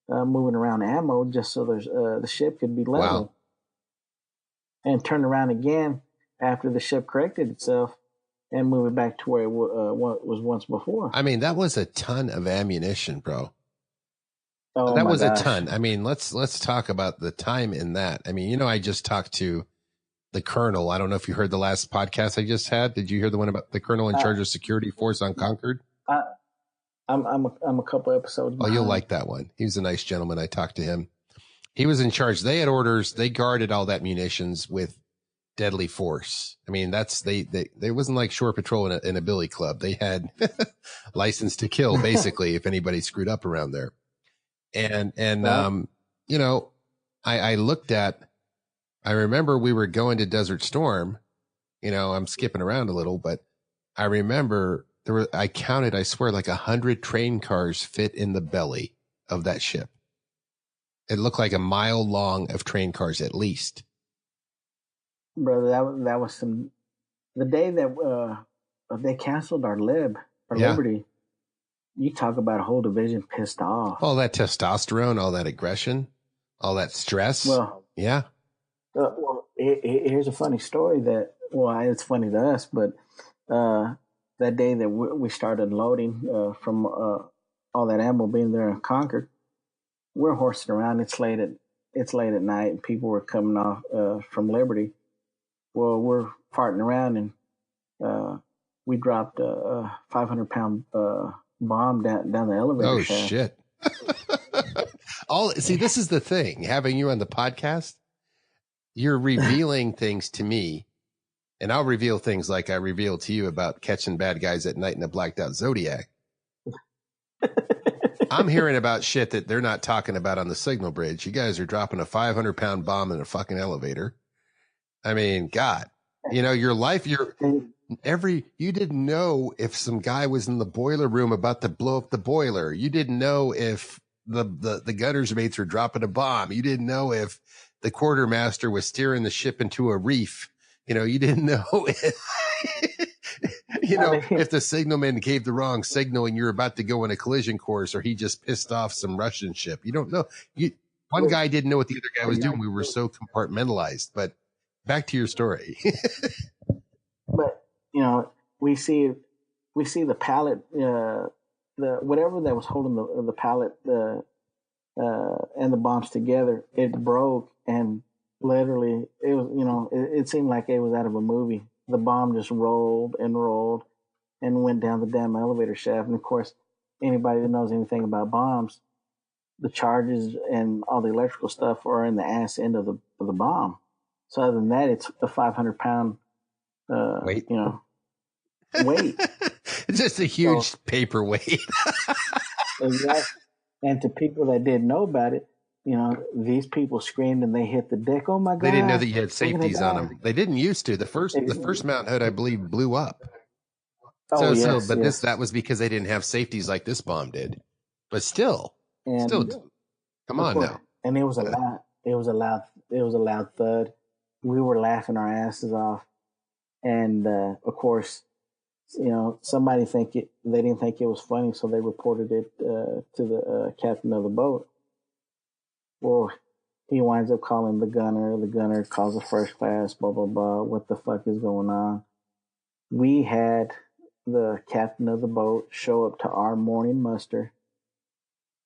moving around ammo just so there's the ship could be level. Wow. And turn around again after the ship corrected itself and move it back to where it was once before. I mean, that was a ton of ammunition, bro. Oh, that was gosh. A ton. I mean, let's talk about the time in that. I mean, I just talked to the colonel. I don't know if you heard the last podcast I just had. Did you hear the one about the colonel in charge of security force on Concord? I'm a couple episodes behind. Oh, you'll like that one. He was a nice gentleman. I talked to him. He was in charge. They had orders. They guarded all that munitions with deadly force. I mean, they wasn't like shore patrol in a billy club. They had license to kill, basically, if anybody screwed up around there. And I looked at, I remember we were going to Desert Storm, I'm skipping around a little, but I remember I counted, I swear, like 100 train cars fit in the belly of that ship. It looked like a mile long of train cars, at least. Brother, that was the day that they canceled our Liberty. You talk about a whole division pissed off. All that testosterone, all that aggression, all that stress. Well, yeah. Here's a funny story it's funny to us, but that day that we started loading from all that ammo being there in Concord, we're horsing around. It's late at night, and people were coming off from Liberty. Well, we're farting around, and we dropped a 500-pound bomb down the elevator shaft. Oh, shit. See, this is the thing. Having you on the podcast, you're revealing things to me, and I'll reveal things like I revealed to you about catching bad guys at night in a blacked out Zodiac. I'm hearing about shit that they're not talking about on the signal bridge. You guys are dropping a 500-pound bomb in a fucking elevator. I mean, God, your life, You didn't know if some guy was in the boiler room about to blow up the boiler. You didn't know if the gunner's mates were dropping a bomb. You didn't know if the quartermaster was steering the ship into a reef. You didn't know if the signalman gave the wrong signal and you're about to go on a collision course, or he just pissed off some Russian ship. You don't know. One guy didn't know what the other guy was doing. We were so compartmentalized. But back to your story. But we see the pallet, the whatever that was holding the pallet, and the bombs together. It broke, and literally, it was it seemed like it was out of a movie. The bomb just rolled and went down the damn elevator shaft. And of course, anybody that knows anything about bombs, the charges and all the electrical stuff are in the ass end of the bomb. So other than that, it's a 500-pound weight. Weight. It's just a huge paperweight. Exactly. And to people that didn't know about it, these people screamed and they hit the deck. Oh my God! They didn't know that you had safeties on them. They didn't used to. The first Mount Hood, I believe, blew up. But that was because they didn't have safeties like this bomb did. But still, come on now. And it was a loud thud. We were laughing our asses off, and of course, somebody they didn't think it was funny, so they reported it to the captain of the boat. Well, he winds up calling the gunner. The gunner calls the first class. Blah blah blah. What the fuck is going on? We had the captain of the boat show up to our morning muster,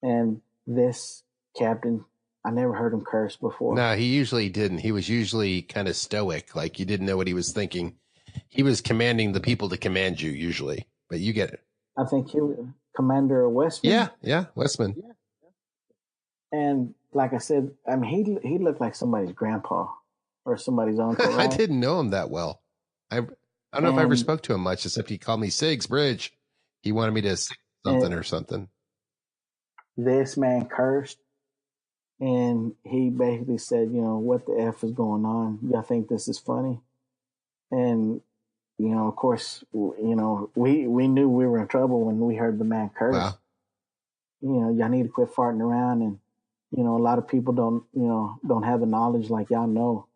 and this captain, I never heard him curse before. No, he usually didn't. He was usually kind of stoic, like you didn't know what he was thinking. He was commanding the people to command you usually, but you get it. I think he was Commander Westman. Yeah, Westman. Yeah. And like I said, I mean, he looked like somebody's grandpa or somebody's uncle. Right? I didn't know him that well. I don't know if I ever spoke to him much, except he called me Siggs Bridge. He wanted me to say something or something. This man cursed, and he basically said, what the F is going on? Y'all think this is funny? And, of course, we knew we were in trouble when we heard the man curse. Wow. Y'all need to quit farting around. And, a lot of people don't have the knowledge like y'all know.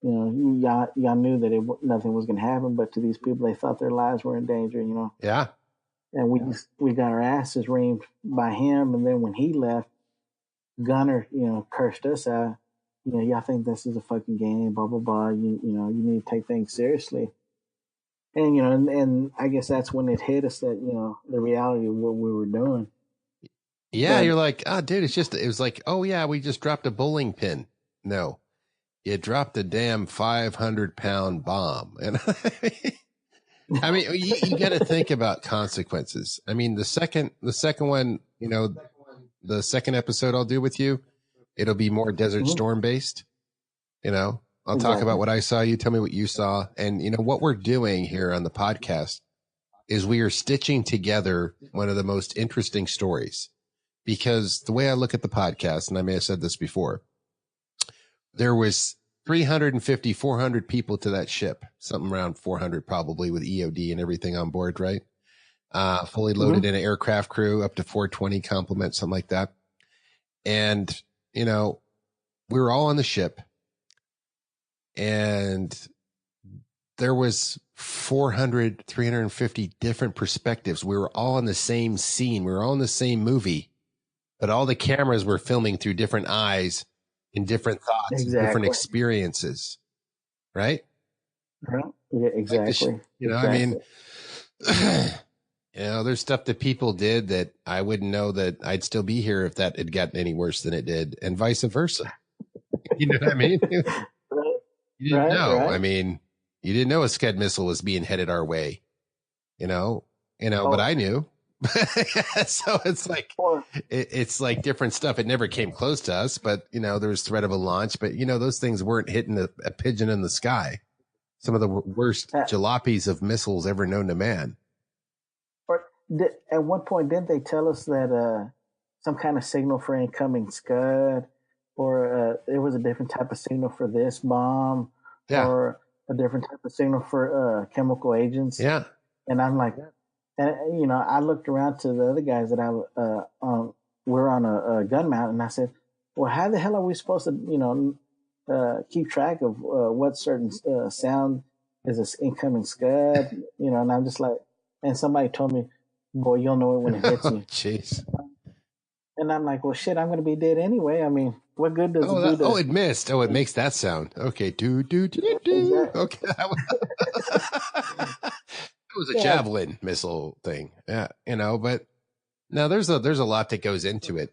Y'all knew that nothing was going to happen, but to these people, they thought their lives were in danger, Yeah. And we got our asses reamed by him. And then when he left, Gunner, cursed us out. Y'all think this is a fucking game, blah, blah, blah. You need to take things seriously. And, and I guess that's when it hit us that, the reality of what we were doing. Yeah. But you're like, oh, dude, it was like, oh yeah, we just dropped a bowling pin. No, you dropped a damn 500-pound bomb. And I mean, you got to think about consequences. I mean, the second one, the second episode I'll do with you, it'll be more Desert Storm based. I'll talk about what I saw. You tell me what you saw. And what we're doing here on the podcast is we are stitching together one of the most interesting stories, because the way I look at the podcast, and I may have said this before, there was 350, 400 people to that ship, something around 400 probably, with EOD and everything on board, right? Fully loaded in an aircraft crew, up to 420 complement, something like that. And, we were all on the ship, and there was 400, 350 different perspectives. We were all in the same scene. We were all in the same movie, but all the cameras were filming through different eyes and different thoughts, and different experiences. Right? Yeah, exactly. I mean, there's stuff that people did that I wouldn't know that I'd still be here if that had gotten any worse than it did, and vice versa. You know what I mean? You didn't know. Right. I mean, you didn't know a Scud missile was being headed our way, but I knew. So it's like different stuff. It never came close to us, but there was threat of a launch, but those things weren't hitting a pigeon in the sky. Some of the worst jalopies of missiles ever known to man. At one point, didn't they tell us that some kind of signal for incoming Scud, or it was a different type of signal for this bomb? Yeah. Or a different type of signal for chemical agents. Yeah. And I'm like, and you know, I looked around to the other guys that we're on a gun mount, and I said, well, how the hell are we supposed to, you know, keep track of what certain sound is this incoming scud, you know? And I'm just like, and somebody told me, boy, you'll know it when it hits you. Jeez. And I'm like, well, shit, I'm going to be dead anyway. I mean, what good does it do to... it missed. Oh, it makes that sound. Okay. Do. Exactly. Okay. That was a javelin missile thing. Yeah. You know, but now there's a lot that goes into it,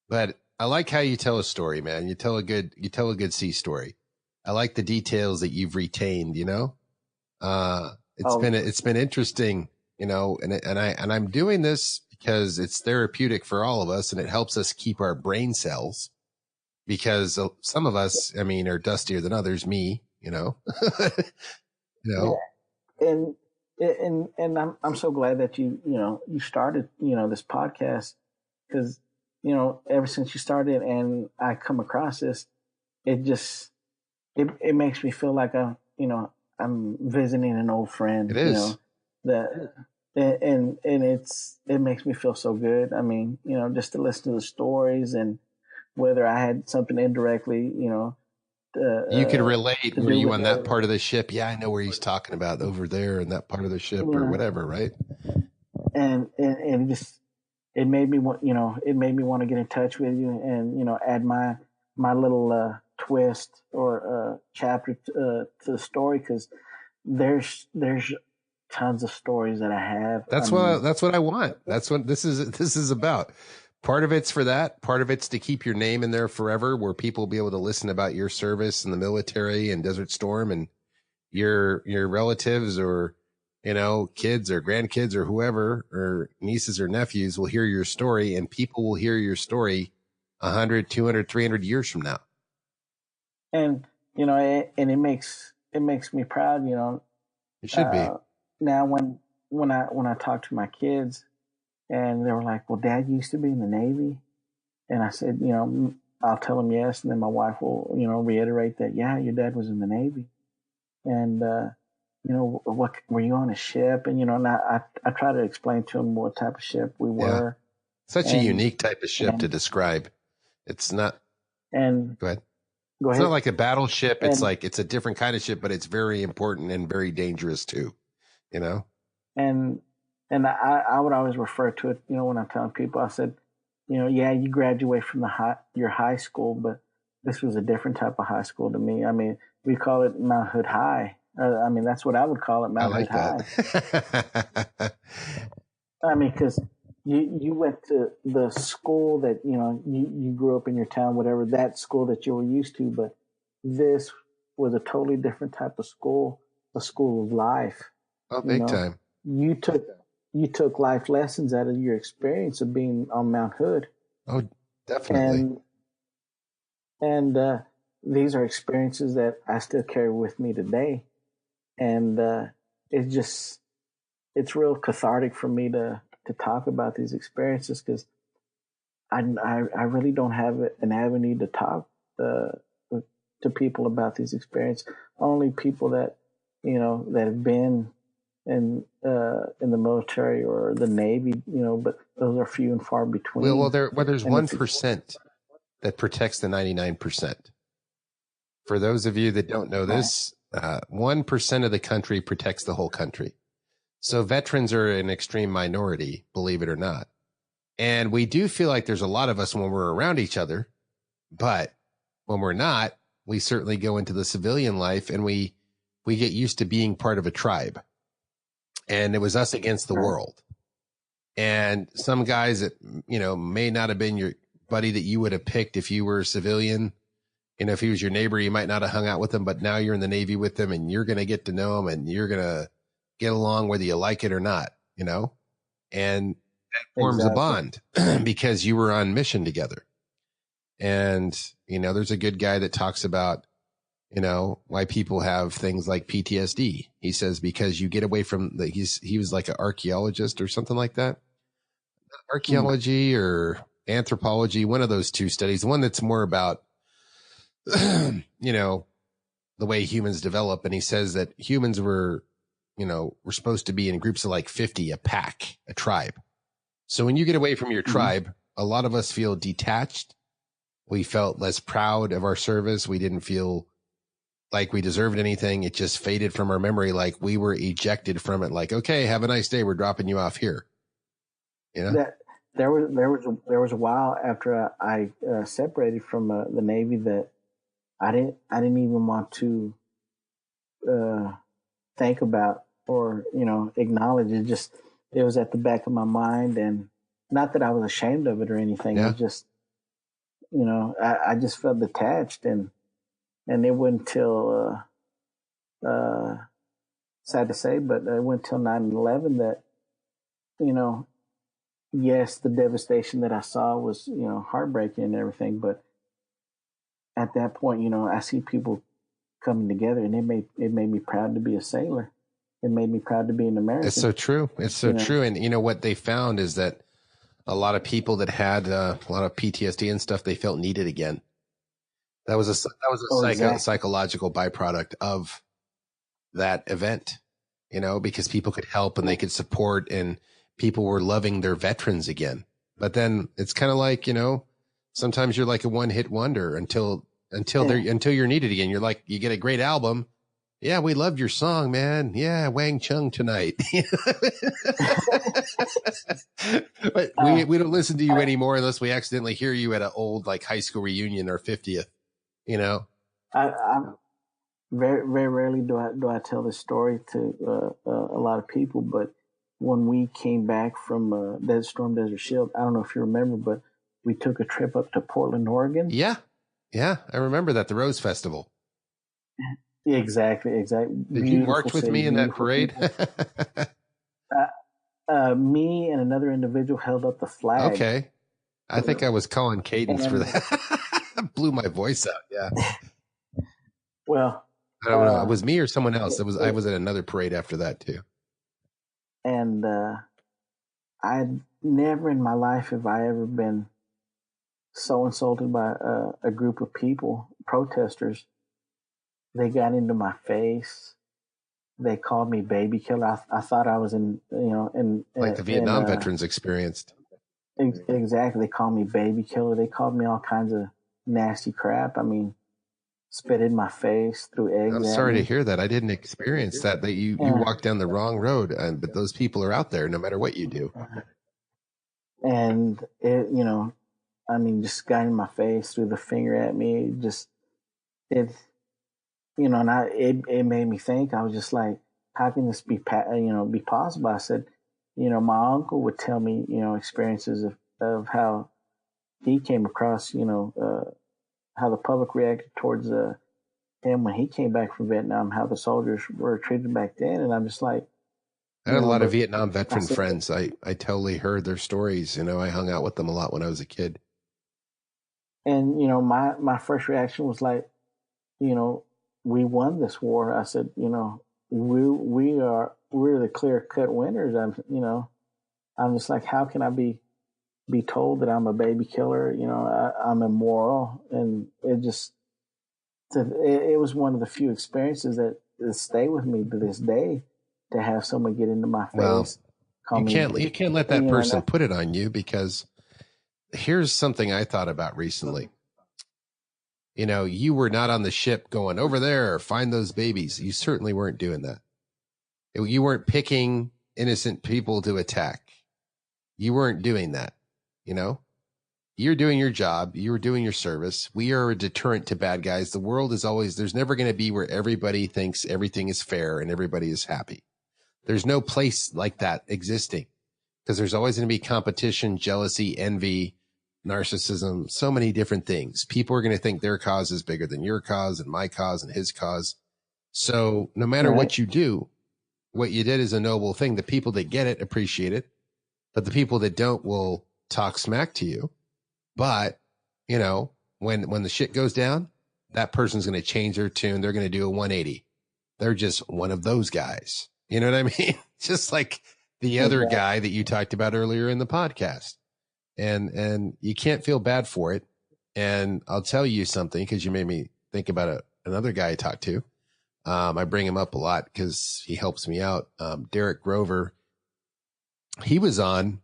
but I like how you tell a story, man. You tell a good sea story. I like the details that you've retained, you know? It's been interesting, you know, and I'm doing this because it's therapeutic for all of us, and it helps us keep our brain cells, because some of us, I mean, are dustier than others, me, you know, you know. Yeah. And I'm so glad that you started, you know, this podcast, because, you know, ever since you started and I come across this, it makes me feel like I'm visiting an old friend. It is. You know, that and it makes me feel so good. I mean, you know, just to listen to the stories, and whether I had something indirectly, you know, you could relate. Were you on that part of the ship? Yeah, I know where he's talking about, over there in that part of the ship, or whatever, right? And it made me want, to get in touch with you, and, you know, add my little twist or chapter to the story, because there's tons of stories that I have. That's what I want. That's what this is about. Part of it's for that. Part of it's to keep your name in there forever, where people will be able to listen about your service in the military and Desert Storm, and your relatives, or, you know, kids or grandkids or whoever, or nieces or nephews will hear your story, and people will hear your story 100, 200, 300 years from now. And, you know, and it makes me proud, you know. It should be. Now when I talk to my kids, and they were like, well, Dad, you used to be in the Navy. And I said, you know, I'll tell them yes. And then my wife will, you know, reiterate that, yeah, your dad was in the Navy. And, you know, what, were you on a ship? And, you know, and I try to explain to them what type of ship we were. Such a unique type of ship to describe. It's not. And go ahead. Go ahead. It's not like a battleship. It's like, it's a different kind of ship, but it's very important and very dangerous too, you know? And I would always refer to it, you know, when I'm telling people, I said, you know, yeah, you graduate from your high school, but this was a different type of high school to me. I mean, we call it Mount Hood High. I mean, that's what I would call it, Mount Hood High. I mean, because you went to the school that, you know, you grew up in your town, whatever, that school that you were used to, but this was a totally different type of school, a school of life. Oh, big time. You took life lessons out of your experience of being on Mount Hood. Oh, definitely. And these are experiences that I still carry with me today. And it's real cathartic for me to talk about these experiences, because I really don't have an avenue to talk to people about these experiences. Only people that, you know, that have been in the military or the Navy, you know, but those are few and far between. Well, there's 1% that protects the 99%. For those of you that don't know this, 1% of the country protects the whole country. So veterans are an extreme minority, believe it or not. And we do feel like there's a lot of us when we're around each other, but when we're not, we certainly go into the civilian life, and we get used to being part of a tribe. And it was us against the world. And some guys that, you know, may not have been your buddy that you would have picked if you were a civilian. You know, if he was your neighbor, you might not have hung out with him, but now you're in the Navy with him, and you're going to get to know him, and you're going to get along whether you like it or not, you know, and that forms a bond because you were on mission together. And, you know, there's a good guy that talks about, you know, why people have things like PTSD. He says, because you get away from he was like an archaeologist or something like that. Archaeology or anthropology, one of those two studies, the one that's more about, you know, the way humans develop. And he says that humans were supposed to be in groups of like 50, a pack, a tribe. So when you get away from your tribe, a lot of us feel detached. We felt less proud of our service. We didn't feel like we deserved anything. It just faded from our memory. Like we were ejected from it. Like, okay, have a nice day. We're dropping you off here. That there was a while after I separated from the Navy that I didn't even want to think about or acknowledge it. It was at the back of my mind, and not that I was ashamed of it or anything. Yeah. It just I just felt detached, and it wasn't until sad to say, but it went till 9/11 that yes, the devastation that I saw was heartbreaking and everything, but at that point, I see people coming together, and it made me proud to be a sailor. It made me proud to be an American. It's so true. It's so true. And what they found is that a lot of people that had a lot of PTSD and stuff, they felt needed again. That was a psychological byproduct of that event, because people could help and they could support, and people were loving their veterans again. But then it's kind of like, sometimes you're like a one-hit wonder until you're needed again. You're like, you get a great album. Yeah, we loved your song, man. Yeah, Wang Chung tonight. But we don't listen to you anymore unless we accidentally hear you at an old like high school reunion or 50th. I'm very, very rarely do I tell this story to a lot of people, but when we came back from Desert Storm, Desert Shield, I don't know if you remember, but we took a trip up to Portland, Oregon. Yeah, I remember that, the Rose Festival. Exactly. Did you march with me in that parade? Me and another individual held up the flag. Okay. I think I was calling cadence for that. Blew my voice out. Yeah. Well, I don't know. It was me or someone else. I was at another parade after that too. And I never in my life have I ever been so insulted by a group of people, protesters. They got into my face. They called me baby killer. I thought I was in like the Vietnam veterans experienced. Exactly. They called me baby killer. They called me all kinds of nasty crap. I mean, spit in my face, threw eggs. I'm sorry to hear that. I didn't experience that. That you walked down the wrong road, but those people are out there no matter what you do. And it, just got in my face, threw the finger at me. It made me think. I was just like, how can this be possible? I said, my uncle would tell me, experiences of how he came across, how the public reacted towards him when he came back from Vietnam, how the soldiers were treated back then. And I'm just like, I had a lot of Vietnam veteran friends. I totally heard their stories. I hung out with them a lot when I was a kid. And, my first reaction was like, we won this war. I said, we're the clear cut winners. I'm just like, how can I be told that I'm a baby killer? I'm immoral. And it was one of the few experiences that stay with me to this day, to have someone get into my face. Well, you can't let that person put it on you, because here's something I thought about recently. You were not on the ship going over there, find those babies. You certainly weren't doing that. You weren't picking innocent people to attack. You weren't doing that. You're doing your job. You were doing your service. We are a deterrent to bad guys. The world is there's never going to be where everybody thinks everything is fair and everybody is happy. There's no place like that existing, because there's always going to be competition, jealousy, envy, narcissism, so many different things. People are going to think their cause is bigger than your cause and my cause and his cause. So no matter what you do, what you did is a noble thing. The people that get it appreciate it, but the people that don't will talk smack to you. But, when the shit goes down, that person's going to change their tune. They're going to do a 180. They're just one of those guys. You know what I mean? Just like the other guy that you talked about earlier in the podcast. And you can't feel bad for it. And I'll tell you something, because you made me think about another guy I talked to. I bring him up a lot because he helps me out. Derek Grover, he was on.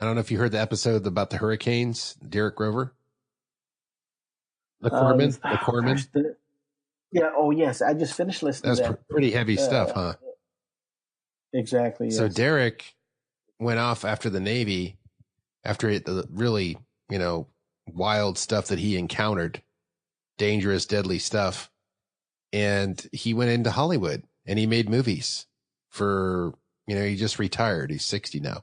I don't know if you heard the episode about the hurricanes. Derek Grover, the corpsman, the corpsman. Yeah. Oh, yes. I just finished listening That's to that. pretty heavy stuff, huh? Exactly. So yes. Derek went off after the Navy, after the really, wild stuff that he encountered, dangerous, deadly stuff. And he went into Hollywood and he made movies for, he just retired. He's 60 now,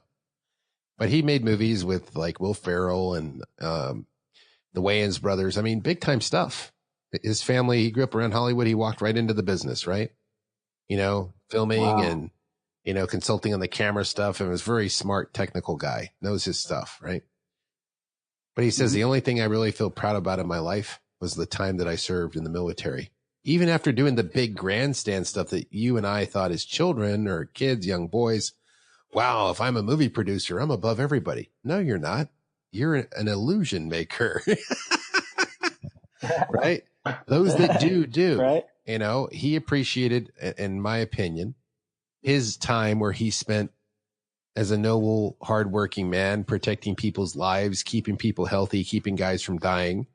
but he made movies with like Will Ferrell and, the Wayans brothers. I mean, big time stuff. His family, he grew up around Hollywood. He walked right into the business, right? Filming Wow. and, consulting on the camera stuff, and was a very smart, technical guy, knows his stuff, right? But he says, the only thing I really feel proud about in my life was the time that I served in the military. Even after doing the big grandstand stuff that you and I thought as children or kids, young boys, wow, if I'm a movie producer, I'm above everybody. No, you're not. You're an illusion maker. Right? Those that do. Right. He appreciated, in my opinion, his time where he spent as a noble, hardworking man, protecting people's lives, keeping people healthy, keeping guys from dying.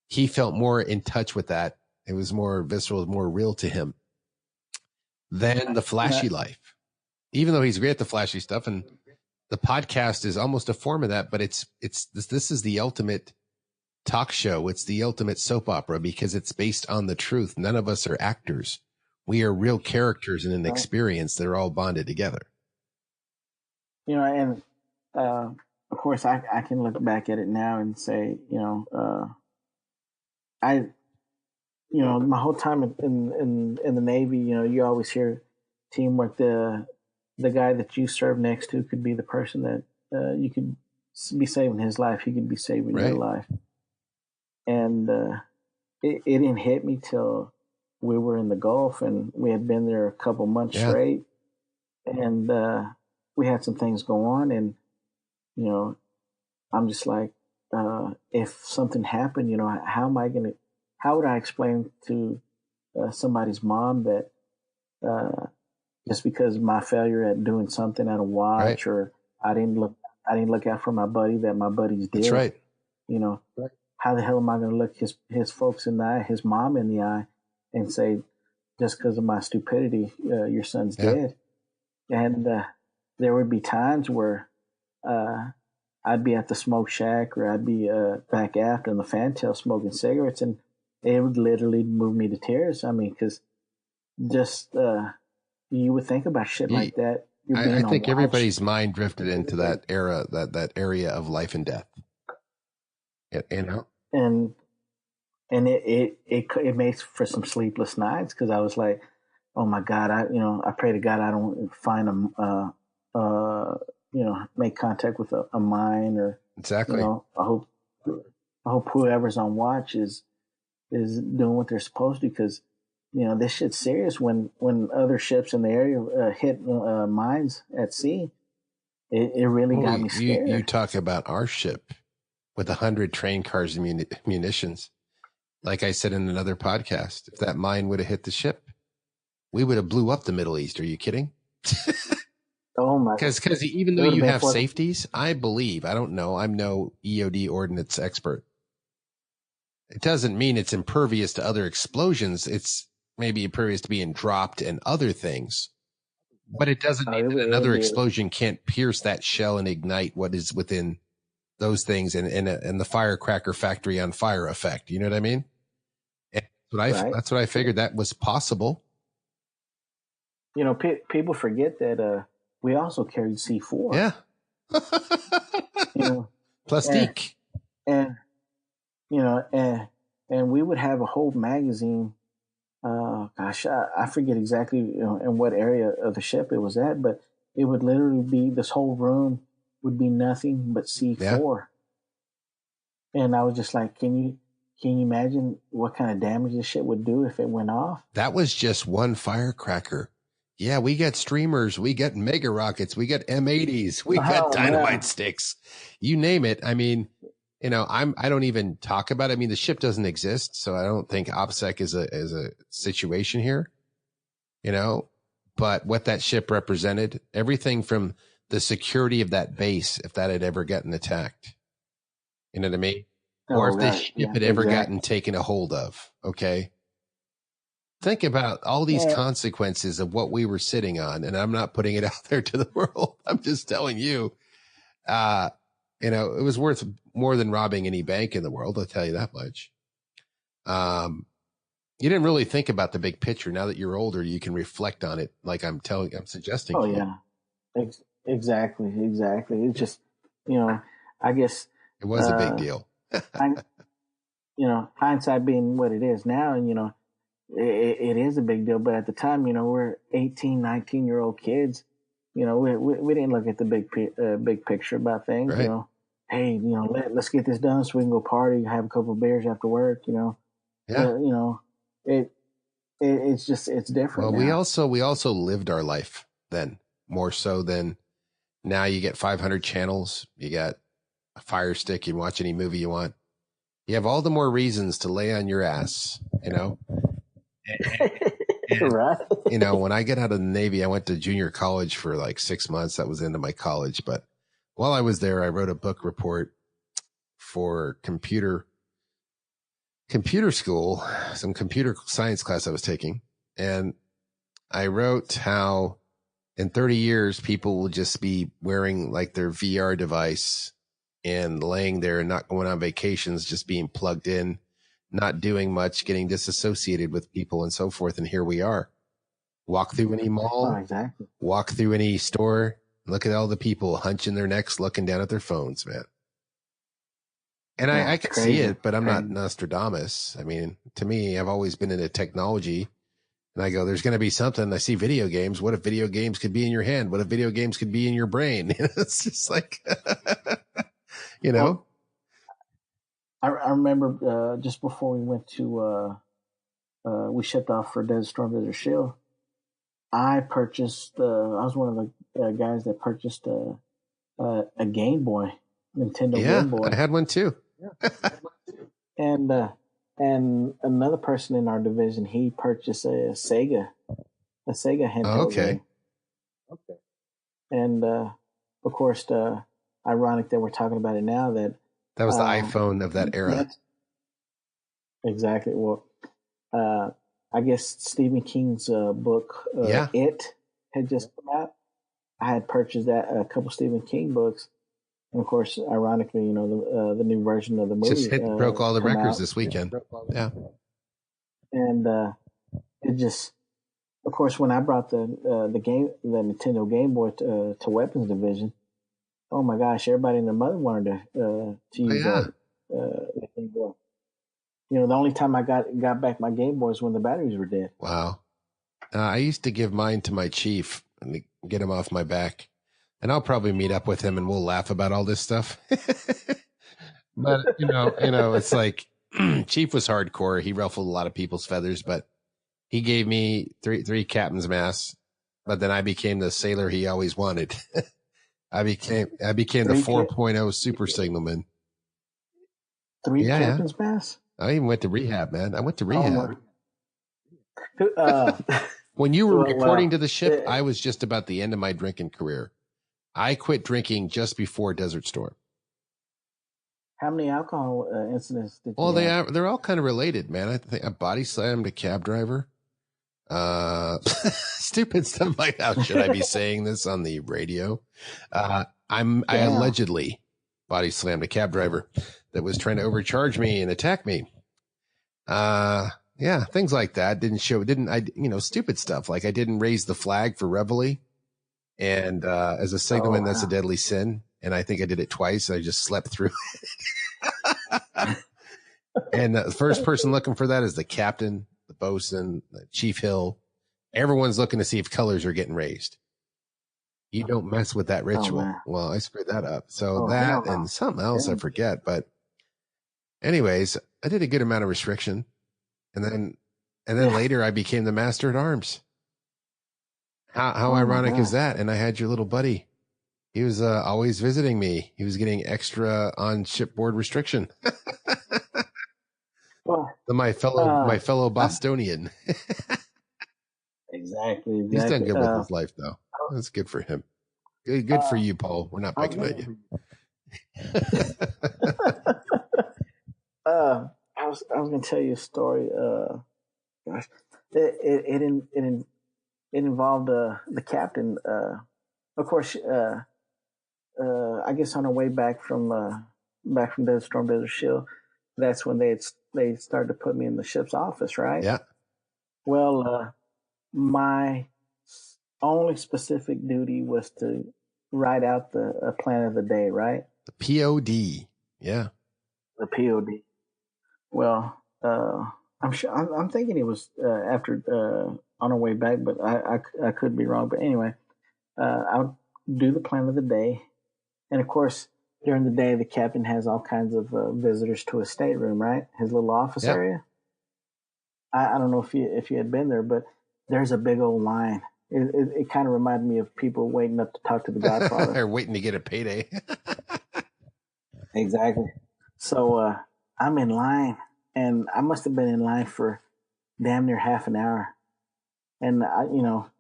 He felt more in touch with that. It was more visceral, more real to him than the flashy life. Even though he's great at the flashy stuff, and the podcast is almost a form of that, but this is the ultimate talk show. It's the ultimate soap opera because it's based on the truth. None of us are actors. We are real characters in an experience that are all bonded together. And of course, I can look back at it now and say, my whole time in the Navy, you always hear teamwork. The guy that you serve next to could be the person that you could be saving his life. He could be saving your life. And it didn't hit me till we were in the Gulf, and we had been there a couple months straight, and we had some things go on, and I'm just like, if something happened, how would I explain to somebody's mom that just because my failure at doing something at a watch, or I didn't look out for my buddy, that my buddies did. That's right. How the hell am I going to look his folks in the eye, his mom in the eye, and say, just because of my stupidity, your son's dead? And there would be times where I'd be at the smoke shack, or I'd be back aft in the fantail smoking cigarettes, and it would literally move me to tears. I mean, because just you would think about shit like that. I think everybody's mind drifted into that era, that area of life and death. And it makes for some sleepless nights, because I was like, oh my God, I pray to God I don't find make contact with a mine, or exactly. I hope whoever's on watch is doing what they're supposed to, because this shit's serious. When other ships in the area hit mines at sea, it really got me scared. You talk about our ship with 100 train cars and munitions. Like I said in another podcast, if that mine would have hit the ship, we would have blew up the Middle East. Are you kidding? Oh my! Because even though you have safeties, I believe, I don't know, I'm no EOD ordnance expert. It doesn't mean it's impervious to other explosions. It's maybe impervious to being dropped and other things, but it doesn't mean that another explosion can't pierce that shell and ignite what is within those things, and the firecracker factory on fire effect. You know what I mean? That's what I figured that was possible. People forget that we also carried C4. Yeah. Plastique. And we would have a whole magazine. I forget exactly in what area of the ship it was at, but it would literally be, this whole room would be nothing but C4. Yeah. And I was just like, can you imagine what kind of damage this shit would do if it went off? That was just one firecracker. Yeah, we got streamers, we got mega rockets, we got M80s, we got dynamite sticks. You name it. I mean, I don't even talk about it. I mean, the ship doesn't exist, so I don't think OPSEC is a situation here. you know, but what that ship represented, everything from the security of that base, if that had ever gotten attacked, you know what I mean? Or Oh, if the God. ship Yeah, had ever exactly. gotten taken a hold of. Okay. Think about all these Yeah. consequences of what we were sitting on. And I'm not putting it out there to the world. I'm just telling you, you know, it was worth more than robbing any bank in the world. I'll tell you that much. You didn't really think about the big picture. Now that you're older, you can reflect on it. Like I'm suggesting Oh, to you. yeah. Exactly. It's just, I guess, It was a big deal. I, hindsight being what it is now, and, it is a big deal. But at the time, we're 18, 19-year-old kids. We didn't look at the big picture about things. Right. Hey, let's get this done so we can go party, have a couple of beers after work. Yeah. It's just it's different. Well, now. we also lived our life then more so than now. You get 500 channels. You got a Fire Stick. You can watch any movie you want. You have all the more reasons to lay on your ass, And, Right. When I get out of the Navy, I went to junior college for like 6 months. That was into my college. But while I was there, I wrote a book report for computer school, some computer science class I was taking. And I wrote how in 30 years, people will just be wearing like their VR device and laying there and not going on vacations, just being plugged in, not doing much, getting disassociated with people and so forth. And here we are. Walk through any mall, exactly. Walk through any store, look at all the people hunching their necks, looking down at their phones, man. And I can see it, but I'm not Nostradamus. I mean, to me, I've always been into technology. And I go, there's going to be something. I see video games. What if video games could be in your hand? What if video games could be in your brain? It's just like, Well, I remember just before we went to, we shipped off for Desert Storm, Desert Shield. I purchased, I was one of the guys that purchased a Game Boy, Nintendo Game Boy. I had one too. And another person in our division, he purchased a Sega handheld game. Okay. And of course, ironic that we're talking about it now. That was the iPhone of that era. Exactly. Well, I guess Stephen King's book, It, had just come out. I had purchased a couple Stephen King books. And of course, ironically, the new version of the movie just broke all the records out this weekend. Yeah. And it just, of course, when I brought the Nintendo Game Boy to Weapons Division, oh my gosh, everybody and their mother wanted to use that Game Boy. The only time I got back my Game Boy is when the batteries were dead. Wow. I used to give mine to my chief and get him off my back. And I'll probably meet up with him and we'll laugh about all this stuff. But, it's like Chief was hardcore. He ruffled a lot of people's feathers, but he gave me three captain's masts. But then I became the sailor he always wanted. I became the 4.0 super signalman. Three captain's masts? I even went to rehab, man. I went to rehab. Oh, when you were reporting to the ship, I was just about the end of my drinking career. I quit drinking just before Desert Storm. How many alcohol incidents did you have? They're all kind of related, man. I think I body slammed a cab driver. Stupid stuff like how should I be saying this on the radio? I allegedly body slammed a cab driver that was trying to overcharge me and attack me. Things like that. Stupid stuff. Like I didn't raise the flag for reveille. And as a signalman, that's a deadly sin. And I think I did it twice. I just slept through it. And the first person looking for that is the captain, the bosun, the Chief Hill. Everyone's looking to see if colors are getting raised. You don't mess with that ritual. Well, I screwed that up. So and something else I forget. But anyways, I did a good amount of restriction. And then later I became the master at arms. How ironic is that? And I had your little buddy. He was always visiting me. He was getting extra on shipboard restriction. My fellow Bostonian. Exactly. He's done good with his life, though. That's good for him. Good for you, Paul. We're not picking on you. I was gonna tell you a story. Gosh, it involved the captain. Of course, I guess on our way back from Desert Storm, Desert Shield, that's when they started to put me in the ship's office, right? Yeah. Well, my only specific duty was to write out the plan of the day, right? The POD. Yeah. The POD. Well, I'm sure. I'm thinking it was after on our way back, but I could be wrong. But anyway, I would do the plan of the day, and of course, during the day, the captain has all kinds of visitors to his stateroom, right? His little office area. I don't know if you had been there, but there's a big old line. It kind of reminded me of people waiting up to talk to the Godfather. They're waiting to get a payday. Exactly. So I'm in line, and I must have been in line for damn near half an hour. And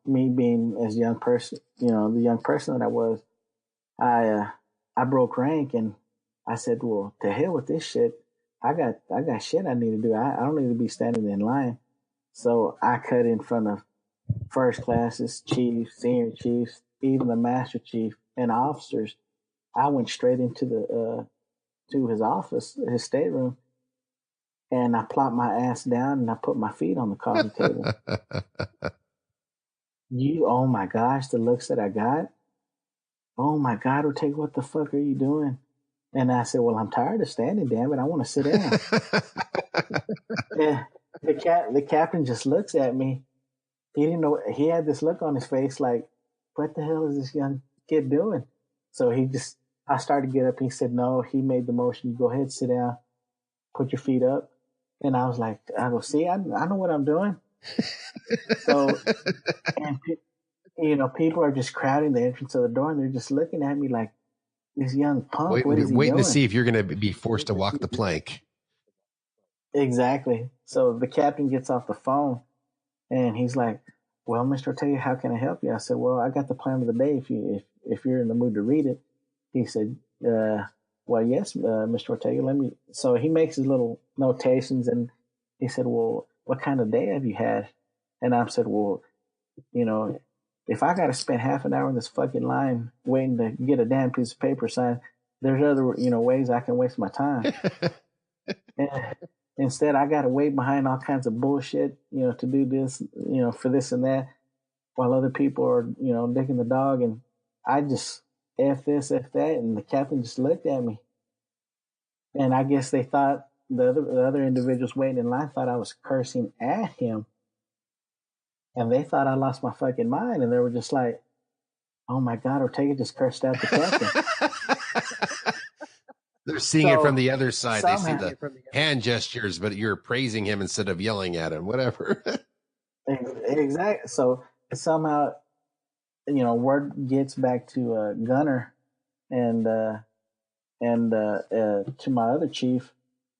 me being as young person, the young person that I was, I broke rank, and I said, "Well, to hell with this shit. I got shit I need to do. I don't need to be standing in line." So I cut in front of first classes, chiefs, senior chiefs, even the master chief and officers. I went straight into to his office, his stateroom, and I plopped my ass down and I put my feet on the coffee table. Oh my gosh, the looks that I got. Oh my God, Ortega, what the fuck are you doing? And I said, well, I'm tired of standing, damn it. I want to sit down. Yeah, the captain just looks at me. He didn't know. He had this look on his face like, what the hell is this young kid doing? So I started to get up. He said, no, he made the motion. Go ahead, sit down, put your feet up. And I was like, I go, see, I know what I'm doing. So, and people are just crowding the entrance of the door, and they're just looking at me like, this young punk, what is he waiting doing? to see if you're going to be forced to walk the plank. Exactly. So the captain gets off the phone, and he's like, well, Mr. Ortega, how can I help you? I said, well, I got the plan of the day if you're in the mood to read it. He said, well, yes, Mr. Ortega, let me. So he makes his little notations, and he said, well, what kind of day have you had? And I said, well, if I got to spend half an hour in this fucking line waiting to get a damn piece of paper signed, there's other, ways I can waste my time. And instead, I got to wait behind all kinds of bullshit, to do this, for this and that, while other people are, digging the dog. And I just F this, F that. And the captain just looked at me. And I guess they thought the other individuals waiting in line thought I was cursing at him. And they thought I lost my fucking mind. And they were just like, oh my God, Ortega just cursed out the captain. They're seeing it from the other side. They see the hand gestures, but you're praising him instead of yelling at him, whatever. Exactly. So somehow, word gets back to Gunner and to my other chief.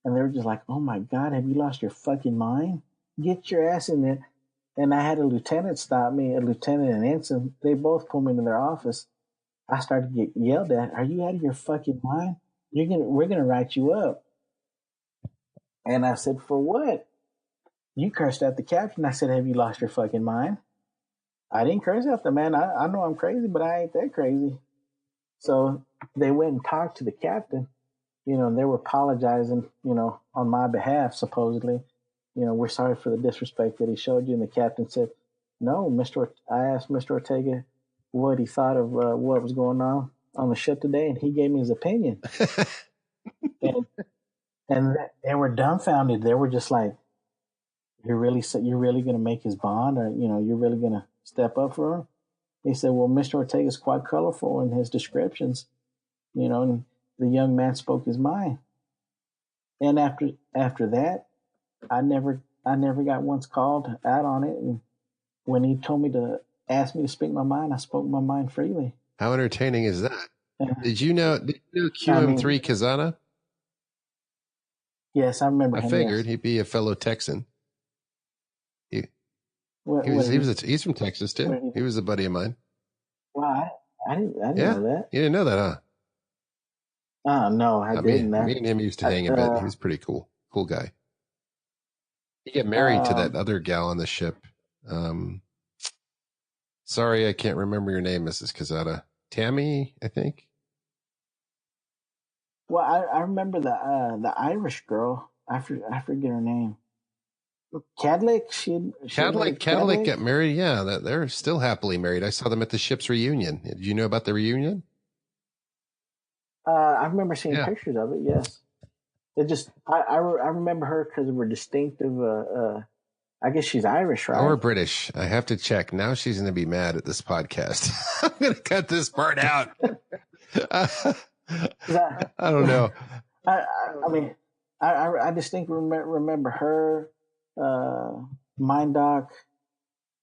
And they were just like, oh my God, have you lost your fucking mind? Get your ass in there. And I had a lieutenant stop me, a lieutenant and ensign. They both pulled me into their office. I started to get yelled at. Are you out of your fucking mind? We're gonna write you up. And I said, for what? You cursed at the captain. I said, have you lost your fucking mind? I didn't curse at the man. I know I'm crazy, but I ain't that crazy. So they went and talked to the captain. And they were apologizing, on my behalf, supposedly. We're sorry for the disrespect that he showed you. And the captain said, no, I asked Mr. Ortega what he thought of what was going on the ship today, and he gave me his opinion. and they were dumbfounded. They were just like, you're really going to make his bond, or, you're really going to step up for him? He said, well, Mr. Ortega is quite colorful in his descriptions, and the young man spoke his mind. And after that, I never got once called out on it. And when he told me to ask me to speak my mind, I spoke my mind freely. How entertaining is that? Did you know QM3 Kazana? Yes, I remember him. I figured he'd be a fellow Texan. He's from Texas too. He was a buddy of mine. Well, I didn't know that. You didn't know that, huh? No, I didn't. Me and him used to hang a bit. He was pretty cool guy. He got married to that other gal on the ship. Sorry, I can't remember your name, Mrs. Cazada. Tammy, I think. Well, I remember the Irish girl. I forget her name. Cadlick. Cadlick got married. Yeah, they're still happily married. I saw them at the ship's reunion. Did you know about the reunion? I remember seeing pictures of it. Yes, it just I remember her because of her distinctive. I guess she's Irish, right? Or British. I have to check. Now she's going to be mad at this podcast. I'm going to cut this part out. I don't know. I mean, I distinctly remember her, Mind Doc,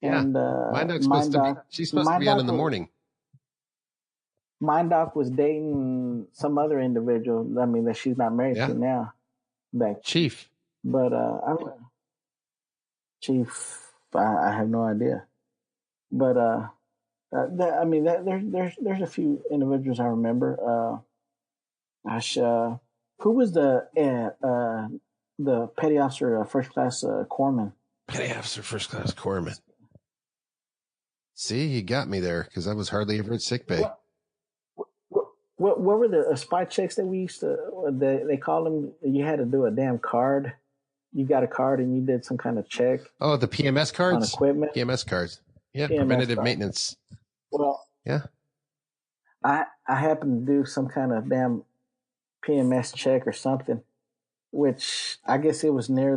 and Mind Doc's she's supposed to be on in the morning. Mind Doc was dating some other individual. I mean, that she's not married to now. Chief. But Chief, I have no idea. But there's a few individuals I remember. Who was the petty officer, first class corpsman? Petty officer, first class corpsman. See, you got me there because I was hardly ever at sickbay. What were the spy checks that we used to? They called them. You had to do a damn card. You got a card and you did some kind of check. Oh, the PMS cards on equipment. PMS cards. Yeah, PMS preventative maintenance. Well, yeah. I happened to do some kind of damn PMS check or something, which I guess it was near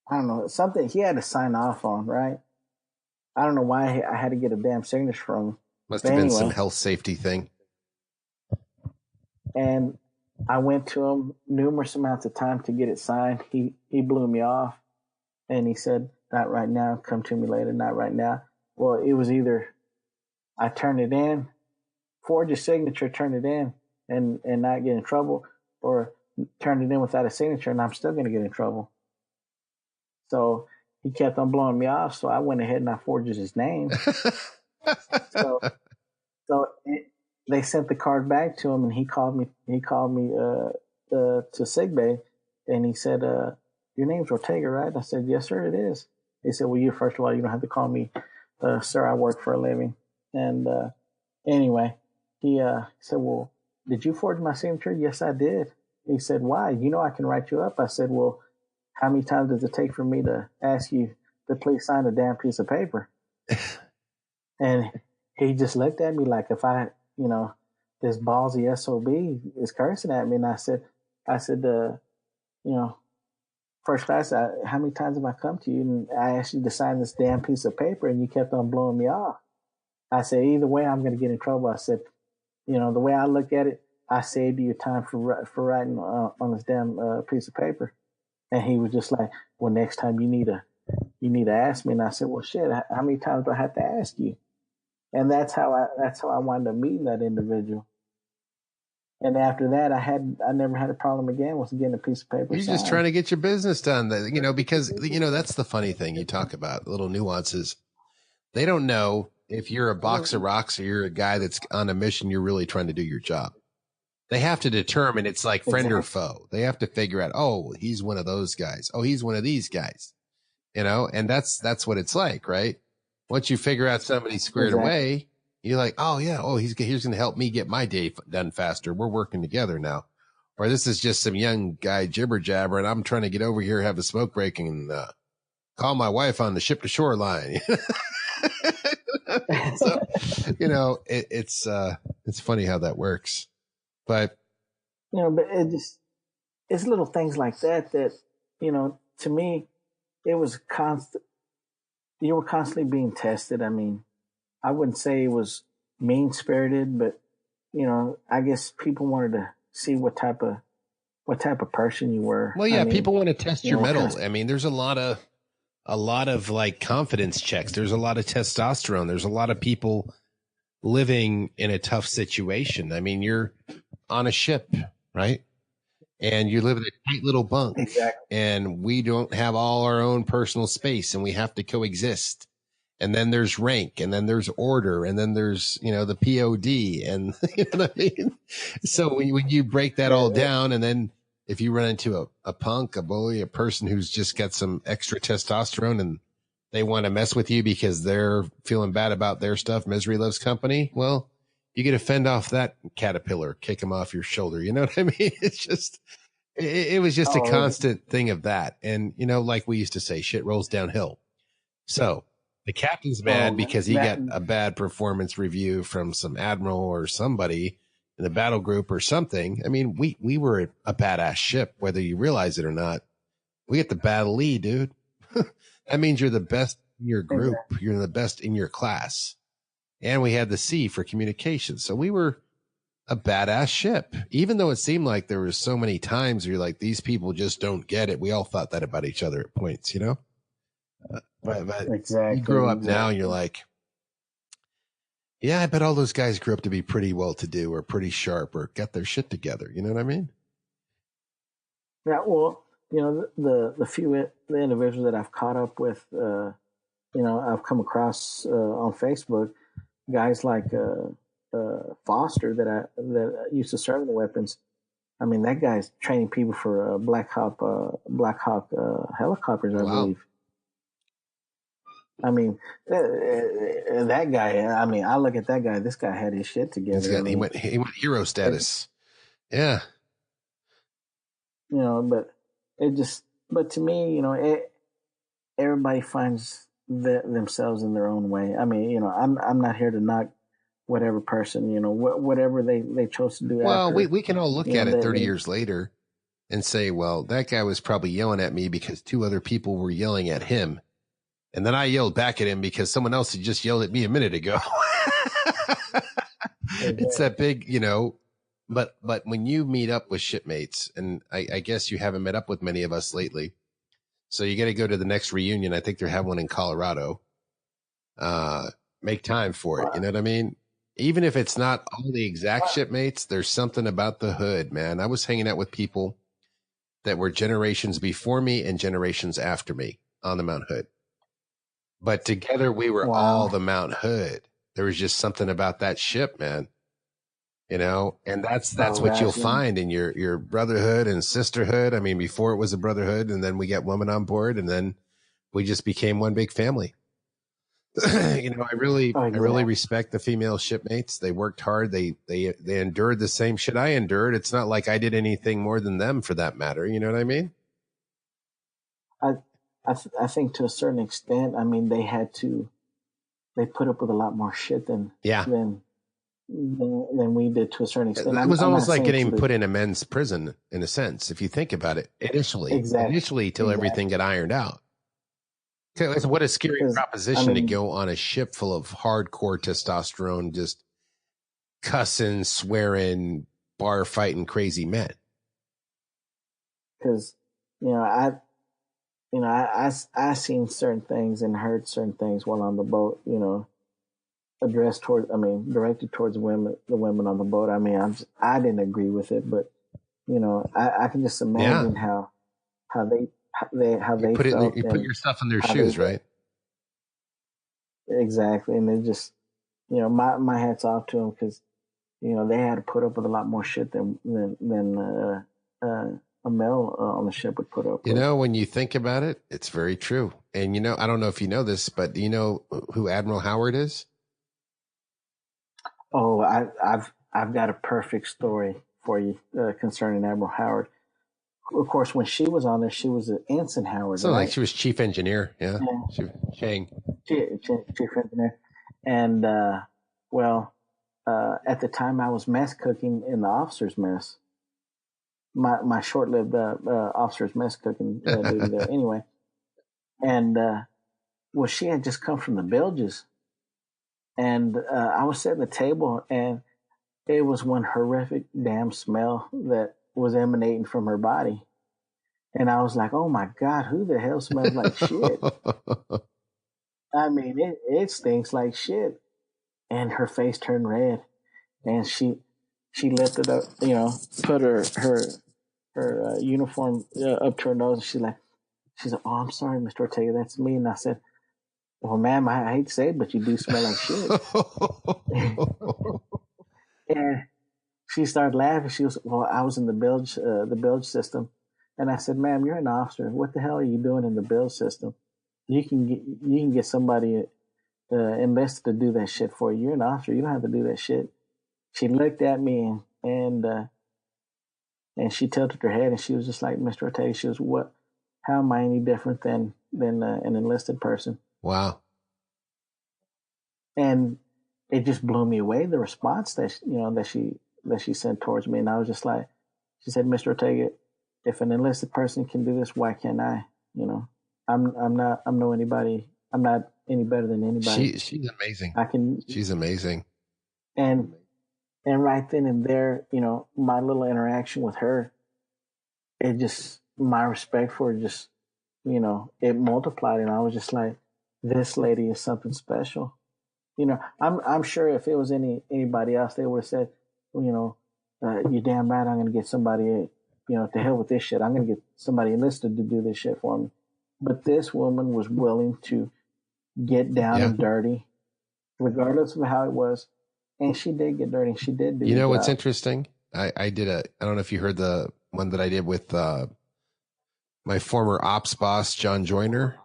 I don't know, something he had to sign off on, right? I don't know why I had to get a damn signature from him. Must have been some health safety thing. And I went to him numerous amounts of time to get it signed. He blew me off and he said, "Not right now, come to me later, not right now." Well, it was either I turn it in, forge a signature, turn it in and not get in trouble, or turn it in without a signature and I'm still going to get in trouble. So he kept on blowing me off. So I went ahead and I forged his name. So they sent the card back to him and he called me to sickbay and he said, "Your name's Ortega, right?" I said, "Yes, sir, it is." He said, "Well, first of all, you don't have to call me sir. I work for a living." And anyway, he said, "Well, did you forge my signature?" "Yes, I did." He said, "Why? You know I can write you up." I said, "Well, how many times does it take for me to ask you to please sign a damn piece of paper?" And he just looked at me like if this ballsy SOB is cursing at me. And I said, "First class, how many times have I come to you and I asked you to sign this damn piece of paper and you kept on blowing me off?" I said, "Either way, I'm going to get in trouble." I said, "The way I look at it, I saved you time for writing on this damn piece of paper." And he was just like, "Well, next time you need to ask me." And I said, "Well, shit, how many times do I have to ask you?" And that's how I wound up meeting that individual. And after that, I never had a problem again with getting a piece of paper. You're just trying to get your business done, because that's the funny thing you talk about, little nuances. They don't know if you're a box of rocks or you're a guy that's on a mission. You're really trying to do your job. They have to determine it's like friend or foe. They have to figure out, oh, he's one of those guys. Oh, he's one of these guys, and that's what it's like, right? Once you figure out somebody's squared away, you're like, oh yeah, he's going to help me get my day done faster. We're working together now. Or this is just some young guy jibber jabber and I'm trying to get over here, have a smoke break and call my wife on the ship to shore line. So, it's funny how that works. But but it's little things like that, to me, it was constant. You were constantly being tested. I mean, I wouldn't say it was mean spirited, but I guess people wanted to see what type of person you were. Well, yeah, people want to test your mettle. I mean, there's a lot of like confidence checks. There's a lot of testosterone. There's a lot of people living in a tough situation. I mean, you're on a ship, right? and you live in a tight little bunk, Exactly. and we don't have all our own personal space, and we have to coexist. And then there's rank, and then there's order, and then there's, the POD, and you know what I mean? So when you break that all down, and then if you run into a punk, a bully, a person who's just got some extra testosterone and they want to mess with you because they're feeling bad about their stuff, misery loves company, well, you get to fend off that caterpillar, kick him off your shoulder. You know what I mean? It's just, it was just a constant thing of that. And, like we used to say, shit rolls downhill. So the captain's mad because he got a bad performance review from some admiral or somebody in the battle group or something. I mean, we were a badass ship, whether you realize it or not. We get the battle E, dude. That means you're the best in your group. You're the best in your class. And we had the C for communication. So we were a badass ship, even though it seemed like there was so many times where you're like, these people just don't get it. We all thought that about each other at points, but exactly. You grow up now and you're like, yeah, I bet all those guys grew up to be pretty well-to-do or pretty sharp or got their shit together. You know what I mean? Yeah. Well, the few the individuals that I've caught up with, I've come across on Facebook, guys like Foster that used to serve in the weapons. I mean, that guy's training people for Black Hawk helicopters, I believe. I mean, that guy. I mean, I look at that guy. This guy had his shit together. He went hero status. Yeah. But to me, everybody finds themselves in their own way. I mean, I'm not here to knock whatever person, whatever they chose to do. Well, after, we can all look at it 30 years later and say, well, that guy was probably yelling at me because two other people were yelling at him. And then I yelled back at him because someone else had just yelled at me a minute ago. It's that big, but when you meet up with shipmates, and I guess you haven't met up with many of us lately, so you got to go to the next reunion. I think they're having one in Colorado. Make time for it. Wow. You know what I mean? Even if it's not all the exact shipmates, there's something about the hood, man. I was hanging out with people that were generations before me and generations after me on the Mount Hood. But together we were all the Mount Hood. There was just something about that ship, man. And that's what you'll find in your brotherhood and sisterhood. I mean, before it was a brotherhood, and then we got women on board, and then we just became one big family. I really respect the female shipmates. They worked hard. They endured the same shit I endured. It's not like I did anything more than them, for that matter. You know what I mean? I think to a certain extent, I mean, they put up with a lot more shit than we did to a certain extent. It was almost like getting put in a men's prison, in a sense, if you think about it, initially till everything got ironed out. What a scary proposition to go on a ship full of hardcore testosterone, just cussing, swearing, bar fighting, crazy men. Because, I seen certain things and heard certain things while on the boat, directed towards the women on the boat. I mean, I didn't agree with it, but, I can just imagine how they felt. You put yourself in their shoes, right? Exactly. And it just, my hat's off to them, because, they had to put up with a lot more shit than a male on the ship would put up with. When you think about it, it's very true. And, I don't know if you know this, but do you know who Admiral Howard is? Oh, I've got a perfect story for you concerning Admiral Howard. Of course, when she was on there, she was an Ensign Howard. So, like, she was chief engineer. Yeah. Chief engineer. And, at the time I was mess cooking in the officer's mess. My short-lived officer's mess cooking duty there. Anyway. And, she had just come from the bilges. And I was sitting at the table, and it was one horrific damn smell that was emanating from her body. And I was like, oh my God, who the hell smells like shit? I mean, it stinks like shit. And her face turned red, and she lifted up, put her uniform up to her nose, and she's like, "Oh, I'm sorry, Mr. Ortega, that's me." And I said, "Well, ma'am, I hate to say it, but you do smell like shit." And she started laughing. She was, "Well, I was in the bilge system," and I said, "Ma'am, you're an officer. What the hell are you doing in the bilge system? You can get somebody enlisted to do that shit for you. You're an officer. You don't have to do that shit." She looked at me and she tilted her head and she was just like, "Mr. Ortega," she was, "What? How am I any different than an enlisted person?" Wow. And it just blew me away, the response that she sent towards me. And I was just like, she said, "Mr. Ortega, if an enlisted person can do this, why can't I? You know, I'm not any better than anybody. She's amazing. I can." She's amazing. And right then and there, my little interaction with her, my respect for her just, it multiplied. And I was just like, this lady is something special. I'm sure if it was anybody else, they would have said, well, you're damn right. I'm going to get somebody, to hell with this shit. I'm going to get somebody enlisted to do this shit for me. But this woman was willing to get down and dirty, regardless of how it was. And she did get dirty. She did do. You know what's interesting? I don't know if you heard the one that I did with my former ops boss, John Joyner,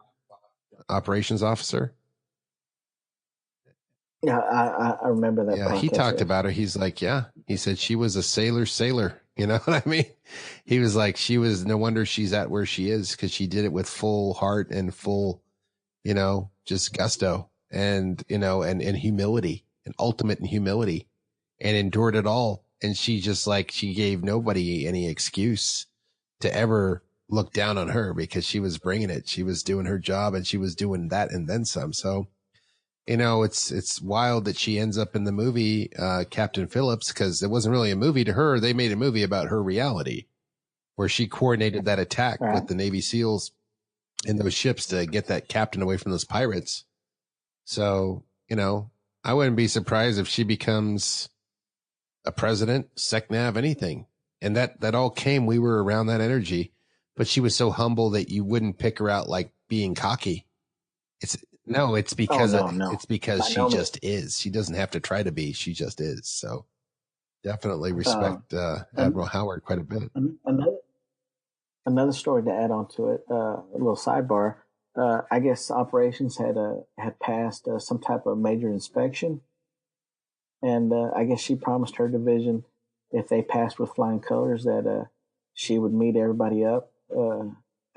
operations officer. Yeah, I remember that. Yeah, he talked about her. He's like, yeah, he said she was a sailor. You know what I mean? He was like, no wonder she's at where she is, because she did it with full heart and full, just gusto and, and humility. And ultimate in humility, and endured it all. And she gave nobody any excuse to ever look down on her, because she was bringing it. She was doing her job, and she was doing that and then some. So, it's wild that she ends up in the movie, Captain Phillips, because it wasn't really a movie to her. They made a movie about her reality, where she coordinated that attack with the Navy SEALs in those ships to get that captain away from those pirates. So, I wouldn't be surprised if she becomes a president, SecNav, anything. And that all came, we were around that energy, but she was so humble that you wouldn't pick her out like being cocky. It's because it's because she just is. She doesn't have to try to be. She just is. So definitely respect Admiral Howard quite a bit. Another story to add on to it, a little sidebar. I guess operations had passed some type of major inspection, and I guess she promised her division, if they passed with flying colors, that she would meet everybody up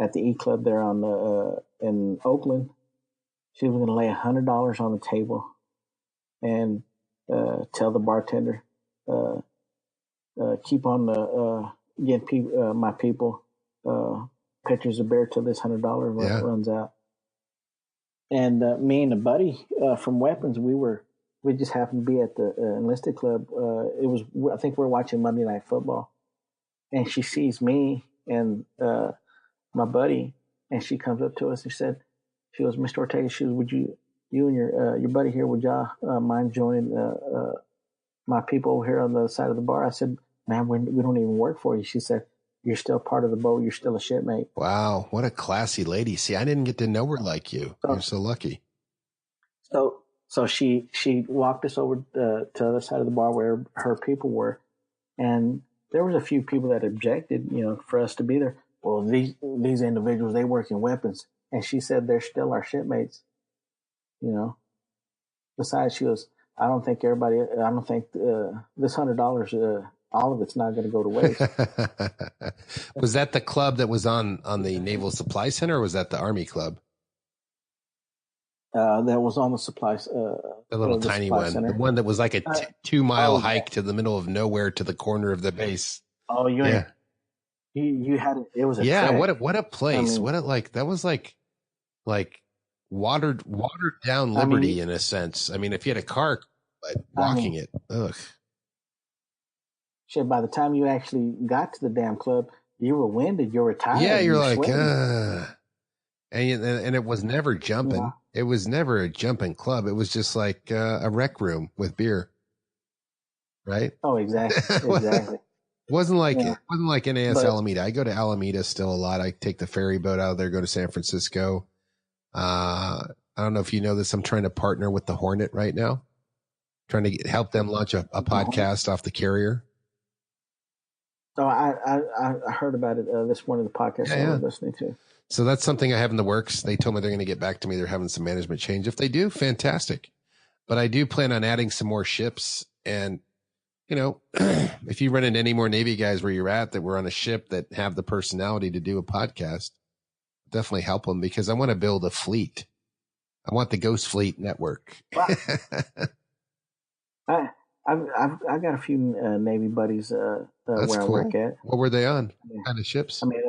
at the E Club there in Oakland. She was going to lay $100 on the table and tell the bartender, keep on getting my people pitchers of beer till this $100 runs out. And me and a buddy from Weapons, we just happened to be at the enlisted club. I think we were watching Monday Night Football, and she sees me and my buddy, and she comes up to us and she goes, "Mr. Ortega," she goes, "would you and your buddy here, would y'all mind joining my people over here on the other side of the bar?" I said, "Man, we don't even work for you." She said, "You're still part of the boat. You're still a shipmate." Wow, what a classy lady. See, I didn't get to know her like you. You're so lucky. So she walked us over to the other side of the bar where her people were, and there was a few people that objected, for us to be there. Well, these individuals, they work in weapons, and she said they're still our shipmates. Besides, she goes, I don't think this $100, all of it's not going to go to waste. Was that the club that was on the Naval Supply Center, or was that the Army Club? That was on the supplies. The little tiny one, center. The one that was like a 2-mile hike to the middle of nowhere to the corner of the base. Oh, you had it. It was a trek. What a place. That was like watered down Liberty in a sense. I mean, if you had a car, but walking it, ugh. Shit, by the time you actually got to the damn club, you were winded. You were tired. Yeah, you're like, and it was never jumping. Yeah. It was never a jumping club. It was just like a rec room with beer, right? Oh, exactly. Wasn't like Yeah. it. Wasn't like NAS But Alameda. I go to Alameda still a lot. I take the ferry boat out of there, go to San Francisco. I don't know if you know this. I'm trying to partner with the Hornet right now, trying to help them launch a podcast off the carrier. so I heard about it this morning, the podcast I was listening to. So that's something I have in the works. They told me they're going to get back to me. They're having some management change. If they do, fantastic. But I do plan on adding some more ships. And, you know, if you run into any more Navy guys where you're at that were on a ship that have the personality to do a podcast, definitely help them, because I want to build a fleet. I want the Ghost Fleet network. I've got a few Navy buddies where cool. I work at. What were they on? What kind of ships? I mean,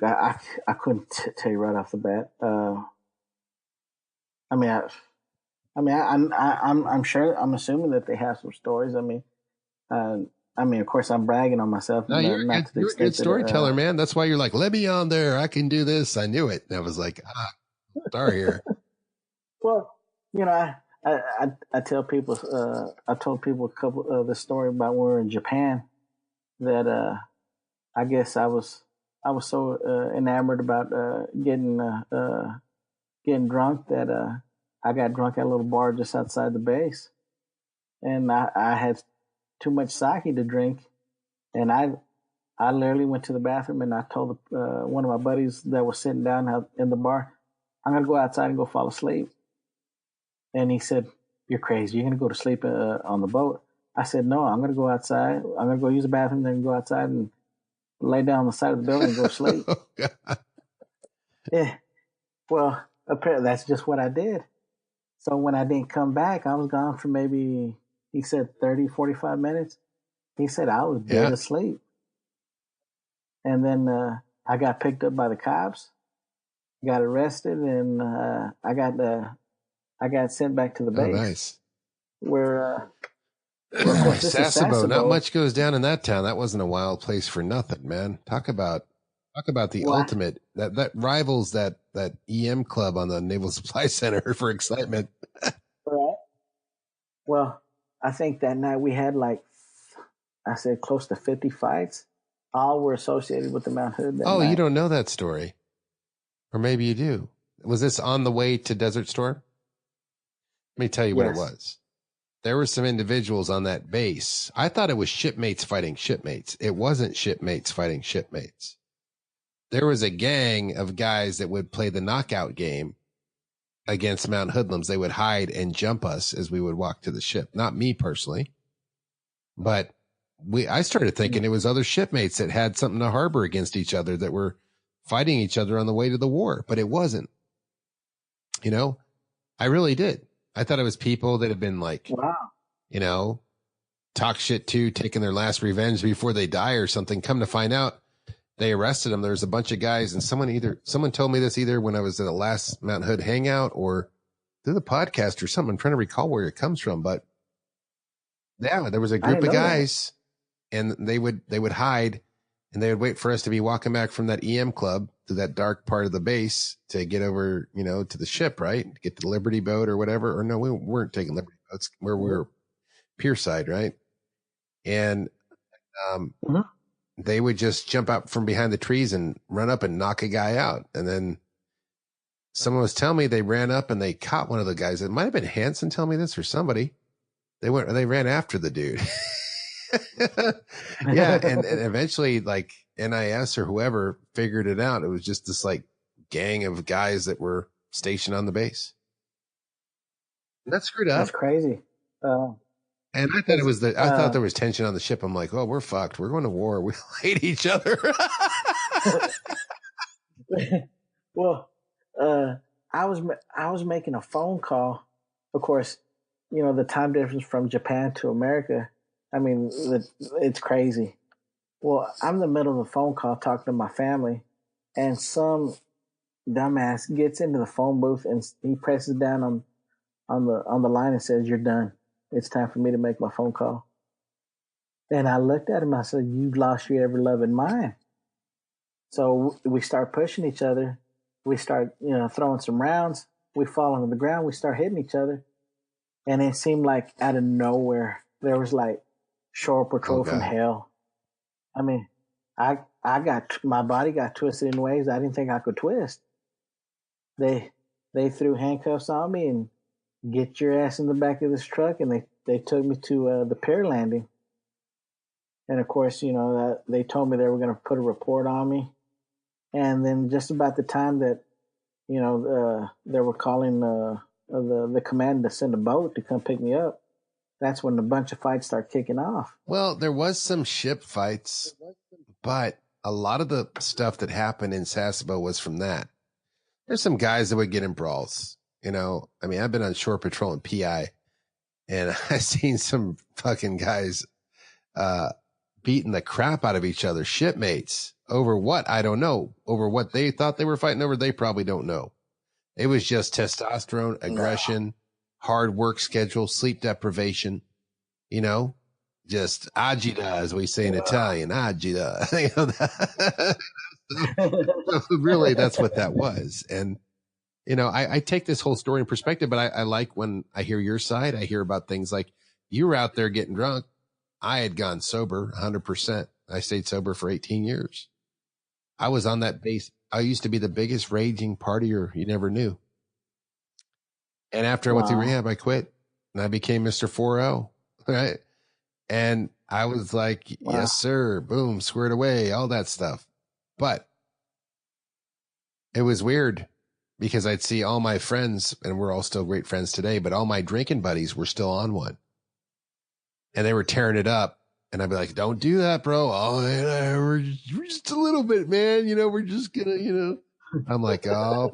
God, I couldn't tell you right off the bat. I'm sure. I'm assuming that they have some stories. I mean, of course, I'm bragging on myself. No, you're a good storyteller, man. That's why you're like, let me on there. I can do this. I knew it. And I was like, sorry here. Well, you know, I tell people, I told people a couple of the story about when we were in Japan that I guess I was so enamored about getting drunk that I got drunk at a little bar just outside the base, and I had too much sake to drink, and I literally went to the bathroom and I told one of my buddies that was sitting down out in the bar, I'm gonna go outside and go fall asleep. And he said, "You're crazy. You're gonna go to sleep on the boat." I said, "No, I'm gonna go outside. I'm gonna go use the bathroom, then go outside and lay down on the side of the building and go to sleep." Oh, God. Yeah. Well, apparently that's just what I did. So when I didn't come back, I was gone for maybe, he said 30, 45 minutes. He said I was dead asleep. And then I got picked up by the cops, got arrested, and I got sent back to the base. Oh, nice. Where of course, this is Sasebo. Not much goes down in that town. That wasn't a wild place for nothing, man. Talk about the ultimate that rivals that EM club on the Naval Supply Center for excitement. Right. Well, I think that night we had close to 50 fights. All were associated with the Mount Hood. Oh, night. You don't know that story, or maybe you do. Was this on the way to Desert Storm? Let me tell you what it was. There were some individuals on that base. I thought it was shipmates fighting shipmates. It wasn't shipmates fighting shipmates. There was a gang of guys that would play the knockout game against Mount Hoodlums. They would hide and jump us as we would walk to the ship. Not me personally, but I started thinking it was other shipmates that had something to harbor against each other that were fighting each other on the way to the war, but it wasn't. You know, I really did. I thought it was people that had been talk shit to, taking their last revenge before they die or something. Come to find out, they arrested them. There was a bunch of guys, and someone told me this either when I was at the last Mount Hood hangout or through the podcast or something. I'm trying to recall where it comes from, but yeah, there was a group of guys, and they would hide, and they would wait for us to be walking back from that EM club to that dark part of the base to get over, to the ship, right? Get to the Liberty boat or whatever. Or no, we weren't taking Liberty boats where we were pierside, right? And they would just jump out from behind the trees and run up and knock a guy out. And then someone was telling me they ran up and they caught one of the guys. It might have been Hanson telling me this or somebody. They ran after the dude. Yeah. And eventually NIS or whoever figured it out. It was just this gang of guys that were stationed on the base. That's screwed up. That's crazy. And I thought I thought there was tension on the ship. I'm like, oh, we're fucked. We're going to war. We hate each other. Well, I was making a phone call. Of course, the time difference from Japan to America. I mean, it's crazy. Well, I'm in the middle of a phone call talking to my family, and some dumbass gets into the phone booth and he presses down on the line and says, "You're done. It's time for me to make my phone call." And I looked at him. I said, "You've lost your ever loving mind." So we start pushing each other. We start, throwing some rounds. We fall onto the ground. We start hitting each other. And it seemed like out of nowhere, there was shore Oh patrol from God. hell. I mean, my body got twisted in ways I didn't think I could twist. They they threw handcuffs on me and get your ass in the back of this truck, and they took me to the pier landing. And of course, they told me they were going to put a report on me. And then just about the time that they were calling the command to send a boat to come pick me up, that's when a bunch of fights start kicking off. Well, there was some ship fights, but a lot of the stuff that happened in Sasebo was from that. There's some guys that would get in brawls. I mean, I've been on shore patrol in PI, and I've seen some fucking guys beating the crap out of each other, shipmates, over what? I don't know. Over what they thought they were fighting over, they probably don't know. It was just testosterone, aggression, hard work schedule, sleep deprivation, just agita, as we say in Italian, agita. Really, that's what that was. And, I take this whole story in perspective, but I like when I hear your side. I hear about things like you were out there getting drunk. I had gone sober 100%. I stayed sober for 18 years. I was on that base. I used to be the biggest raging partier you never knew. And after I went through rehab, I quit and I became Mr. 4-0. Right. And I was like, yes, sir. Boom, squared away, all that stuff. But it was weird because I'd see all my friends, and we're all still great friends today, but all my drinking buddies were still on one. And they were tearing it up. And I'd be like, don't do that, bro. Oh, we're just a little bit, man. We're just gonna, I'm like, oh,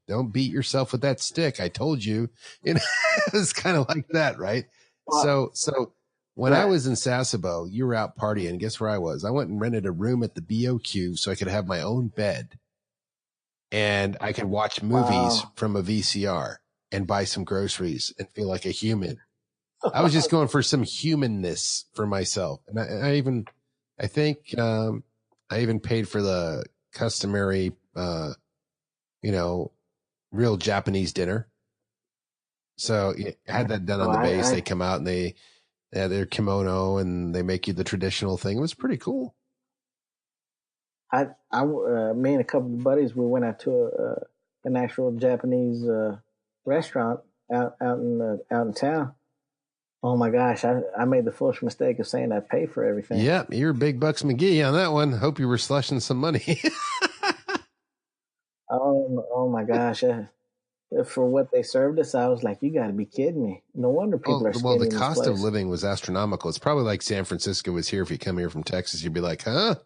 don't beat yourself with that stick. I told you. It's kind of like that, right? So when I was in Sasebo, you were out partying. Guess where I was? I went and rented a room at the BOQ so I could have my own bed. And I could watch movies from a VCR and buy some groceries and feel like a human. I was just going for some humanness for myself. And I think I even paid for the customary, real Japanese dinner. So I had that done on the base. They come out and they have their kimono and they make you the traditional thing. It was pretty cool. Me and a couple of buddies, we went out to an actual Japanese restaurant out in town. Oh my gosh, I made the foolish mistake of saying I'd pay for everything. Yeah, you're Big Bucks McGee on that one. Hope you were slushing some money. Oh my gosh. For what they served us, I was like, you got to be kidding me. No wonder people are skinny. Well, the cost of living was astronomical. It's probably like San Francisco was here. If you come here from Texas, you'd be like, huh?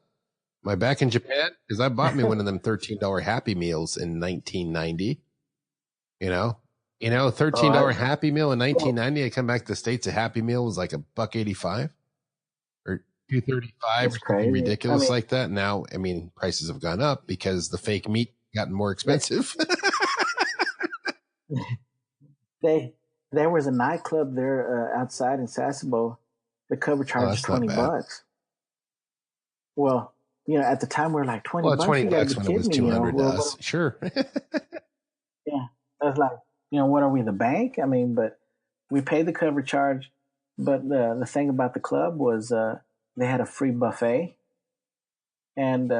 Am I back in Japan? Because I bought me one of them $13 Happy Meals in 1990. $13 Happy Meal in 1990. I come back to the States. A Happy Meal was like $1.85 or $2.35 or something ridiculous like that. Now, prices have gone up because the fake meat gotten more expensive. There was a nightclub there outside in Sasebo. The cover charge was $20. Well, at the time we were like $20. Well, $20 when it was 200 to us. Sure. Yeah, I was like, what are we, the bank? But we paid the cover charge. But the thing about the club was they had a free buffet, and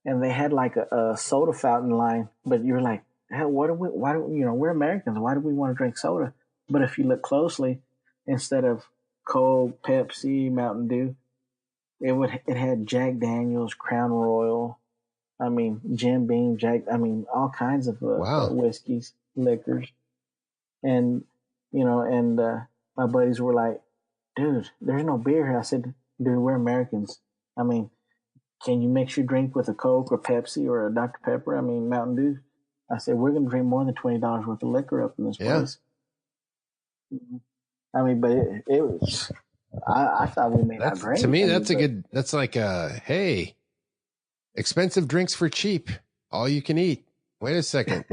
they had like a soda fountain line. But you're like, hell, we're Americans. Why do we want to drink soda? But if you look closely, instead of Coke, Pepsi, Mountain Dew, it had Jack Daniels, Crown Royal, Jim Beam, all kinds of whiskeys, liquors. And, my buddies were like, dude, there's no beer here. I said, dude, we're Americans. Can you mix your drink with a Coke or Pepsi or a Dr. Pepper? Mountain Dew. I said, we're going to drink more than $20 worth of liquor up in this place. But it was, I thought we made out great. To me, that's like hey, expensive drinks for cheap. All you can eat. Wait a second.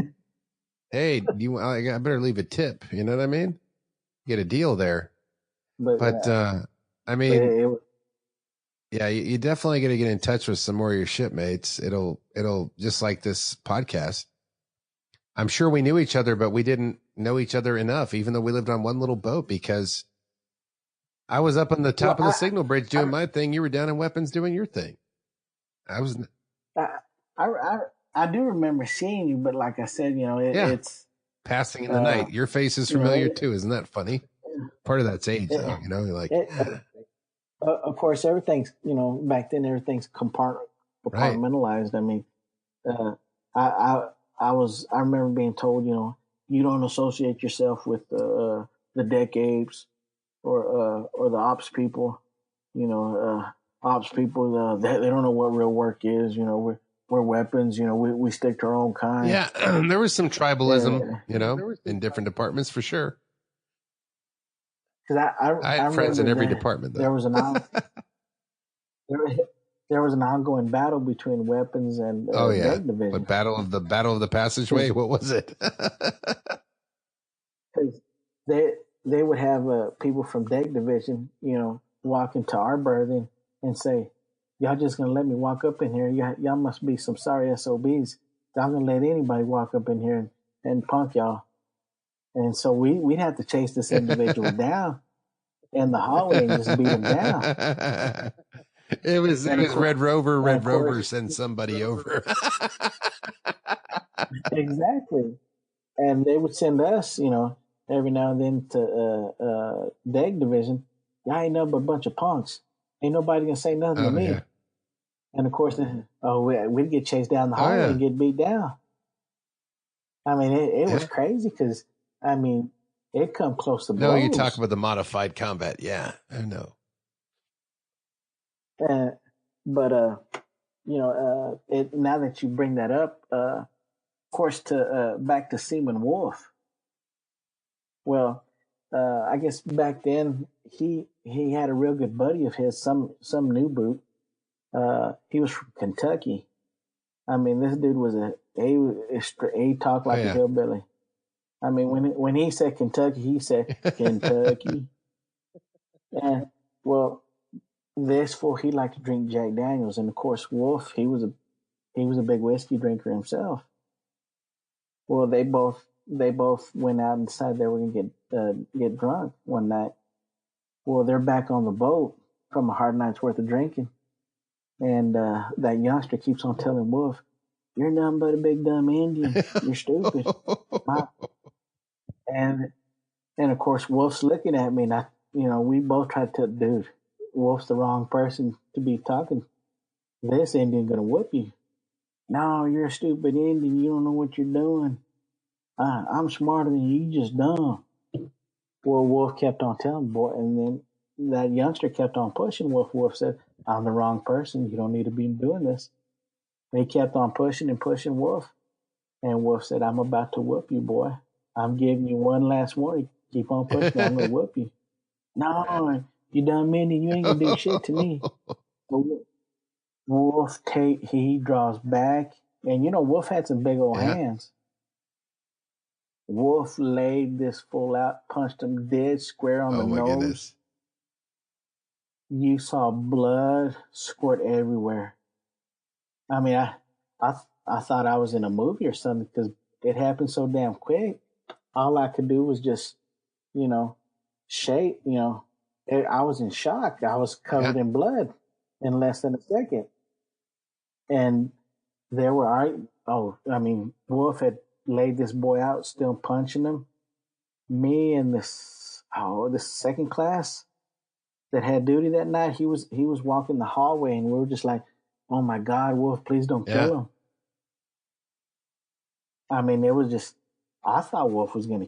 Hey, I better leave a tip. You know what I mean? Get a deal there. But yeah, you definitely got to get in touch with some more of your shipmates. It'll just like this podcast. I'm sure we knew each other, but we didn't know each other enough, even though we lived on one little boat, because I was up on the top Well, of the signal bridge doing my thing. You were down in weapons doing your thing. I was. I, I do remember seeing you, but like I said, Yeah. it's Passing in the night. Your face is you know, familiar too. Isn't that funny? Part of that's age, though. it, You're like, of course, everything's, back then everything's right. compartmentalized. I mean, I remember being told, you don't associate yourself with the deck apes or the ops people. Ops people, they don't know what real work is. We're weapons. We stick to our own kind. Yeah, there was some tribalism, in different departments for sure. Because I had friends in every department, though. There was an ongoing battle between weapons and deck division. But battle of the passageway. What was it? Because they would have people from deck division, walk into our berthing and say, "Y'all just gonna let me walk up in here? Y'all must be some sorry SOBs. Y'all gonna let anybody walk up in here and punk y'all?" And so we'd have to chase this individual down in the hallway and just beat him down. It was Red Rover. Red Rover sent somebody over. Exactly. And they would send us, every now and then to deck division. Y'all ain't nothing but a bunch of punks. Ain't nobody gonna say nothing to me. Yeah. And of course, we'd get chased down the hallway and get beat down. I mean, it was crazy because, it come close to blows. No, you talk about the modified combat. Yeah, I know. But now that you bring that up, of course, back to Seaman Wolf. Well, I guess back then he had a real good buddy of his, some new boot. He was from Kentucky. I mean, this dude was he talked like a hillbilly. I mean, when he said Kentucky, he said Kentucky. And well, this fool, he liked to drink Jack Daniels, and of course, Wolf, he was a big whiskey drinker himself. Well, they both went out and decided they were going to get drunk one night. Well, they're back on the boat from a hard night's worth of drinking, and that youngster keeps on telling Wolf, "You're nothing but a big dumb Indian. You're stupid." And of course, Wolf's looking at me, and we both tried to tell, dude, Wolf's the wrong person to be talking. This Indian gonna whoop you. No, you're a stupid Indian. You don't know what you're doing. I'm smarter than you. You just dumb. Well, Wolf kept on telling boy, and then that youngster kept on pushing Wolf. Wolf said, "I'm the wrong person. You don't need to be doing this." And he kept on pushing and pushing Wolf, and Wolf said, "I'm about to whoop you, boy. I'm giving you one last warning. Keep on pushing. I'm gonna whoop you." No, you dumb Indian. You ain't gonna do shit to me. Wolf he draws back, and Wolf had some big old hands. Wolf laid this fool out, punched him dead square on the nose. Goodness. You saw blood squirt everywhere. I mean, I thought I was in a movie or something because it happened so damn quick. All I could do was just, shake. I was in shock. I was covered in blood in less than a second. And there were, Wolf had laid this boy out, still punching him. Me and this second class that had duty that night, he was walking the hallway, and we were just like, "Oh my God, Wolf, please don't kill him." I mean, it was just, I thought Wolf was going to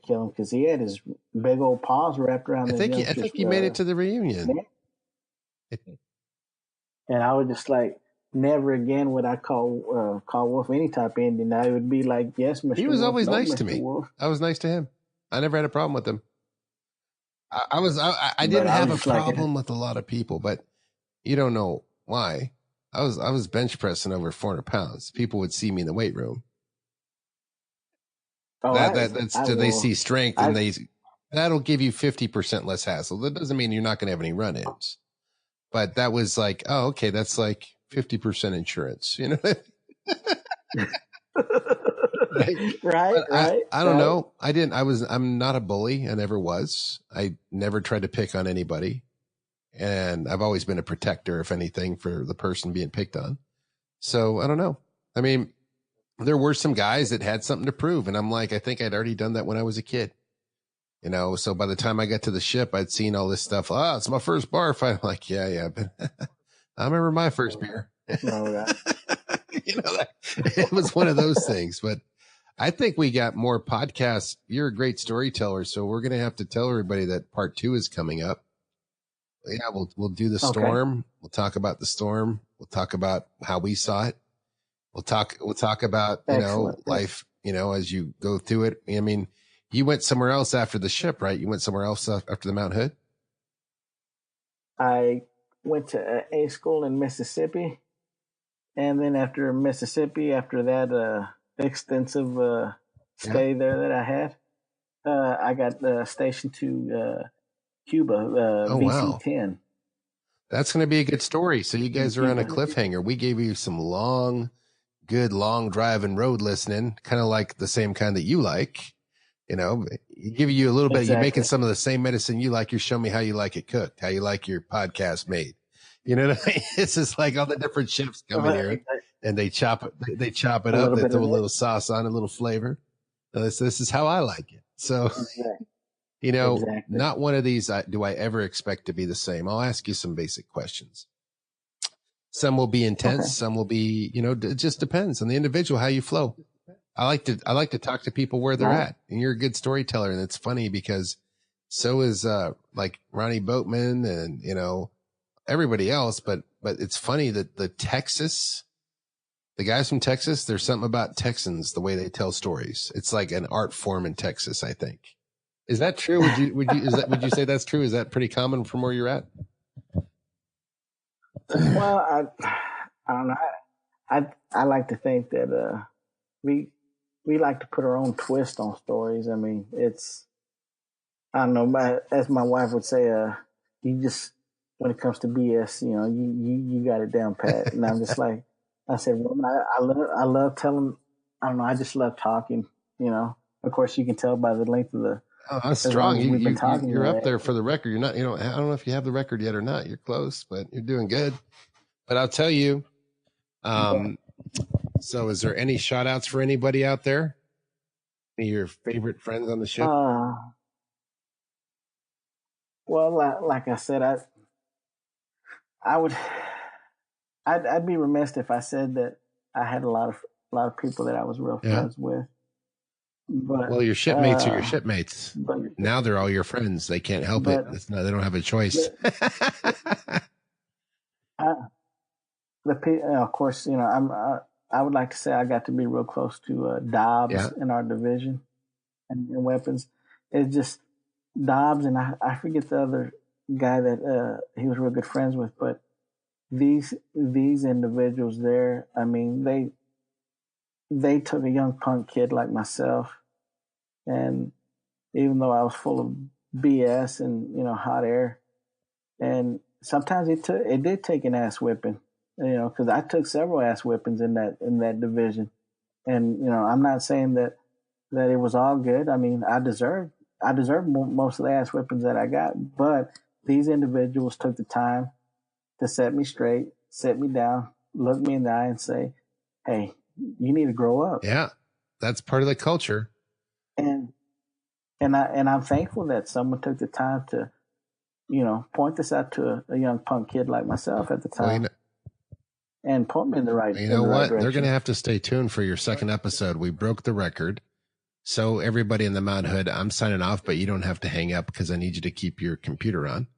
kill him because he had his big old paws wrapped around his I think he made it to the reunion. And I was just like, never again would I call Wolf any type of Indian. I would be like, "Yes, Mr. He was Wolf, always no, nice Mr. to me. Wolf." I was nice to him. I never had a problem with him. I didn't have a problem with a lot of people, but you don't know why. I was bench pressing over 400 pounds. People would see me in the weight room. They see strength, and that'll give you 50% less hassle. That doesn't mean you're not going to have any run-ins, but that was like, oh, okay, that's like 50% insurance, Right, I don't know. I'm not a bully. I never was. I never tried to pick on anybody. And I've always been a protector, if anything, for the person being picked on. So I don't know. I mean, there were some guys that had something to prove. And I'm like, I think I'd already done that when I was a kid. You know, so by the time I got to the ship, I'd seen all this stuff. Oh, it's my first bar fight. I'm like, yeah, but I remember my first beer. Oh, yeah. It was one of those things. But I think we got more podcasts. You're a great storyteller, so we're going to have to tell everybody that part 2 is coming up. Yeah, we'll do the storm. Okay. We'll talk about the storm. We'll talk about how we saw it. We'll talk about, life, as you go through it. I mean, you went somewhere else after the ship, right? You went somewhere else after the Mount Hood? I went to A school in Mississippi. And then after Mississippi, after that extensive stay there that I had, I got stationed to Cuba, VC-10. Wow. That's going to be a good story. So you guys are on a cliffhanger. We gave you some good long drive and road listening, kind of like the same kind that you like. Give you a little bit. Exactly. You're making some of the same medicine you like. You're showing me how you like it cooked, how you like your podcast made. You know what I mean? It's just like all the different chefs come in here and they chop it up. They throw a little sauce on, a little flavor. This is how I like it. So, exactly. Not one of these do I ever expect to be the same. I'll ask you some basic questions. Some will be intense. Okay. Some will be, it just depends on the individual, how you flow. I like to talk to people where they're at, and you're a good storyteller. And it's funny because so is, like Ronnie Boatman and, everybody else. But it's funny that the guys from Texas, there's something about Texans, the way they tell stories. It's like an art form in Texas, I think. Is that true? Would you say that's true? Is that pretty common from where you're at? Well, I don't know. I like to think that, we like to put our own twist on stories. I mean, I don't know, as my wife would say, you just, when it comes to BS, you got it down pat. And I'm just like, I said, well, I love telling, I don't know, I just love talking, Of course, you can tell by the length of the. Oh, that's strong. You're up there for the record. You're not, I don't know if you have the record yet or not. You're close, but you're doing good. But I'll tell you, so is there any shout outs for anybody out there? Any of your favorite friends on the ship? Well, like I said, I'd be remiss if I said that I had a lot of people that I was real friends with. But, well, your shipmates are your shipmates. Now they're all your friends. They can't help it. They don't have a choice. Of course, I would like to say I got to be real close to Dobbs in our division and weapons. It's just Dobbs, and I forget the other guy that he was real good friends with, but these individuals there, I mean, they took a young punk kid like myself, and even though I was full of BS and hot air, and sometimes it did take an ass whipping, because I took several ass whippings in that division, and I'm not saying that it was all good. I mean, I deserved most of the ass whippings that I got, but these individuals took the time to set me straight, sit me down, look me in the eye, and say, "Hey, you need to grow up." Yeah, that's part of the culture. And I'm thankful that someone took the time to, point this out to a young punk kid like myself at the time, and point me in the right. You know what? They're going to have to stay tuned for your second episode. We broke the record. So everybody in the Mount Hood, I'm signing off, but you don't have to hang up because I need you to keep your computer on.